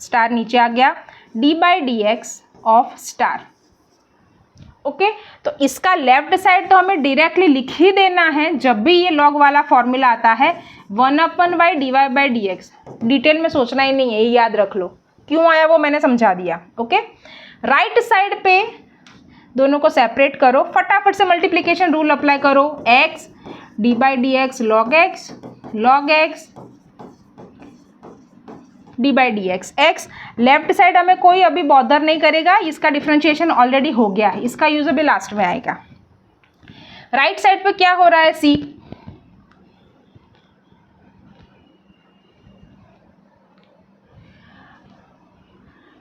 स्टार नीचे आ गया, d/dx ऑफ स्टार। ओके, तो इसका लेफ्ट साइड तो हमें डायरेक्टली लिख ही देना है, जब भी ये लॉग वाला फॉर्मूला आता है 1/y dy/dx, डिटेल में सोचना ही नहीं है, ये याद रख लो। क्यों आया वो मैंने समझा दिया। ओके, राइट साइड पे दोनों को सेपरेट करो, फटाफट से मल्टीप्लिकेशन रूल अप्लाई करो, x d/dx log x d/dx x। Left side हमें कोई अभी बॉदर नहीं करेगा, इसका डिफरेंशिएशन ऑलरेडी हो गया है, इसका यूज अभी लास्ट में आएगा। राइट साइड पे क्या हो रहा है, c,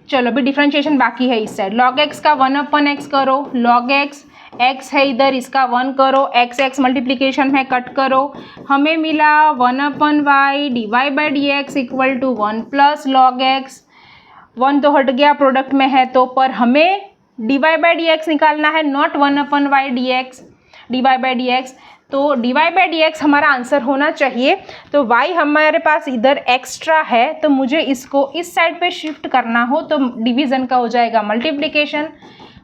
चलो अभी डिफरेंशिएशन बाकी है इस साइड। log x का 1/x करो, log x है इधर, इसका 1 करो, x मल्टीप्लिकेशन है, कट करो, हमें मिला 1/y dy/dx equal to 1 plus log x। 1 तो हट गया, प्रोडक्ट में है तो, पर हमें dy/dx निकालना है, नॉट 1/y dy/dx। तो dy/dx हमारा आंसर होना चाहिए। तो y हमारे पास इधर एक्स्ट्रा है, तो मुझे इसको इस साइड पे शिफ्ट करना हो तो डिवीज़न का हो जाएगा मल्टीप्लिकेशन,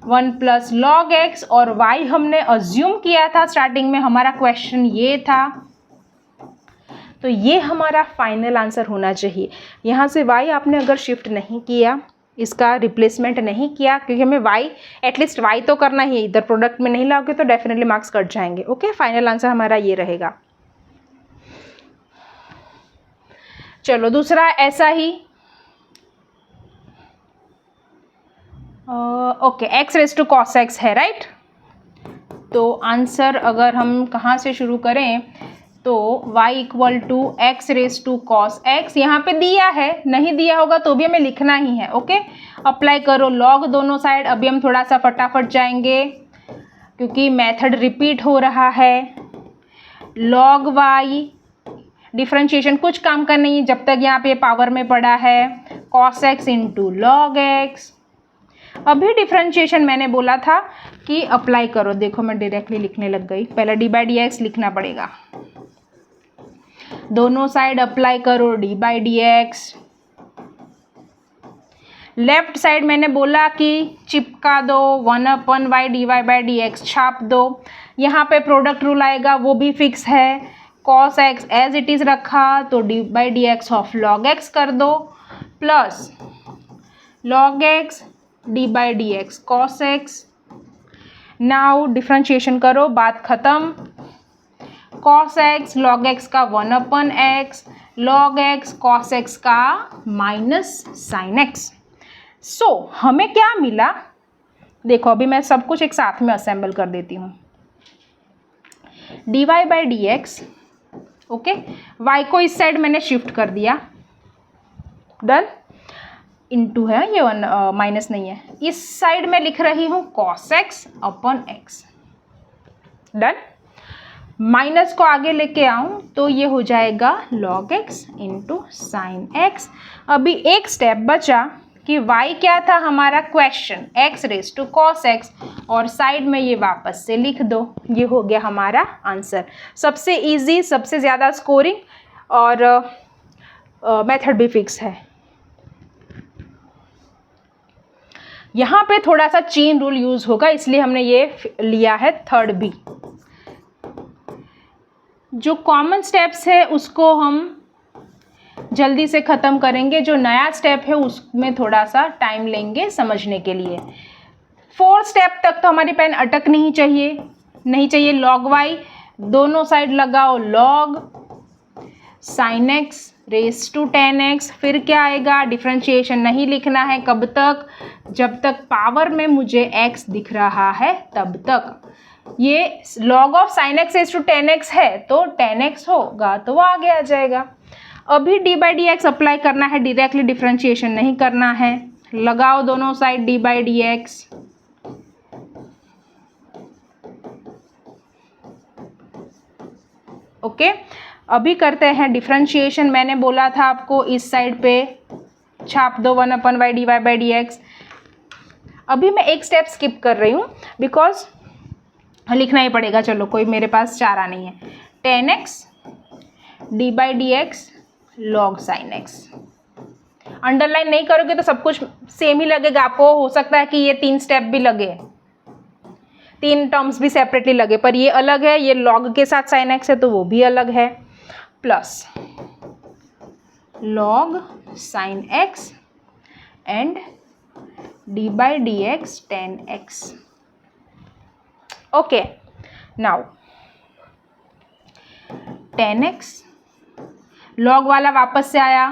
1 प्लस log x, और y हमने अज्यूम किया था स्टार्टिंग में, हमारा क्वेश्चन ये था, तो ये हमारा फाइनल आंसर होना चाहिए। यहाँ से y आपने अगर शिफ्ट नहीं किया, इसका रिप्लेसमेंट नहीं किया, क्योंकि हमें y एटलीस्ट y तो करना ही है, इधर प्रोडक्ट में नहीं लाओगे तो डेफिनेटली मार्क्स कट जाएंगे। ओके, फाइनल आंसर हमारा ये रहेगा। चलो दूसरा ऐसा ही, ओके, x cos x है, राइट। तो आंसर अगर हम कहाँ से शुरू करें, तो y equal to x cos x, यहाँ पे दिया है, नहीं दिया होगा तो भी हमें लिखना ही है। ओके, अप्लाई करो लॉग दोनों साइड। अभी हम थोड़ा सा फटाफट जाएंगे क्योंकि मेथड रिपीट हो रहा है। log y डिफरेंशिएशन कुछ काम का नहीं है जब तक यहाँ पे पावर में पड़ा है, cos x into log x। अभी डिफरेंशिएशन मैंने बोला था कि अप्लाई करो, देखो मैं डायरेक्टली लिखने लग गई, पहले डी बाई डी एक्स लिखना पड़ेगा, दोनों साइड अप्लाई करो D by d x. Left side मैंने बोला कि चिपका दो 1/y dy by d x छाप दो, यहाँ पे प्रोडक्ट रूल आएगा वो भी फिक्स है, cos x as it is रखा तो d by d x of log x कर दो plus log x d by d x cos x। Now differentiation करो, बात ख़त्म, cos x log x का 1/x log x cos x का minus sign x। सो हमें क्या मिला, देखो अभी मैं सब कुछ एक साथ में असेंबल कर देती हूँ, d y by d x, okay, y को इस साइड मैंने शिफ्ट कर दिया, डन, इनटू है ये माइनस नहीं है, इस साइड में लिख रही हूँ cos x अपन x, डन, माइनस को आगे लेके आऊँ तो ये हो जाएगा log x into sine x। अभी एक स्टेप बचा कि y क्या था हमारा question, x raise to cos x, और साइड में ये वापस से लिख दो, ये हो गया हमारा आंसर। सबसे इजी, सबसे ज़्यादा स्कोरिंग, और मेथड भी फिक्स है। यहाँ पे थोड़ा सा चेन रूल यूज़ होगा, इसलिए हमने ये लिया है थर्ड बी। जो कॉमन स्टेप्स है उसको हम जल्दी से ख़त्म करेंगे, जो नया स्टेप है उसमें थोड़ा सा टाइम लेंगे समझने के लिए। 4 स्टेप तक तो हमारी पेन अटक नहीं चाहिए। log y दोनों साइड लगाओ log sin x raise to tan x, फिर क्या आएगा, डिफ्रेंशिएशन नहीं लिखना है, कब तक, जब तक पावर में मुझे x दिख रहा है तब तक। ये log of sin x raise to tan x है तो tan x होगा तो वो आगे आ जाएगा। अभी D by d x apply करना है, डायरेक्टली डिफ्रेंशिएशन नहीं करना है, लगाओ दोनों side D by d x, okay. अभी करते हैं डिफ्रेंशिएशन, मैंने बोला था आपको इस साइड पे छाप दो 1/y dy by d x. अभी मैं एक स्टेप स्किप कर रही हूँ बिकॉज लिखना ही पड़ेगा, चलो कोई मेरे पास चारा नहीं है, tan x d by d x log sin x। Underline नहीं करोगे तो सब कुछ सेम ही लगेगा आपको, हो सकता है कि ये 3 स्टेप भी लगे, 3 टर्म्स भी सेपरेटली लगे, पर ये अलग है, ये log के साथ sin x है तो वो भी अलग है, plus log sin x and D by d x tan x, okay. Now tan x log वाला वापस से आया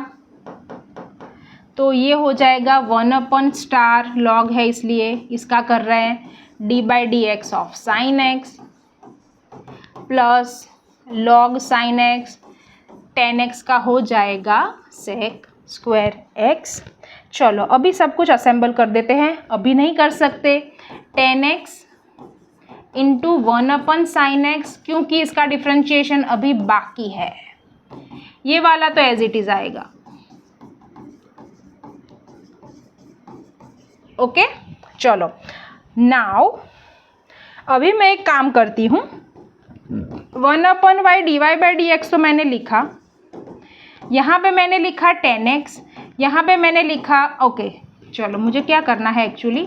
तो ये हो जाएगा 1/* log है इसलिए इसका कर रहे हैं D by d x of sine x plus log sine x, tan x का हो जाएगा sec स्क्वायर x। चलो अभी सब कुछ असेंबल कर देते हैं, अभी नहीं कर सकते, tan x into 1/sin x, क्योंकि इसका डिफ्रेंशिएशन अभी बाकी है, ये वाला तो एज इट इज आएगा, ओके। चलो नाउ अभी मैं एक काम करती हूँ, 1/y dy by d x तो मैंने लिखा, यहाँ पे मैंने लिखा tan x, यहाँ पे मैंने लिखा, ओके। चलो मुझे क्या करना है एक्चुअली,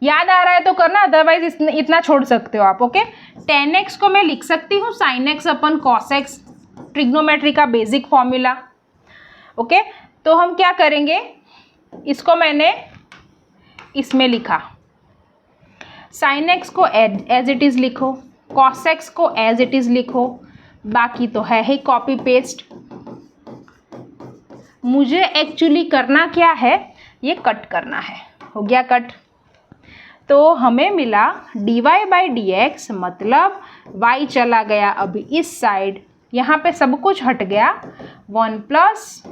याद आ रहा है तो करना, अदरवाइज इतना छोड़ सकते हो आप, ओके। tan x को मैं लिख सकती हूँ sin x अपन cos x, ट्रिग्नोमेट्री का बेसिक फॉर्मूला, ओके। तो हम क्या करेंगे, इसको मैंने इसमें लिखा, sin x को एज इट इज़ लिखो, cos x को एज इट इज़ लिखो, बाकी तो है ही कॉपी पेस्ट। मुझे एक्चुअली करना क्या है, ये कट करना है, हो गया कट। तो हमें मिला dy बाई डी एक्स, मतलब y चला गया अभी इस साइड, यहाँ पे सब कुछ हट गया, 1+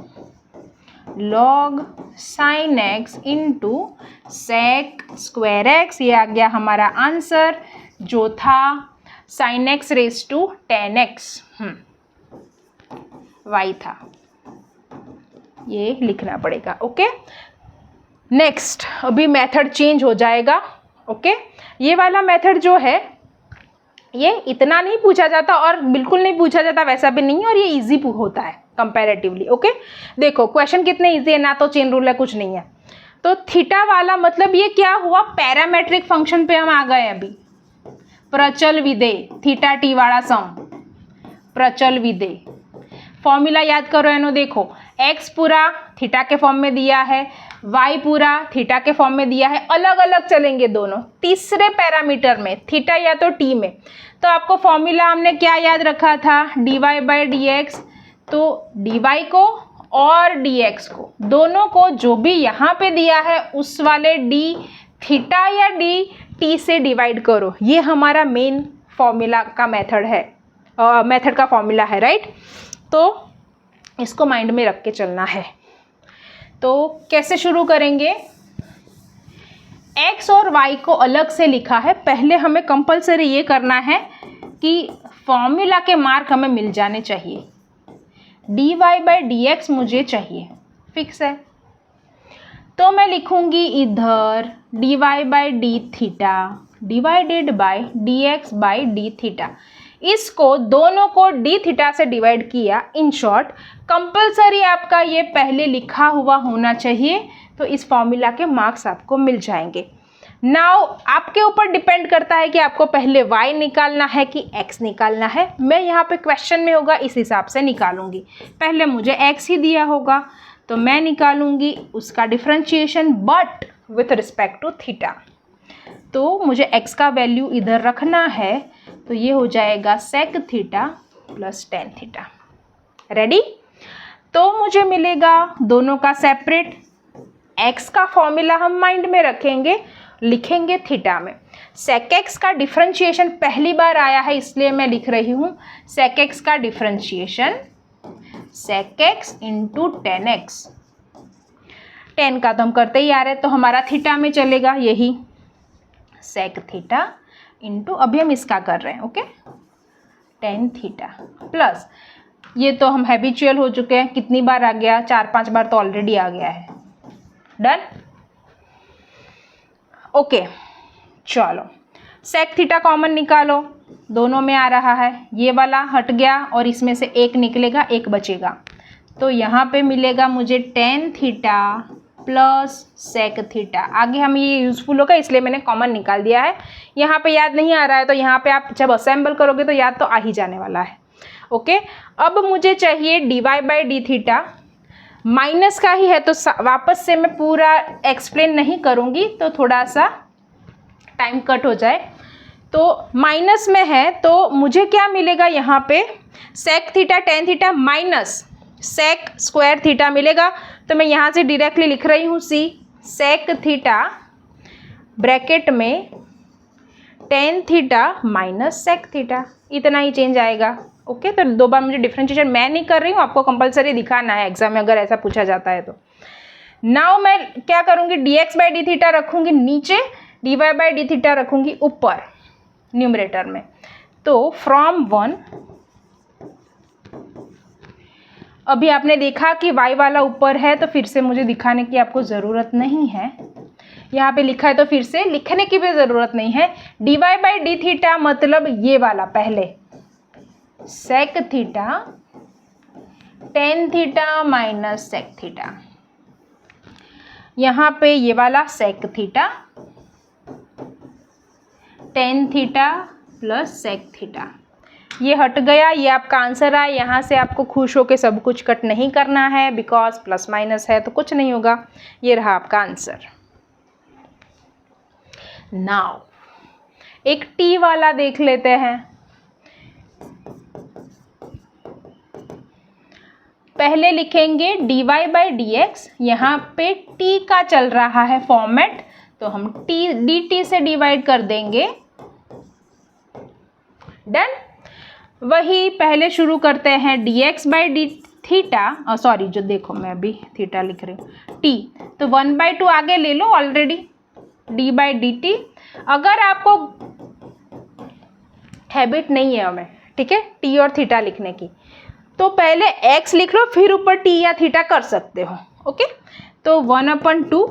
log sin x into sec square x, ये आ गया हमारा आंसर जो था sin x raise to tan x, y था, ये लिखना पड़ेगा, ओके। नेक्स्ट अभी मेथड चेंज हो जाएगा। ओके, ये वाला मेथड जो है ये इतना नहीं पूछा जाता और बिल्कुल नहीं पूछा जाता वैसा भी नहीं है, और ये इजी होता है कंपैरेटिवली। ओके, देखो क्वेश्चन कितने इजी है, ना तो चेन रूल है कुछ नहीं है। तो थीटा वाला मतलब ये क्या हुआ, पैरामेट्रिक फंक्शन पे हम आ गए अभी। प्रचल विधेय थीटा टी वाला सम, प्रचल विधेय फॉर्मूला याद करो एनो। देखो x पूरा थीटा के फॉर्म में दिया है, y पूरा थीटा के फॉर्म में दिया है, अलग अलग चलेंगे दोनों तीसरे पैरामीटर में थीटा या तो t में। तो आपको फॉर्मूला हमने क्या याद रखा था, dy बाई डी एक्स। तो dy को और dx को दोनों को जो भी यहाँ पे दिया है उस वाले d थीटा या d t से डिवाइड करो। ये हमारा मेन फॉर्मूला का मेथड है, मेथड का फॉर्मूला है, राइट। तो इसको माइंड में रख के चलना है। तो कैसे शुरू करेंगे, x और y को अलग से लिखा है। पहले हमें कंपलसरी ये करना है कि फॉर्मूला के मार्क हमें मिल जाने चाहिए। dy बाई डी एक्स मुझे चाहिए, फिक्स है। तो मैं लिखूंगी इधर dy by d theta divided by d x by d theta. इसको दोनों को डी थीटा से डिवाइड किया। इन शॉर्ट कंपलसरी आपका ये पहले लिखा हुआ होना चाहिए, तो इस फॉर्मूला के मार्क्स आपको मिल जाएंगे। नाउ आपके ऊपर डिपेंड करता है कि आपको पहले y निकालना है कि x निकालना है। मैं यहाँ पे क्वेश्चन में होगा इस हिसाब से निकालूंगी। पहले मुझे x ही दिया होगा तो मैं निकालूंगी उसका differentiation but with respect to theta. तो मुझे x का वैल्यू इधर रखना है, तो ये हो जाएगा sec theta plus tan theta. Ready. तो मुझे मिलेगा दोनों का सेपरेट। x का फॉर्मूला हम माइंड में रखेंगे, लिखेंगे थीटा में। सेक एक्स का डिफरेंशिएशन पहली बार आया है इसलिए मैं लिख रही हूँ सेक एक्स का differentiation sec x into tan x. Tan का तो हम करते ही आ रहे हैं तो हमारा थीटा में चलेगा, यही सेक थीटा इंटू अभी हम इसका कर रहे हैं, ओके, टेन थीटा प्लस ये तो हम हैबिचुअल हो चुके हैं। कितनी बार आ गया, 4-5 बार तो ऑलरेडी आ गया है। डन। ओके चलो सेक थीटा कॉमन निकालो, दोनों में आ रहा है, ये वाला हट गया और इसमें से एक निकलेगा, एक बचेगा। तो यहाँ पे मिलेगा मुझे tan theta plus sec theta. आगे हम ये यूज़फुल होगा इसलिए मैंने कॉमन निकाल दिया है। यहाँ पे याद नहीं आ रहा है तो यहाँ पे आप जब असेंबल करोगे तो याद तो आ ही जाने वाला है। ओके, अब मुझे चाहिए d y by d theta. Minus का ही है तो वापस से मैं पूरा एक्सप्लेन नहीं करूँगी तो थोड़ा सा टाइम कट हो जाए। तो माइनस में है तो मुझे क्या मिलेगा यहाँ पे, sec theta tan theta minus sec square theta मिलेगा। तो मैं यहाँ से डायरेक्टली लिख रही हूँ सी सेक थीटा ब्रैकेट में tan theta minus sec theta, इतना ही चेंज आएगा। ओके, तो दो बार मुझे डिफरेंशिएशन मैं नहीं कर रही हूँ, आपको कंपलसरी दिखाना है एग्जाम में अगर ऐसा पूछा जाता है तो। नाउ मैं क्या करूँगी, d x by d theta रखूँगी नीचे, d y by d theta रखूँगी ऊपर न्यूमरेटर में। तो फ्रॉम वन, अभी आपने देखा कि y वाला ऊपर है तो फिर से मुझे दिखाने की आपको ज़रूरत नहीं है, यहाँ पे लिखा है तो फिर से लिखने की भी ज़रूरत नहीं है। D y by d theta मतलब ये वाला पहले sec theta tan theta minus sec theta, यहाँ पे ये वाला sec theta tan theta plus sec theta, ये हट गया, ये आपका आंसर आया। यहाँ से आपको खुश होकर सब कुछ कट नहीं करना है बिकॉज प्लस माइनस है तो कुछ नहीं होगा। ये रहा आपका आंसर। नाउ एक टी वाला देख लेते हैं। पहले लिखेंगे d y by d x, यहाँ पे टी का चल रहा है फॉर्मेट तो हम टी डी टी से डिवाइड कर देंगे। डन। वही पहले शुरू करते हैं D x by d theta, sorry जो देखो मैं अभी थीटा लिख रही हूँ टी, तो 1/2 आगे ले लो already, d by d t. अगर आपको हैबिट नहीं है हमें, ठीक है, टी और थीटा लिखने की, तो पहले एक्स लिख लो फिर ऊपर टी या थीटा कर सकते हो। ओके, तो 1/2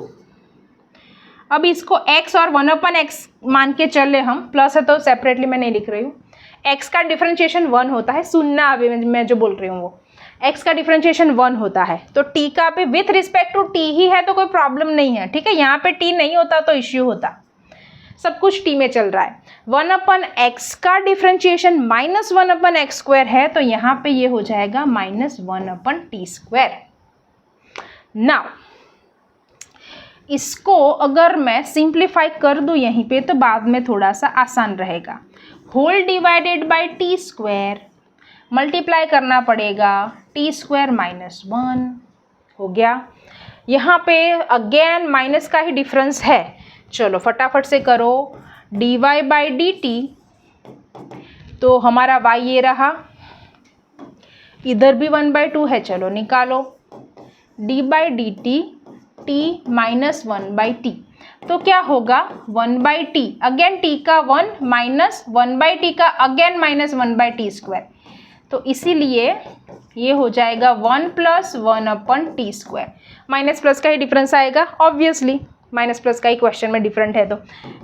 अब इसको x और 1/x मान के चले हम, प्लस है तो सेपरेटली मैं नहीं लिख रही हूँ। x का डिफरेंशिएशन 1 होता है, सुनना अभी मैं जो बोल रही हूँ वो, x का डिफरेंशिएशन 1 होता है, तो t का पे विथ रिस्पेक्ट टू t ही है तो कोई प्रॉब्लम नहीं है, ठीक है। यहाँ पे t नहीं होता तो इश्यू होता, सब कुछ t में चल रहा है। 1/x का डिफरेंशिएशन -1/x² है, तो यहाँ पे ये हो जाएगा -1/t²। नाउ इसको अगर मैं सिंप्लीफाई कर दूँ यहीं पे तो बाद में थोड़ा सा आसान रहेगा। Whole divided bye t², multiply करना पड़ेगा t² -1 हो गया। यहाँ पे अगेन माइनस का ही डिफरेंस है, चलो फटाफट से करो। dy बाई dt, तो हमारा y ये रहा, इधर भी 1/2 है, चलो निकालो। d by dt t -1/t, तो क्या होगा 1/t, अगेन t का 1 माइनस 1/t का अगेन -1/t², तो इसीलिए ये हो जाएगा 1 + 1/t²। माइनस प्लस का ही डिफरेंस आएगा, ऑब्वियसली माइनस प्लस का ही क्वेश्चन में डिफरेंट है। तो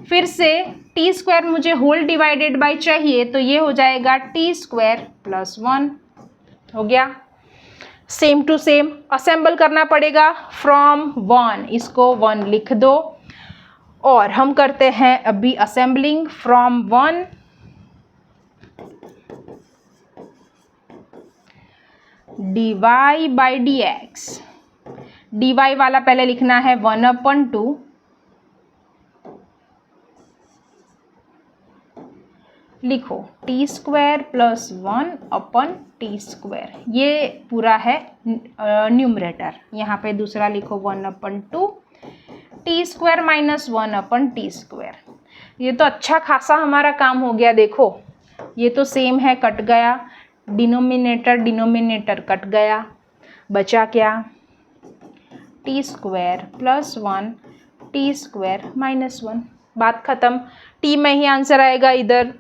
फिर से t² मुझे होल डिवाइडेड बाय चाहिए, तो ये हो जाएगा t² + 1 हो गया। सेम टू सेम असेंबल करना पड़ेगा फ्रॉम 1, इसको 1 लिख दो और हम करते हैं अभी assembling from 1। dy by dx, dy वाला पहले लिखना है 1/2, लिखो t² + 1/t², ये पूरा है न्यूमरेटर। यहाँ पे दूसरा लिखो 1/2 t² - 1/t²। ये तो अच्छा खासा हमारा काम हो गया, देखो ये तो सेम है, कट गया, डिनोमिनेटर डिनोमिनेटर कट गया, बचा क्या t² + 1 t² -1, बात ख़त्म। t में ही आंसर आएगा इधर।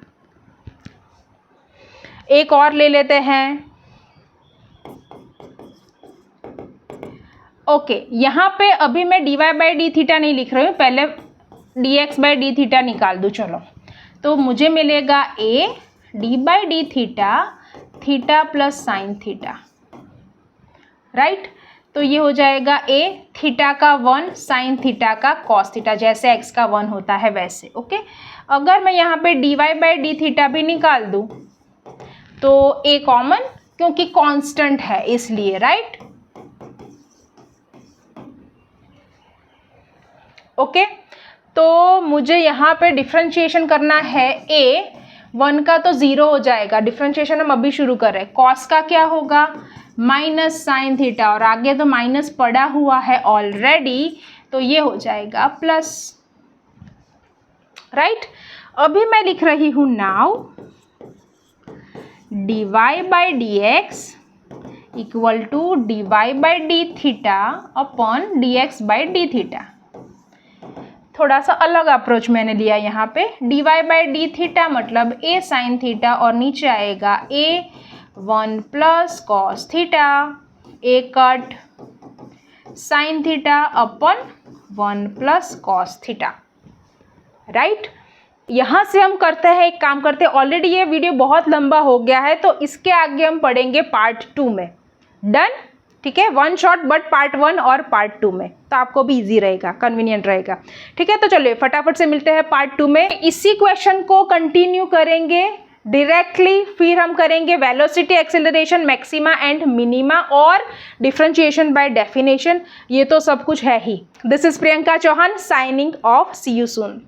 एक और ले लेते हैं। ओके, यहाँ पे अभी मैं dy बाई डी थीटा नहीं लिख रही हूँ, पहले dx बाई डी थीटा निकाल दूँ। चलो, तो मुझे मिलेगा a d by d theta, theta plus sine theta, right. तो ये हो जाएगा a थीटा का 1 साइन थीटा का कॉस थीटा, जैसे x का 1 होता है वैसे। ओके, अगर मैं यहाँ पे dy बाई डी थीटा भी निकाल दूँ तो a कॉमन, क्योंकि कांस्टेंट है इसलिए, राइट। ओके, तो मुझे यहाँ पे डिफरेंशिएशन करना है a, 1 का तो 0 हो जाएगा, डिफरेंशिएशन हम अभी शुरू कर रहे हैं। कॉस का क्या होगा माइनस साइन थीटा, और आगे तो माइनस पड़ा हुआ है ऑलरेडी, तो ये हो जाएगा प्लस, राइट। अभी मैं लिख रही हूँ now dy by dx equal to dy by d theta upon dx by d theta. थोड़ा सा अलग अप्रोच मैंने लिया यहाँ पे। dy बाई डी थीटा मतलब a साइन थीटा, और नीचे आएगा a 1 plus cos theta, a cut sine theta upon 1 plus cos theta, right. यहाँ से हम करते हैं, एक काम करते हैं, ऑलरेडी ये वीडियो बहुत लंबा हो गया है तो इसके आगे हम पढ़ेंगे पार्ट 2 में। डन, ठीक है, 1 शॉट बट पार्ट 1 और पार्ट 2 में, तो आपको भी इजी रहेगा, कन्वीनियंट रहेगा, ठीक है। तो चलिए फटाफट से मिलते हैं पार्ट 2 में। इसी क्वेश्चन को कंटिन्यू करेंगे डायरेक्टली, फिर हम करेंगे velocity, acceleration, maxima and minima और डिफरेंशिएशन बाय डेफिनेशन। ये तो सब कुछ है ही। This is Priyanka Chauhan signing off, see you soon.